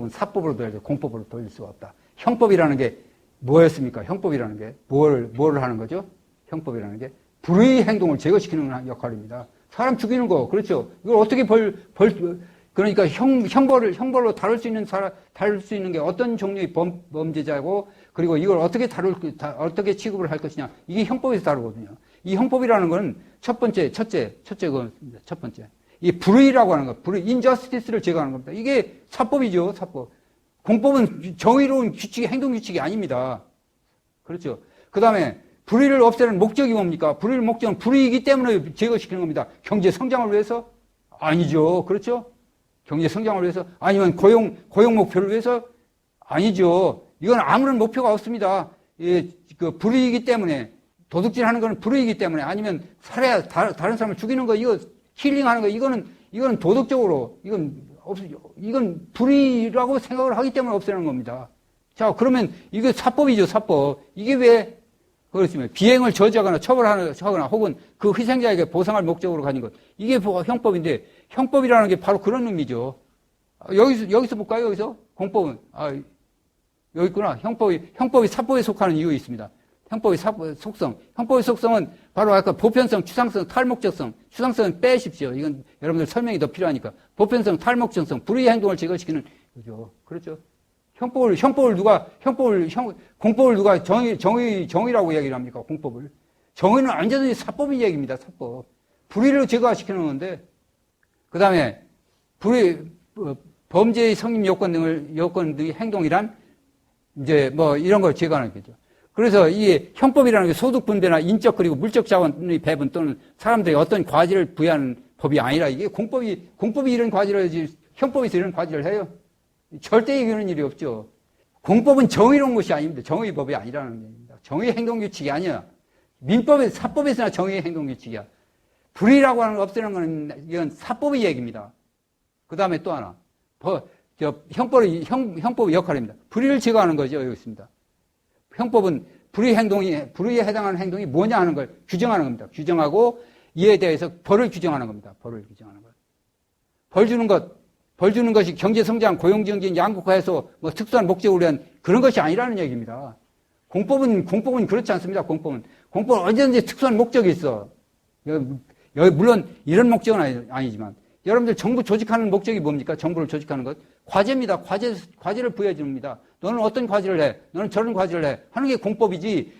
Speaker 1: 사법으로 돌려야 돼. 공법으로 돌릴 수가 없다. 형법이라는 게 뭐였습니까? 형법이라는 게 뭘 하는 거죠? 형법이라는 게 불의 행동을 제거시키는 역할입니다. 사람 죽이는 거, 그렇죠. 이걸 어떻게 그러니까 형벌로 다룰 수 있는 게 어떤 종류의 범죄자고, 그리고 이걸 어떻게 취급을 할 것이냐. 이게 형법에서 다루거든요. 이 형법이라는 건 첫 번째. 이 불의라고 하는 거, 인저스티스를 제거하는 겁니다. 이게 사법이죠, 사법. 공법은 정의로운 행동 규칙이 아닙니다. 그렇죠. 그 다음에, 불의를 없애는 목적이 뭡니까? 불의의 목적은 불의이기 때문에 제거시키는 겁니다. 경제 성장을 위해서? 아니죠. 그렇죠? 경제 성장을 위해서? 아니면 고용 목표를 위해서? 아니죠. 이건 아무런 목표가 없습니다. 불의이기 때문에, 도둑질 하는 건 불의이기 때문에, 아니면 다른 사람을 죽이는 거, 이거, 킬링하는 거, 이거는 도덕적으로, 이건 불의라고 생각을 하기 때문에 없애는 겁니다. 자, 그러면 이게 사법이죠, 사법. 이게 왜, 그렇습니다. 비행을 저지하거나 처벌하거나 혹은 그 희생자에게 보상할 목적으로 가진 것. 이게 형법인데, 형법이라는 게 바로 그런 의미죠. 여기서 볼까요, 여기서? 공법은. 여기 있구나. 형법이 사법에 속하는 이유가 있습니다. 형법의 속성. 형법의 속성은 바로 아까 보편성, 추상성, 탈목적성. 추상성은 빼십시오. 이건 여러분들 설명이 더 필요하니까. 보편성, 탈목적성, 불의의 행동을 제거시키는 거죠. 그렇죠? 공법을 누가 정의라고 얘기를 합니까? 공법을. 정의는 완전히 사법의 얘기입니다, 사법. 불의를 제거시키는 건데, 그 다음에, 범죄의 성립 요건 등의 행동이란, 이제 이런 걸 제거하는 거죠. 그래서 이 형법이라는 게 소득 분배나 인적 그리고 물적 자원의 배분 또는 사람들이 어떤 과지를 부여하는 법이 아니라 이게 공법이 이런 과지를 하지, 형법에서 이런 과지를 해요. 절대 이기는 일이 없죠. 공법은 정의로운 것이 아닙니다. 정의 법이 아니라는 얘기입니다. 정의 행동 규칙이 아니야. 사법에서나 정의 행동 규칙이야. 불의라고 하는 거 없애는 건 이건 사법의 얘기입니다. 그 다음에 또 하나. 형법의 역할입니다. 불의를 제거하는 거죠. 여기 있습니다. 형법은 불의에 해당하는 행동이 뭐냐 하는 걸 규정하는 겁니다. 규정하고 이에 대해서 벌을 규정하는 겁니다. 벌을 규정하는 것. 벌 주는 것이 경제성장, 고용정진, 양극화해서 특수한 목적을 위한 그런 것이 아니라는 얘기입니다. 공법은 그렇지 않습니다. 공법은 언제든지 특수한 목적이 있어. 물론 이런 목적은 아니지만 여러분들 정부 조직하는 목적이 뭡니까? 정부를 조직하는 것. 과제입니다. 과제를 부여해 줍니다. 너는 어떤 과제를 해? 너는 저런 과제를 해. 하는 게 공법이지.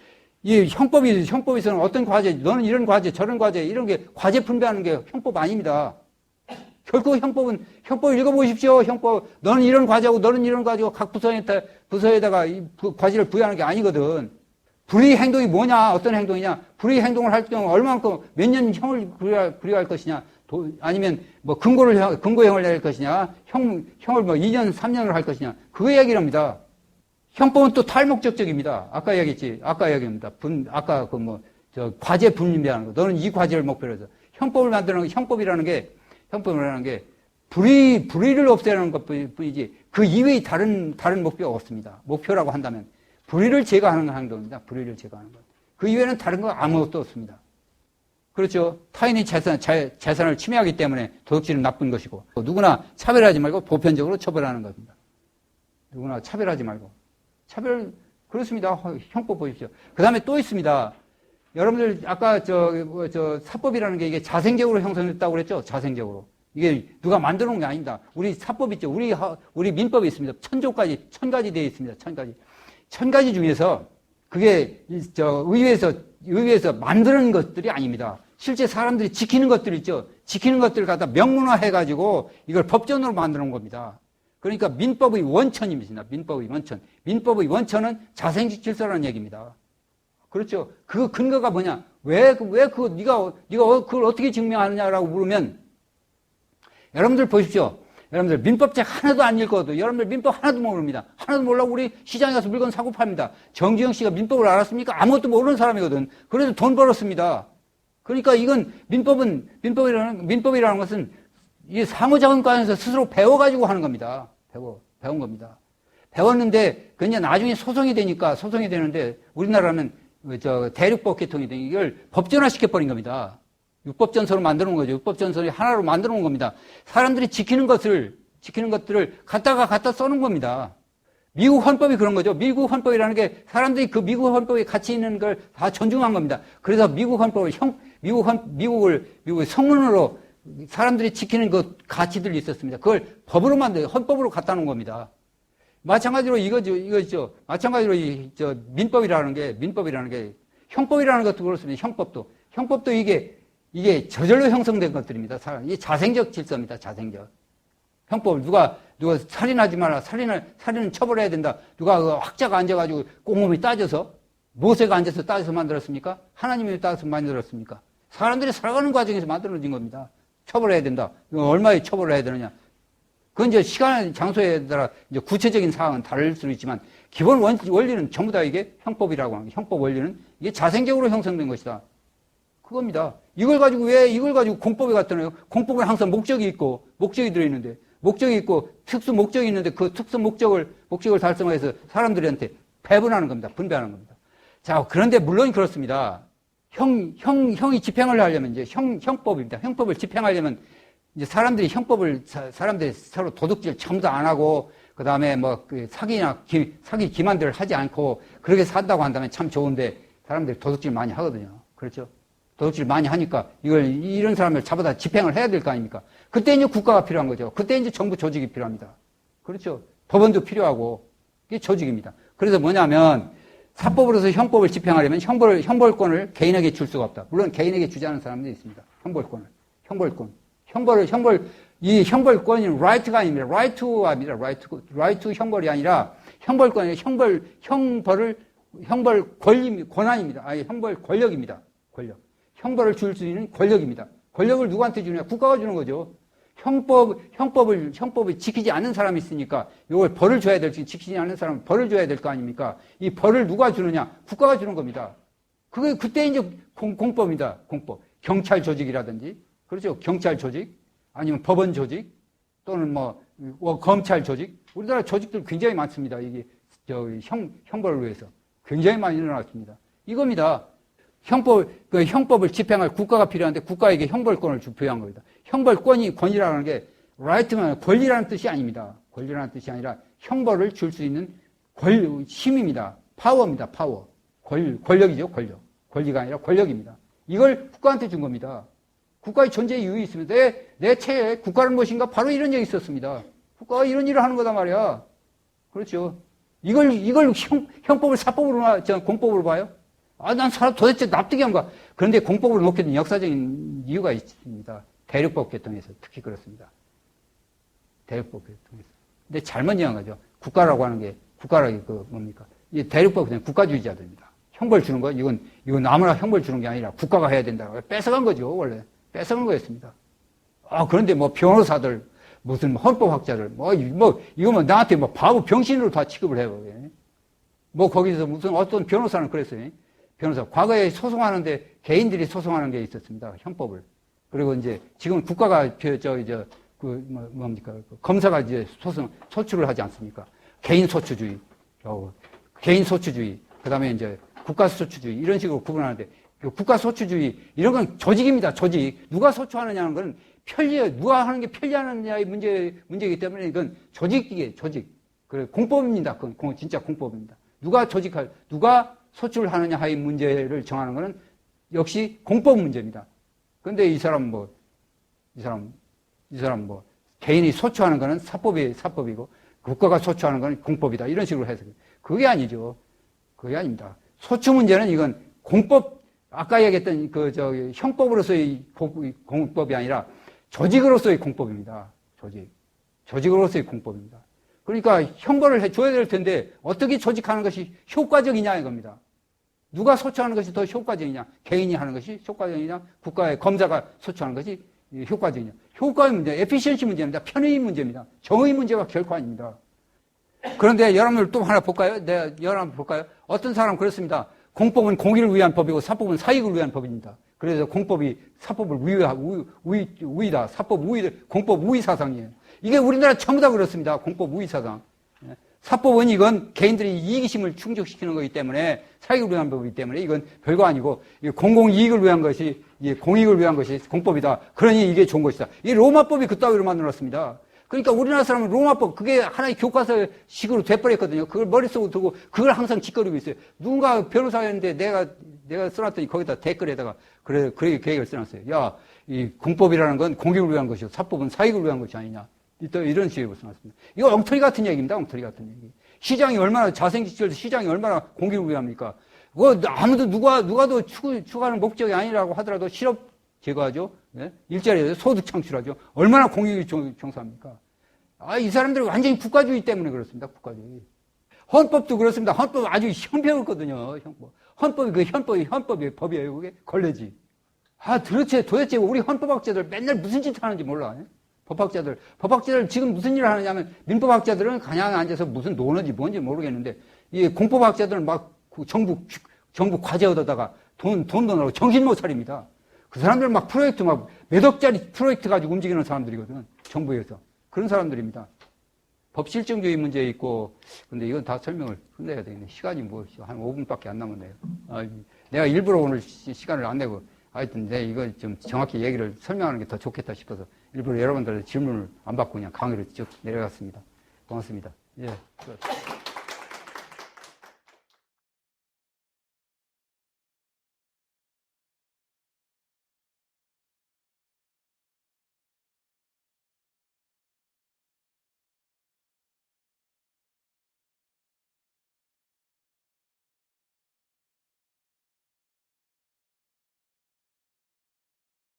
Speaker 1: 이 형법에서는 어떤 과제, 너는 이런 과제, 저런 과제, 이런 게 과제 분배하는 게 형법 아닙니다. 결코 형법 읽어보십시오. 형법. 너는 이런 과제하고 너는 이런 과제고 각 부서에다가 이 과제를 부여하는 게 아니거든. 불의 행동이 뭐냐? 어떤 행동이냐? 불의 행동을 할 경우 얼마만큼 몇 년 형을 부여할 것이냐? 아니면 뭐 근고형을 낼 것이냐? 형을 뭐 2년, 3년을 할 것이냐? 그거 얘기를 합니다. 형법은 또 탈목적적입니다. 아까 얘기했지. 아까 얘기합니다. 아까 과제 분배하는 거. 너는 이 과제를 목표로 해서. 형법을 만드는, 형법이라는 게 불의를 없애는 것 뿐이지, 그 이외의 다른 목표가 없습니다. 목표라고 한다면. 불의를 제거하는 행동입니다. 불의를 제거하는 것. 그 이외에는 다른 거 아무것도 없습니다. 그렇죠. 타인의 재산을 침해하기 때문에 도둑질은 나쁜 것이고, 누구나 차별하지 말고 보편적으로 처벌하는 겁니다. 누구나 차별하지 말고. 그렇습니다. 형법 보십시오. 그 다음에 또 있습니다. 여러분들, 아까 사법이라는 게 이게 자생적으로 형성됐다고 그랬죠? 자생적으로. 이게 누가 만들어 놓은 게 아닙니다. 우리 사법 있죠? 우리 민법이 있습니다. 1000가지 되어 있습니다. 1000가지. 1000가지 중에서 그게, 의회에서 만드는 것들이 아닙니다. 실제 사람들이 지키는 것들 있죠? 지키는 것들을 갖다 명문화 해가지고 이걸 법전으로 만들어 놓은 겁니다. 그러니까 민법의 원천입니다. 민법의 원천. 민법의 원천은 자생적 질서라는 얘기입니다. 그렇죠. 그 근거가 뭐냐? 네가 그걸 어떻게 증명하느냐라고 물으면, 여러분들 보십시오. 여러분들 민법책 하나도 안 읽어도 여러분들 민법 하나도 모릅니다. 하나도 몰라고 우리 시장에 가서 물건 사고 팝니다. 정지영 씨가 민법을 알았습니까? 아무것도 모르는 사람이거든. 그래도 돈 벌었습니다. 그러니까 이건 민법이라는 것은 이 상호작용관에서 스스로 배워가지고 하는 겁니다. 배운 겁니다. 배웠는데, 그 이제 나중에 소송이 되는데, 우리나라는 대륙법 개통이 되니 이걸 법전화 시켜버린 겁니다. 육법전서로 만들어 놓은 거죠. 육법전서를 하나로 만들어 놓은 겁니다. 사람들이 지키는 것들을 갖다 써놓은 겁니다. 미국 헌법이 그런 거죠. 미국 헌법이라는 게 사람들이 그 미국 헌법에 가치 있는 걸 다 존중한 겁니다. 그래서 미국 헌법을 미국을 성문으로 사람들이 지키는 그 가치들이 있었습니다. 그걸 법으로 헌법으로 갖다 놓은 겁니다. 마찬가지로 이거죠. 마찬가지로 민법이라는 게 형법이라는 것도 그렇습니다. 형법도 이게 저절로 형성된 것들입니다. 이게 자생적 질서입니다. 자생적. 형법을 누가 살인하지 마라. 살인은 처벌해야 된다. 누가 그 학자가 앉아가지고 꼼꼼히 따져서, 모세가 앉아서 따져서 만들었습니까? 하나님이 따져서 만들었습니까? 사람들이 살아가는 과정에서 만들어진 겁니다. 처벌해야 된다. 얼마에 처벌을 해야 되느냐. 그건 이제 시간, 장소에 따라 이제 구체적인 사항은 다를 수도 있지만, 기본 원리는 전부 다 이게 형법이라고 하는 게, 형법 원리는 이게 자생적으로 형성된 것이다. 그겁니다. 이걸 가지고 공법에 갖다 놔요? 공법은 항상 목적이 들어있는데, 특수 목적이 있는데, 그 특수 목적을 달성해서 사람들한테 배분하는 겁니다. 분배하는 겁니다. 자, 그런데 물론 그렇습니다. 형이 집행을 하려면 이제 형법입니다. 형법을 집행하려면 이제 사람들이 서로 도둑질 전부 다 안 하고, 그 다음에 사기 기만들을 하지 않고, 그렇게 산다고 한다면 참 좋은데, 사람들이 도둑질 많이 하거든요. 그렇죠? 도둑질 많이 하니까, 이런 사람을 잡아다 집행을 해야 될 거 아닙니까? 그때 이제 국가가 필요한 거죠. 그때 이제 정부 조직이 필요합니다. 그렇죠? 법원도 필요하고, 이게 조직입니다. 그래서 뭐냐면, 사법으로서 형법을 집행하려면 형벌권을 개인에게 줄 수가 없다. 물론 개인에게 주지 않은 사람도 있습니다. 이 형벌권이 right가 아닙니다. right to 형벌이 아니라 형벌권이 형벌 권한입니다. 아니, 형벌 권력입니다. 형벌을 줄 수 있는 권력입니다. 권력을 누구한테 주느냐? 국가가 주는 거죠. 형법을 지키지 않는 사람이 있으니까 이걸 벌을 줘야 될지, 지키지 않는 사람은 벌을 줘야 될 거 아닙니까? 이 벌을 누가 주느냐? 국가가 주는 겁니다. 그때 이제 공법입니다. 공법. 경찰 조직이라든지, 그렇죠? 경찰 조직, 아니면 법원 조직, 또는 검찰 조직. 우리나라 조직들 굉장히 많습니다. 이게, 형벌을 위해서. 굉장히 많이 일어났습니다. 이겁니다. 형법을 집행할 국가가 필요한데 국가에게 형벌권을 부여한 겁니다. 권이라는 게 right면 권리라는 뜻이 아닙니다. 권리라는 뜻이 아니라 형벌을 줄 수 있는 힘입니다. 파워입니다. 파워. 권력이죠. 권리가 아니라 권력입니다. 이걸 국가한테 준 겁니다. 국가의 존재의 이유가 있으면 내 체에 국가는 무엇인가? 바로 이런 얘기 있었습니다. 국가가 이런 일을 하는 거단 말이야. 그렇죠. 이걸 형법을 사법으로, 공법으로 봐요? 난 사람 도대체 납득이 안 가. 그런데 공법으로 놓게 된 역사적인 이유가 있습니다. 대륙법 개통에서 특히 그렇습니다. 대륙법 개통에서. 근데 잘못 이해한 거죠. 국가라고 하는 게, 국가라는 게 뭡니까? 이 대륙법 그냥 국가주의자들입니다. 형벌 주는 거, 이건 아무나 형벌 주는 게 아니라 국가가 해야 된다고. 뺏어간 거죠, 원래. 뺏어간 거였습니다. 그런데 뭐 변호사들, 무슨 헌법학자들, 이거 나한테 바보 병신으로 다 취급을 해요. 거기서 무슨 어떤 변호사는 그랬어요. 변호사. 과거에 소송하는데 개인들이 소송하는 게 있었습니다. 형법을. 그리고 이제 지금 국가가 검사가 이제 소출을 하지 않습니까? 개인 소추주의, 그 다음에 이제 국가 소추주의, 이런 식으로 구분하는데, 국가 소추주의, 이런 건 조직입니다, 조직. 누가 소추하느냐는 건 누가 하는 게 편리하느냐의 문제이기 때문에 이건 조직이에요, 조직. 그래, 공법입니다. 그건 진짜 공법입니다. 누가 소출을 하느냐 하의 문제를 정하는 것은 역시 공법 문제입니다. 근데 이 사람 개인이 소추하는 것은 사법이고, 국가가 소추하는 것은 공법이다. 이런 식으로 해서. 그게 아니죠. 그게 아닙니다. 소추 문제는 이건 아까 얘기했던 형법으로서의 공법이 아니라 조직으로서의 공법입니다. 조직으로서의 공법입니다. 그러니까 형벌을 해줘야 될 텐데 어떻게 조직하는 것이 효과적이냐 이겁니다. 누가 소추하는 것이 더 효과적이냐? 개인이 하는 것이 효과적이냐? 국가의 검사가 소추하는 것이 효과적이냐? 효과의 문제, 에피시언시 문제입니다. 편의 문제입니다. 정의 문제가 결코 아닙니다. 그런데 여러분들 또 하나 볼까요? 여러분 볼까요? 어떤 사람 그렇습니다. 공법은 공의를 위한 법이고 사법은 사익을 위한 법입니다. 그래서 공법이 사법을 우위다. 공법 우위 사상이에요. 이게 우리나라 전부 다 그렇습니다. 공법 우위 사상. 사법은 이건 개인들이 이기심을 충족시키는 거기 때문에 사익을 위한 법이기 때문에 이건 별거 아니고 공공이익을 위한 것이 공익을 위한 것이 공법이다. 그러니 이게 좋은 것이다. 이 로마법이 그따위로 만들어놨습니다. 그러니까 우리나라 사람은 로마법 그게 하나의 교과서식으로 돼버렸거든요. 그걸 머릿속으로 두고 그걸 항상 짓거리고 있어요. 누군가 변호사였는데 내가 써놨더니 거기다 댓글에다가 그래 계획을 써놨어요. 야, 이 공법이라는 건 공익을 위한 것이고 사법은 사익을 위한 것이 아니냐. 이런 식으로 써놨습니다. 이거 엉터리 같은 얘기입니다. 엉터리 같은 얘기. 시장이 얼마나 자생시절도 시장이 얼마나 공익을 위합니까? 아무도 누가도 추구하는 목적이 아니라고 하더라도 실업 제거하죠. 네? 일자리에서 소득 창출하죠. 얼마나 공익을 종사합니까? 이 사람들은 완전히 국가주의 때문에 그렇습니다. 국가주의. 헌법도 그렇습니다. 헌법 아주 형편없거든요. 헌법이 법이에요. 그게 걸레지. 도대체 우리 헌법학자들 맨날 무슨 짓 하는지 몰라. 법학자들 지금 무슨 일을 하느냐면 민법학자들은 그냥 앉아서 무슨 논어지 뭔지 모르겠는데 이 공법학자들은 막 정부 과제 얻어다가 돈 넣으라고 정신 못 차립니다. 그 사람들은 막 몇 억짜리 프로젝트 가지고 움직이는 사람들이거든. 정부에서. 그런 사람들입니다. 법 실정주의 문제 있고, 근데 이건 다 설명을 끝내야 되겠네. 시간이 한 5분밖에 안 남았네요. 내가 일부러 오늘 시간을 안 내고, 하여튼 내가 이거 좀 정확히 얘기를 설명하는 게 더 좋겠다 싶어서 일부러 여러분들의 질문을 안 받고 그냥 강의를 쭉 내려갔습니다. 고맙습니다. 예.